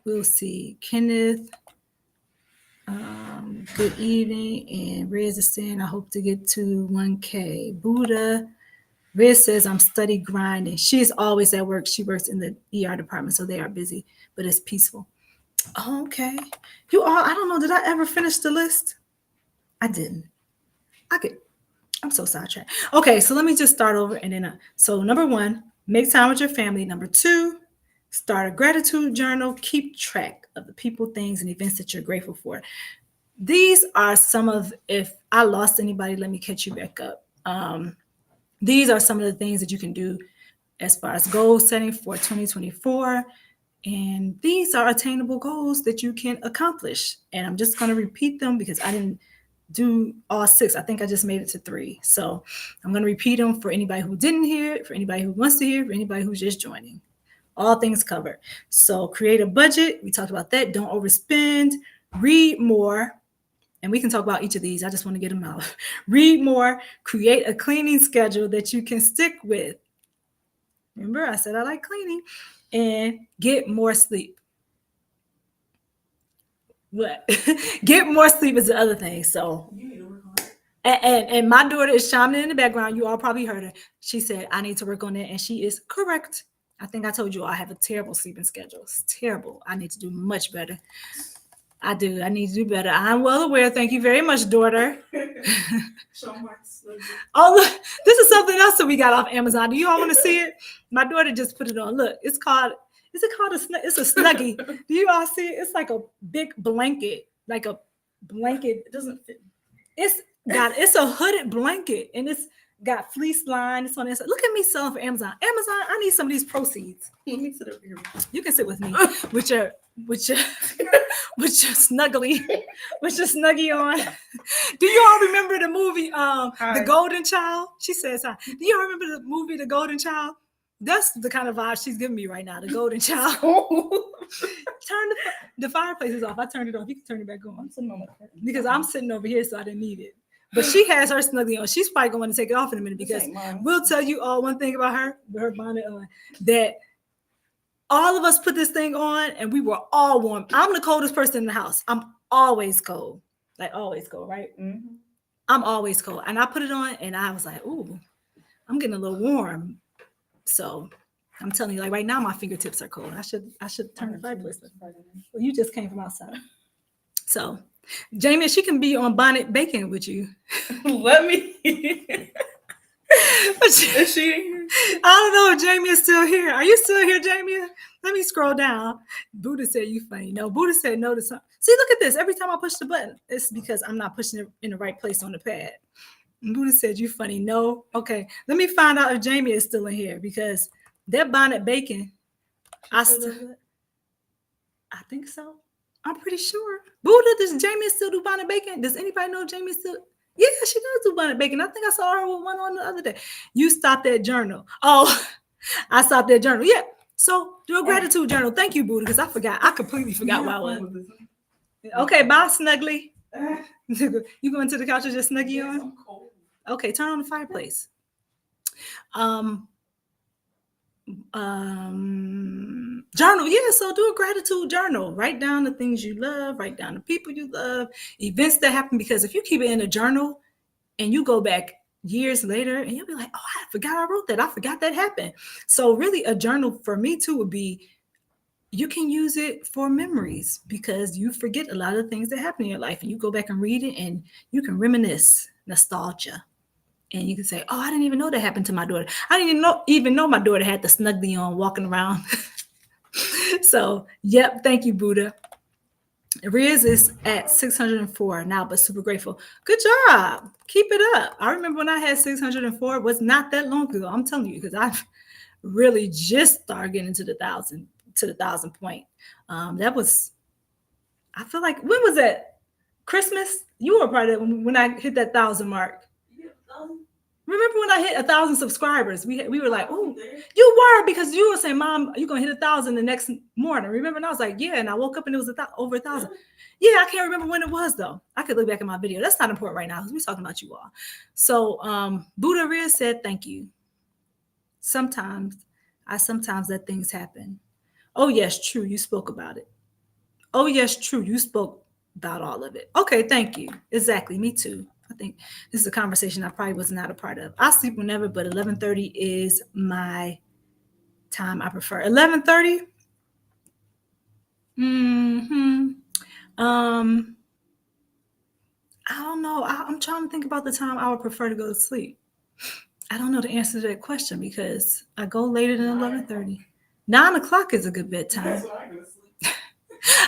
we'll see. Kenneth, good evening. And Riz is saying, I hope to get to 1K. Buddha, Riz says, I'm study grinding. She is always at work. She works in the ER department, so they are busy, but it's peaceful. Oh, okay. You all, I don't know, did I ever finish the list? I didn't. I'm so sidetracked. Okay, so let me just start over and then, so number one, make time with your family. Number two, start a gratitude journal. Keep track of the people, things, and events that you're grateful for. These are some of, if I lost anybody, let me catch you back up. These are some of the things that you can do as far as goal setting for 2024. And these are attainable goals that you can accomplish. And I'm just going to repeat them because I didn't do all six. I think I just made it to 3. So I'm going to repeat them for anybody who didn't hear it, for anybody who wants to hear it, for anybody who's just joining. All things covered. So create a budget. We talked about that. Don't overspend. Read more. And we can talk about each of these. I just want to get them out. Read more. Create a cleaning schedule that you can stick with. Remember, I said I like cleaning. And get more sleep. What? Get more sleep is the other thing. So, and my daughter is chiming in the background. You all probably heard her. She said, I need to work on that. And she is correct. I think I told you I have a terrible sleeping schedule. It's terrible. I need to do much better. I do. I need to do better. I'm well aware. Thank you very much, daughter. Oh, look, this is something else that we got off Amazon. Do you all want to see it? My daughter just put it on. Look, it's called. Is it called a? It's a snuggie. Do you all see it? It's like a big blanket, like a blanket. It doesn't fit. It's a hooded blanket, and it's got fleece line. It's on the inside. Look at me selling for Amazon. Amazon, I need some of these proceeds. Let me sit over here. You can sit with me with your with your with your snuggly with your snuggie on. Do you all remember the movie The Golden Child? She says hi. Do you all remember the movie The Golden Child? That's the kind of vibe she's giving me right now. The Golden Child. Turn the fireplace off. I turned it off. You can turn it back on. I'm sitting on my curtain. Because I'm sitting over here, so I didn't need it. But she has her snuggie on. She's probably going to take it off in a minute because we'll tell you all one thing about her, with her bonnet on, that all of us put this thing on and we were all warm. I'm the coldest person in the house. I'm always cold. Like always cold, right? Mm-hmm. I'm always cold. And I put it on and I was like, ooh, I'm getting a little warm. So I'm telling you, like right now, my fingertips are cold. I should turn the fireplace on. Well, you just came from outside. So Jamie, she can be on bonnet baking with you. Let me. Is she in here? I don't know if Jamie is still here. Are you still here, Jamie? Let me scroll down. Buddha said you funny. No, Buddha said no to something. See, look at this. Every time I push the button, it's because I'm not pushing it in the right place on the pad. And Buddha said you funny. No. Okay. Let me find out if Jamie is still in here because that bonnet baking. I think so. I'm pretty sure. Buddha, does Jamie still do bonnet baking? Does anybody know Jamie still? Yeah, she does do bonnet baking. I think I saw her with one on the other day. You stopped that journal. Oh, I stopped that journal. Yeah. So do a gratitude journal. Thank you, Buddha, because I forgot. I completely forgot where I was. Okay, bye, Snuggly. You going to the couch and just snuggie on? I'm cold. Okay, turn on the fireplace. Journal. Yeah, so do a gratitude journal. Write down the things you love, write down the people you love, events that happen, because if you keep it in a journal and you go back years later and you'll be like, oh, I forgot I wrote that. I forgot that happened. So really a journal for me too would be, you can use it for memories because you forget a lot of things that happen in your life and you go back and read it and you can reminisce, nostalgia. And you can say, oh, I didn't even know that happened to my daughter. I didn't even know my daughter had the snuggly on walking around. So, yep, thank you, Buddha. Riz is at 604 now, but super grateful. Good job. Keep it up. I remember when I had 604, it was not that long ago. I'm telling you, because I've really just started getting to the 1,000 point. That was, I feel like, when was that? Christmas? You were part of it when I hit that 1,000 mark. Remember when I hit 1,000 subscribers? We were like, oh, you were, because you were saying, Mom, you're gonna hit 1,000 the next morning. Remember? And I was like, yeah. And I woke up and it was over 1,000. Yeah, I can't remember when it was though. I could look back at my video. That's not important right now because we're talking about you all. So Buddha Riz said, thank you. Sometimes let things happen. Oh yes, true. You spoke about it. Oh yes, true. You spoke about all of it. Okay, thank you. Exactly. Me too. I think this is a conversation I probably was not a part of. I sleep whenever, but 11:30 is my time I prefer. 11:30? I don't know. I'm trying to think about the time I would prefer to go to sleep. I don't know the answer to that question because I go later than 11:30. 9 o'clock is a good bedtime.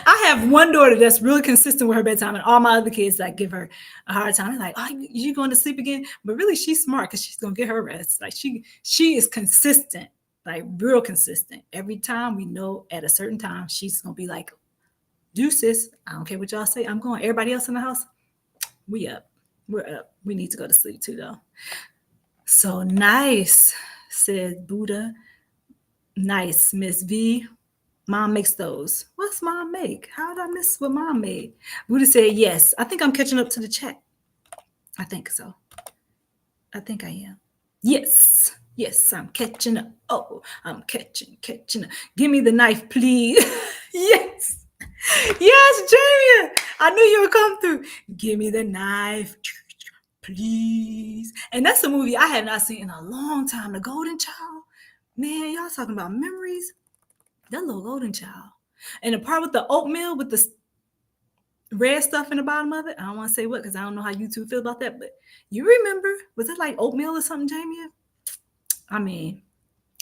I have one daughter that's really consistent with her bedtime, and all my other kids like give her a hard time. They're like, "Oh, you going to sleep again?" But really, she's smart because she's gonna get her rest. Like she is consistent, like real consistent. Every time we know at a certain time, she's gonna be like, "Deuces, I don't care what y'all say. I'm going." Everybody else in the house, we up. We're up. We need to go to sleep too, though. So nice, said Buddha. Nice, Miss V. Mom makes those. What's Mom make? How did I miss what Mom made? Buddha said, yes. I think I'm catching up to the chat. I think so. I think I am. Yes. Yes, I'm catching up. Oh, I'm catching up. Give me the knife, please. Yes. Yes, Jamie. I knew you would come through. Give me the knife, please. And that's a movie I have not seen in a long time. The Golden Child. Man, y'all talking about memories. That little golden child. And the part with the oatmeal with the red stuff in the bottom of it. I don't want to say what because I don't know how you two feel about that. But you remember, was it like oatmeal or something, Jamie? I mean,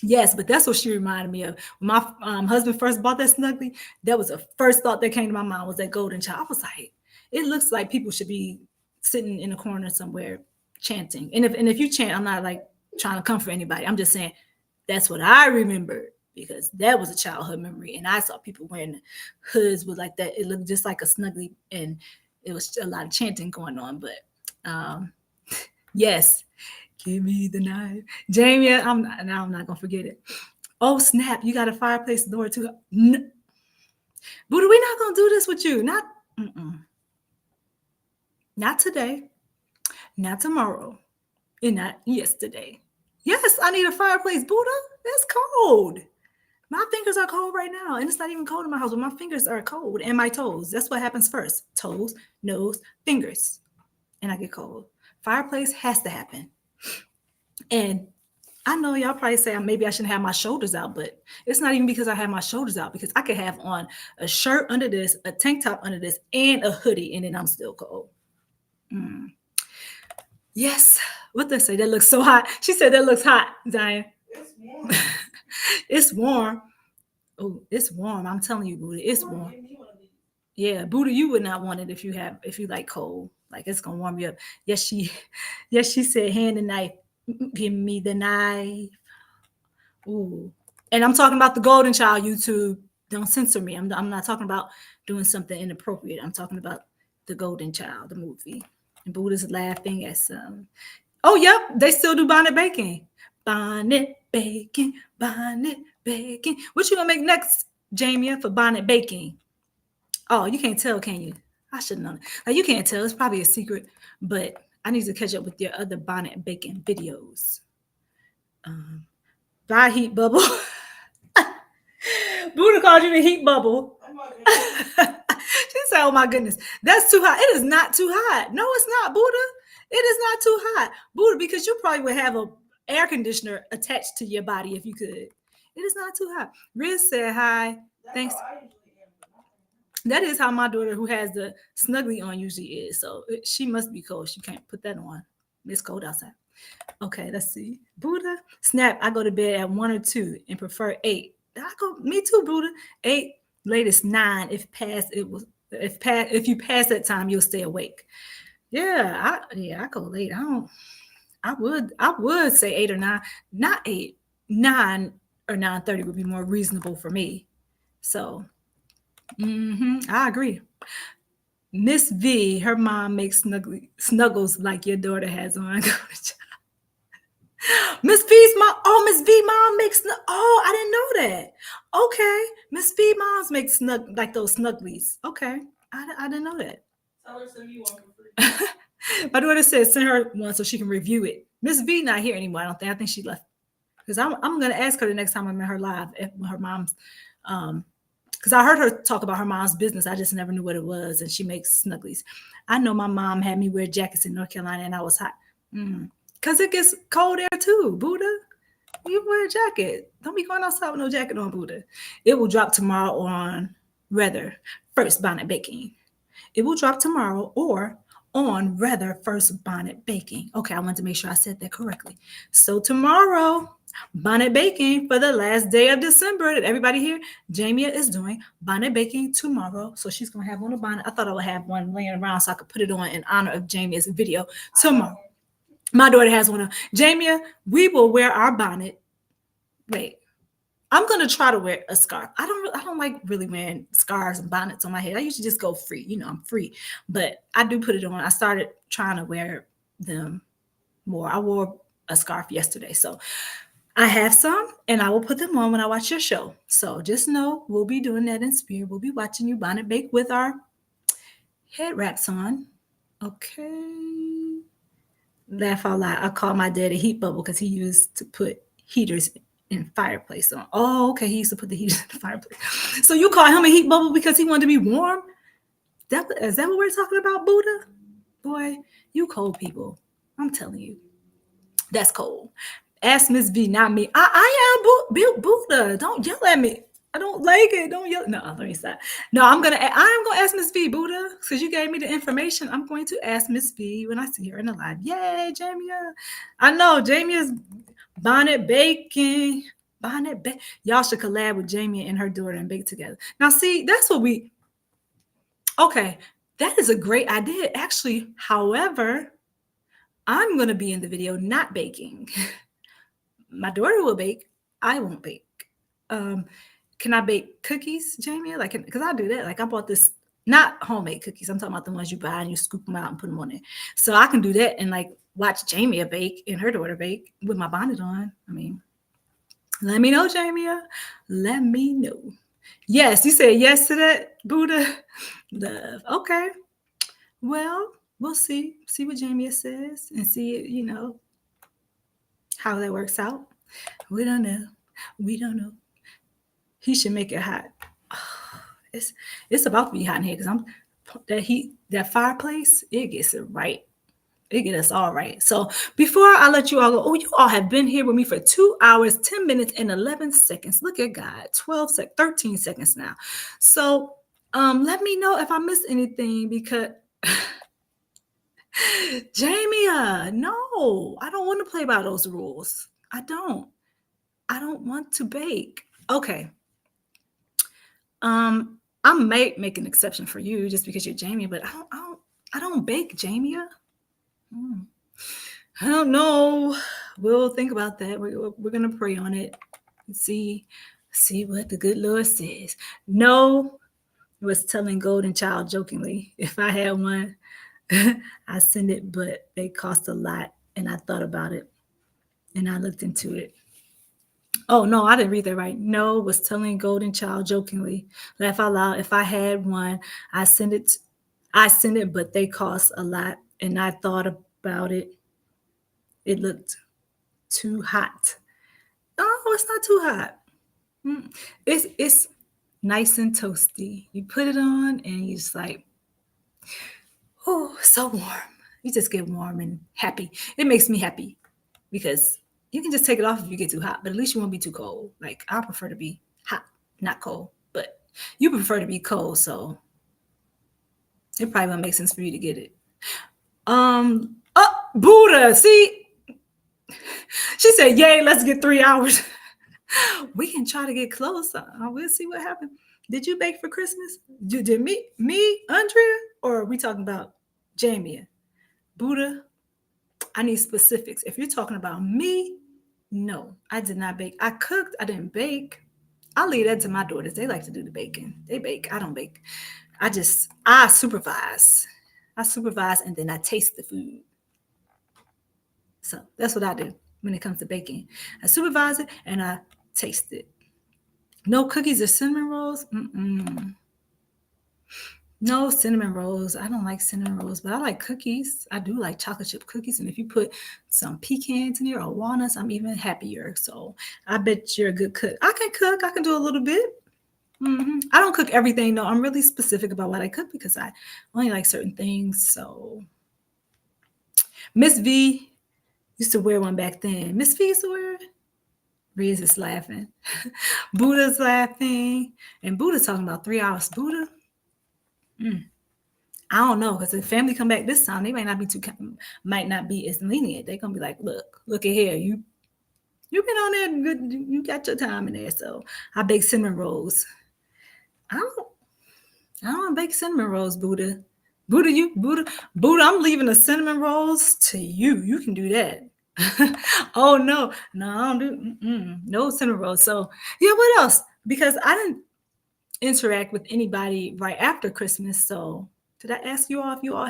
yes, but that's what she reminded me of. When my husband first bought that Snuggly, that was the first thought that came to my mind was that golden child. I was like, it looks like people should be sitting in a corner somewhere chanting. And if you chant, I'm not like trying to comfort anybody. I'm just saying that's what I remember because that was a childhood memory. And I saw people wearing hoods with like that. It looked just like a Snuggly, and it was a lot of chanting going on. But yes, give me the knife. Jamie, I'm not gonna forget it. Oh snap! You got a fireplace door too. Buddha, we not gonna do this with you. Not today. Not tomorrow. And not yesterday. Yes, I need a fireplace, Buddha. That's cold. My fingers are cold right now, and it's not even cold in my house, but my fingers are cold and my toes. That's what happens first: toes, nose, fingers, and I get cold. Fireplace has to happen. And I know y'all probably say maybe I shouldn't have my shoulders out, but it's not even because I have my shoulders out because I could have on a shirt under this, a tank top under this, and a hoodie, and then I'm still cold. Mm. Yes. What they say? That looks so hot. She said that looks hot, Diane. It's warm. It's warm. Oh, it's warm. I'm telling you, Buddha, it's warm. Yeah, Buddha, you would not want it if you like cold. Like it's gonna warm you up. Yes, she said hand and knife. Give me the knife. Ooh. And I'm talking about the Golden Child YouTube. Don't censor me. I'm not talking about doing something inappropriate. I'm talking about the Golden Child, the movie. And Buddha's laughing at some. Oh, yep, they still do bonnet baking. Bonnet baking, bonnet baking. What you gonna make next, Jamie, for bonnet baking? Oh, you can't tell, can you? I should have known. Like you can't tell. It's probably a secret, but I need to catch up with your other bonnet baking videos. Bye, heat bubble. Buddha called you the heat bubble. She said, "Oh my goodness, that's too hot." It is not too hot. No, it's not, Buddha. It is not too hot, Buddha, because you probably would have a air conditioner attached to your body if you could. It is not too hot. Riz said hi. Thanks. That is how my daughter, who has the snuggly on, usually is. So she must be cold. She can't put that on. It's cold outside. Okay, let's see. Buddha, snap. I go to bed at 1 or 2 and prefer 8. Me too, Buddha. 8, latest 9. If you pass that time, you'll stay awake. Yeah, I go late. I would say 8 or 9, not 8. 9 or 9:30 would be more reasonable for me. So, I agree. Miss V, her mom makes snuggles like your daughter has on. Miss V's mom. Oh, Miss V mom makes. Oh, I didn't know that. Okay, Miss V moms make snug like those snugglies. Okay, I didn't know that. Tell her send you one for free. My daughter said send her one so she can review it. Miss V not here anymore. I don't think. I think she left because I'm gonna ask her the next time I'm at her live if her mom's because I heard her talk about her mom's business. I just never knew what it was, and she makes snugglies. I know my mom had me wear jackets in North Carolina, and I was hot. Because it gets cold there too, Buddha. You wear a jacket. Don't be going outside with no jacket on, Buddha. It will drop tomorrow on rather first bonnet baking. It will drop tomorrow or on rather first bonnet baking. Okay, I wanted to make sure I said that correctly. So tomorrow, bonnet baking for the last day of December. Did everybody hear? Jamia is doing bonnet baking tomorrow. So she's going to have on a bonnet. I thought I would have one laying around so I could put it on in honor of Jamia's video tomorrow. My daughter has one on. Jamia, we will wear our bonnet. Wait, I'm gonna try to wear a scarf. I don't like really wearing scarves and bonnets on my head. I usually just go free. I'm free. But I do put it on. I started trying to wear them more. I wore a scarf yesterday. So I have some and I will put them on when I watch your show. So just know we'll be doing that in spirit. We'll be watching you bonnet bake with our head wraps on. Okay. Laugh out loud. I call my dad a heat bubble because he used to put heaters in fireplace on. Oh, okay. He used to put the heaters in the fireplace. So you call him a heat bubble because he wanted to be warm? Is that what we're talking about, Buddha? Boy, you cold people. I'm telling you. That's cold. Ask Miss V, not me. I am Buddha. Don't yell at me. I don't like it. Don't yell. No, let me stop. No, I'm gonna ask Miss V Buddha because you gave me the information. I'm going to ask Miss V when I see her in the live. Yay, Jamia! I know Jamia's bonnet baking. Y'all should collab with Jamie and her daughter and bake together. Now, see, that's what we. Okay, that is a great idea, actually. However, I'm gonna be in the video not baking. My daughter will bake. I won't bake. Um, can I bake cookies, Jamie? Like, because I do that. Like, I bought this not homemade cookies. I'm talking about the ones you buy and you scoop them out and put them on there. So I can do that and like watch Jamie bake and her daughter bake with my bonnet on. I mean, let me know, Jamie. Let me know. Yes, you said yes to that, Buddha. Love. Okay. Well, we'll see. See what Jamie says and see, how that works out. We don't know. We don't know. He should make it hot. It's about to be hot in here because that fireplace, it gets it right. It gets us all right. So before I let you all go, you all have been here with me for 2 hours, 10 minutes, and 11 seconds. Look at God, 13 seconds now. So let me know if I missed anything because Jamie, no, I don't want to play by those rules. I don't want to bake. Okay. I might make an exception for you just because you're Jamie, but I don't bake, Jamie. I don't know. We'll think about that. We're gonna pray on it and see what the good Lord says. No, was telling Golden Child jokingly, if I had one, I send it, but they cost a lot, and I thought about it, and I looked into it. Oh no, I didn't read that right. No, was telling Golden Child jokingly, laugh out loud. If I had one, I send it. I send it, but they cost a lot, and I thought about it. It looked too hot. Oh, it's not too hot. It's nice and toasty. You put it on, and you just like, oh, so warm. You just get warm and happy. It makes me happy because you can just take it off if you get too hot, but at least you won't be too cold. Like I prefer to be hot, not cold, but you prefer to be cold, so it probably won't make sense for you to get it. Oh, Buddha, see, she said, "Yay, let's get 3 hours." We can try to get close. We'll see what happens. Did you bake for Christmas? Did me, Andrea, or are we talking about Jamie? Buddha, I need specifics. If you're talking about me, no, I did not bake. I cooked, I didn't bake. I'll leave that to my daughters. They like to do the baking. They bake. I don't bake. I supervise. I supervise and then I taste the food. So that's what I do when it comes to baking. I supervise it and I taste it. No cookies or cinnamon rolls? Mm-mm. No cinnamon rolls. I don't like cinnamon rolls, but I like cookies. I do like chocolate chip cookies. And if you put some pecans in there or walnuts, I'm even happier. So I bet you're a good cook. I can cook. I can do a little bit. I don't cook everything. No, I'm really specific about what I cook because I only like certain things. So Miss V used to wear one back then. Miss V used to wear it. Riz is laughing. Buddha's laughing. And Buddha's talking about 3 hours. Buddha, I don't know, because if family come back this time, they might not be as lenient. They're gonna be like, look at here, you've been on there, good, you got your time in there. So I bake cinnamon rolls. I don't bake cinnamon rolls, Buddha. Buddha, I'm leaving the cinnamon rolls to you. You can do that. Oh no, I don't do no cinnamon rolls. So yeah, what else? Because I didn't interact with anybody right after Christmas. So did I ask you all if you all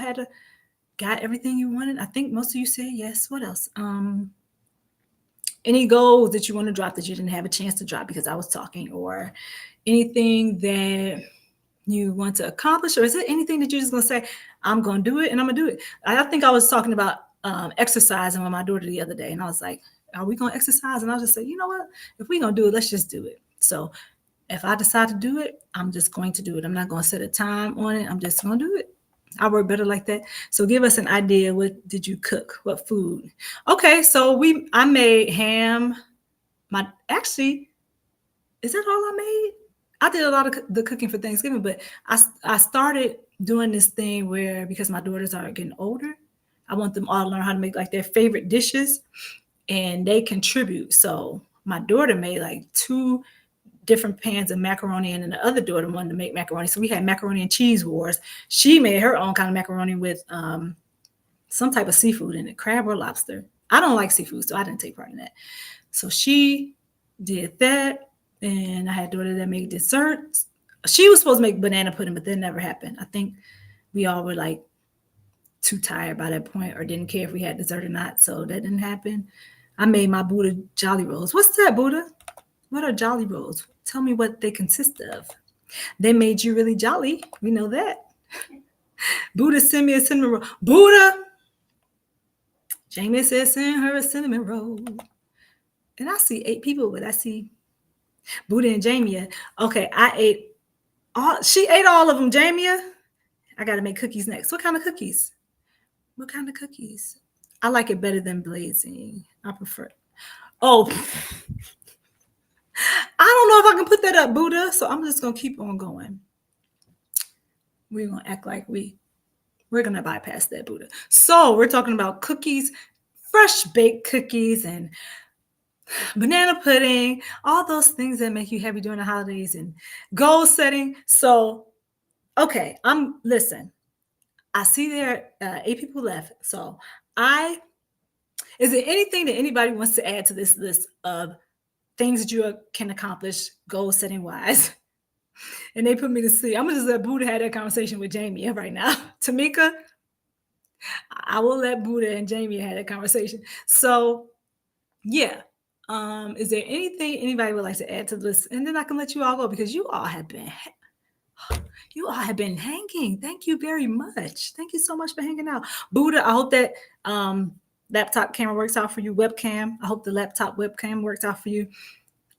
got everything you wanted? I think most of you said yes. What else? Any goals that you want to drop that you didn't have a chance to drop because I was talking, or anything that you want to accomplish, or is it anything that you're just gonna say, I'm gonna do it and I'm gonna do it? I think I was talking about exercising with my daughter the other day, and I was like, are we gonna exercise? And I was just say, you know what? If we're gonna do it, let's just do it. So if I decide to do it, I'm just going to do it. I'm not going to set a time on it. I'm just going to do it. I work better like that. So give us an idea. What did you cook? What food? Okay, so I made ham. Actually, is that all I made? I did a lot of the cooking for Thanksgiving, but I started doing this thing where because my daughters are getting older, I want them all to learn how to make like their favorite dishes, and they contribute. So my daughter made like two different pans of macaroni, and then the other daughter wanted to make macaroni. So we had macaroni and cheese wars. She made her own kind of macaroni with some type of seafood in it, crab or lobster. I don't like seafood, so I didn't take part in that. So she did that, and I had a daughter that made desserts. She was supposed to make banana pudding, but that never happened. I think we all were like too tired by that point or didn't care if we had dessert or not, so that didn't happen. I made my Buddha Jolly Rolls. What's that, Buddha? What are Jolly Rolls? Tell me what they consist of. They made you really jolly. We know that. Buddha send me a cinnamon roll. Buddha! Jamie says send her a cinnamon roll. And I see 8 people, but I see Buddha and Jamie. Okay, I ate all. She ate all of them, Jamie. I got to make cookies next. What kind of cookies? What kind of cookies? I like it better than blazing. I prefer. Oh, I don't know if I can put that up, Buddha. So I'm just gonna keep on going. We're gonna act like we're gonna bypass that, Buddha. So we're talking about cookies, fresh baked cookies, and banana pudding, all those things that make you happy during the holidays, and goal setting. So okay, listen. I see there 8 people left. So I is there anything that anybody wants to add to this list of things that you can accomplish goal setting wise? And they put me to sleep. I'm gonna just let Buddha have that conversation with Jamie right now. Tamika, I will let Buddha and Jamie have that conversation. So yeah. Is there anything anybody would like to add to this? And then I can let you all go because you all have been hanging. Thank you very much. Thank you so much for hanging out. Buddha, I hope that laptop camera works out for you. Webcam. I hope the laptop webcam works out for you.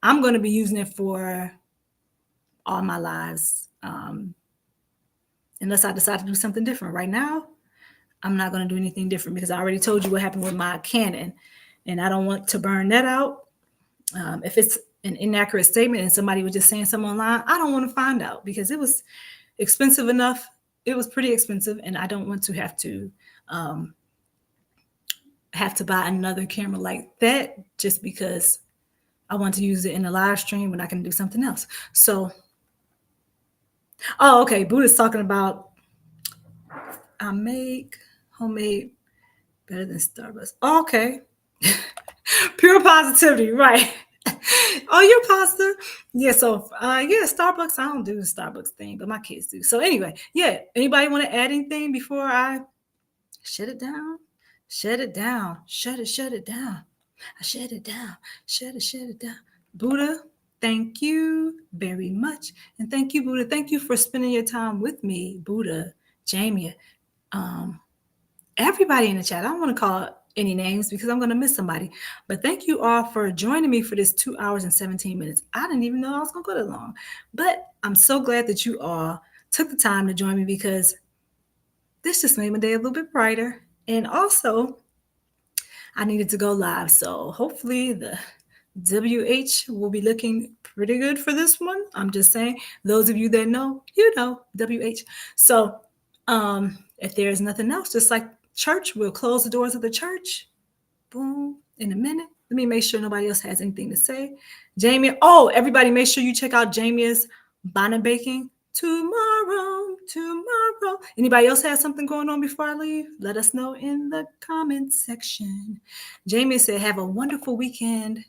I'm going to be using it for all my lives. Unless I decide to do something different. Right now, I'm not going to do anything different because I already told you what happened with my Canon. And I don't want to burn that out. If it's an inaccurate statement and somebody was just saying something online, I don't want to find out because it was expensive enough. It was pretty expensive, and I don't want to have to buy another camera like that just because I want to use it in a live stream when I can do something else. So, oh, okay. Buddha's talking about I make homemade better than Starbucks. Oh, okay. Pure positivity, right? Oh, you're positive. Yeah, so yeah, Starbucks. I don't do the Starbucks thing, but my kids do. So anyway, yeah. Anybody want to add anything before I shut it down? Shut it down. Shut it down. I shut it down. Shut it down. Buddha, thank you very much. And thank you, Buddha. Thank you for spending your time with me, Buddha, Jamie, everybody in the chat. I don't want to call any names because I'm going to miss somebody. But thank you all for joining me for this 2 hours and 17 minutes. I didn't even know I was going to go that long. But I'm so glad that you all took the time to join me because this just made my day a little bit brighter. And also, I needed to go live. So hopefully the WH will be looking pretty good for this one. I'm just saying, those of you that know, you know, WH. So if there's nothing else, just like church, we'll close the doors of the church. Boom, in a minute. Let me make sure nobody else has anything to say. Jamie, oh, everybody make sure you check out Jamie's bonnet baking tomorrow. Anybody else has something going on before I leave? Let us know in the comment section. Jamie said, have a wonderful weekend.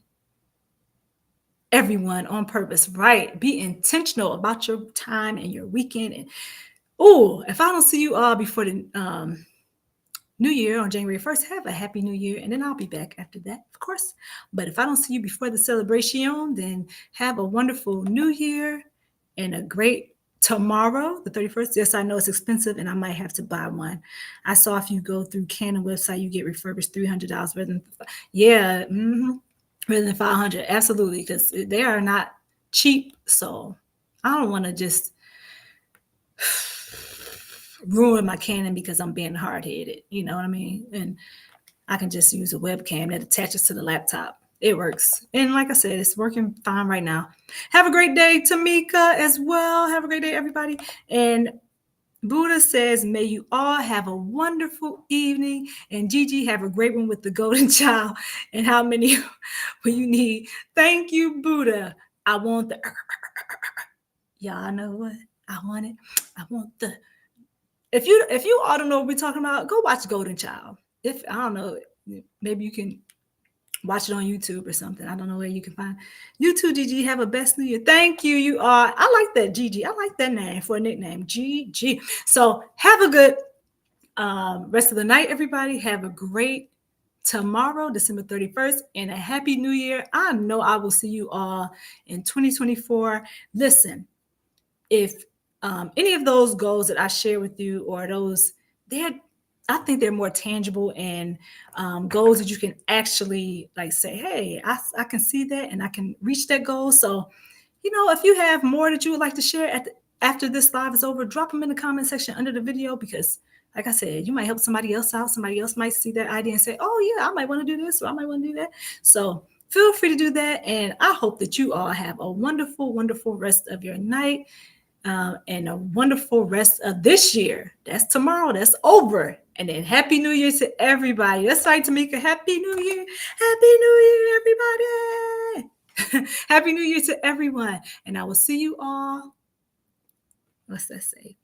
Everyone on purpose, right? Be intentional about your time and your weekend. And oh, if I don't see you all before the New Year on January 1st, have a happy New Year. And then I'll be back after that, of course. But if I don't see you before the celebration, then have a wonderful New Year and a great tomorrow, the 31st. Yes, I know it's expensive and I might have to buy one. I saw if you go through Canon website, you get refurbished $300 rather than, yeah, rather than 500. Absolutely, because they are not cheap. So I don't want to just ruin my Canon because I'm being hard-headed. You know what I mean? And I can just use a webcam that attaches to the laptop. it works. And like I said, it's working fine right now. Have a great day, Tamika, as well. Have a great day, everybody. And Buddha says, may you all have a wonderful evening. And Gigi, have a great one with the golden child. And how many will you need? Thank you, Buddha. I want the, y'all know what? I want it. I want the, if you all don't know what we're talking about, go watch Golden Child. If I don't know, maybe you can watch it on YouTube or something. I don't know where you can find YouTube. Gigi, have a best New Year. Thank you. You are. I like that, Gigi. I like that name for a nickname, Gigi. So have a good rest of the night, everybody. Have a great tomorrow, December 31st, and a happy New Year. I know I will see you all in 2024. Listen, if any of those goals that I share with you, or those, they're, I think they're more tangible and goals that you can actually like say, hey, I can see that and I can reach that goal. So, if you have more that you would like to share after this live is over, drop them in the comment section under the video, because like I said, you might help somebody else out. Somebody else might see that idea and say, oh yeah, I might want to do this, or I might want to do that. So feel free to do that. And I hope that you all have a wonderful, wonderful rest of your night, and a wonderful rest of this year. That's tomorrow. That's over. And then Happy New Year to everybody. That's right, Tamika. Happy New Year. Happy New Year, everybody. Happy New Year to everyone. And I will see you all. What's that say?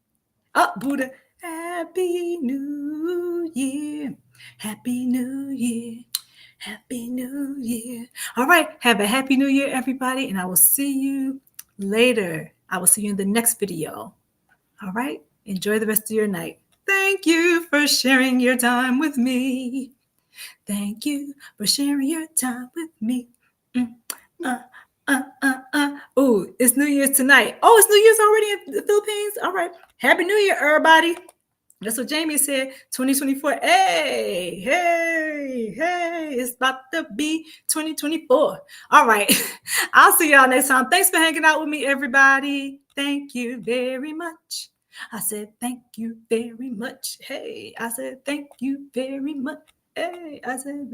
Oh, Buddha. Happy New Year. Happy New Year. Happy New Year. All right. Have a happy New Year, everybody. And I will see you later. I will see you in the next video. All right. Enjoy the rest of your night. Thank you for sharing your time with me. Thank you for sharing your time with me. Mm, Oh, it's New Year's tonight. Oh, it's New Year's already in the Philippines. All right. Happy New Year, everybody. That's what Jamie said. 2024. Hey, hey, hey. It's about to be 2024. All right. I'll see y'all next time. Thanks for hanging out with me, everybody. Thank you very much. I said, thank you very much. Hey, I said, thank you very much. Hey, I said,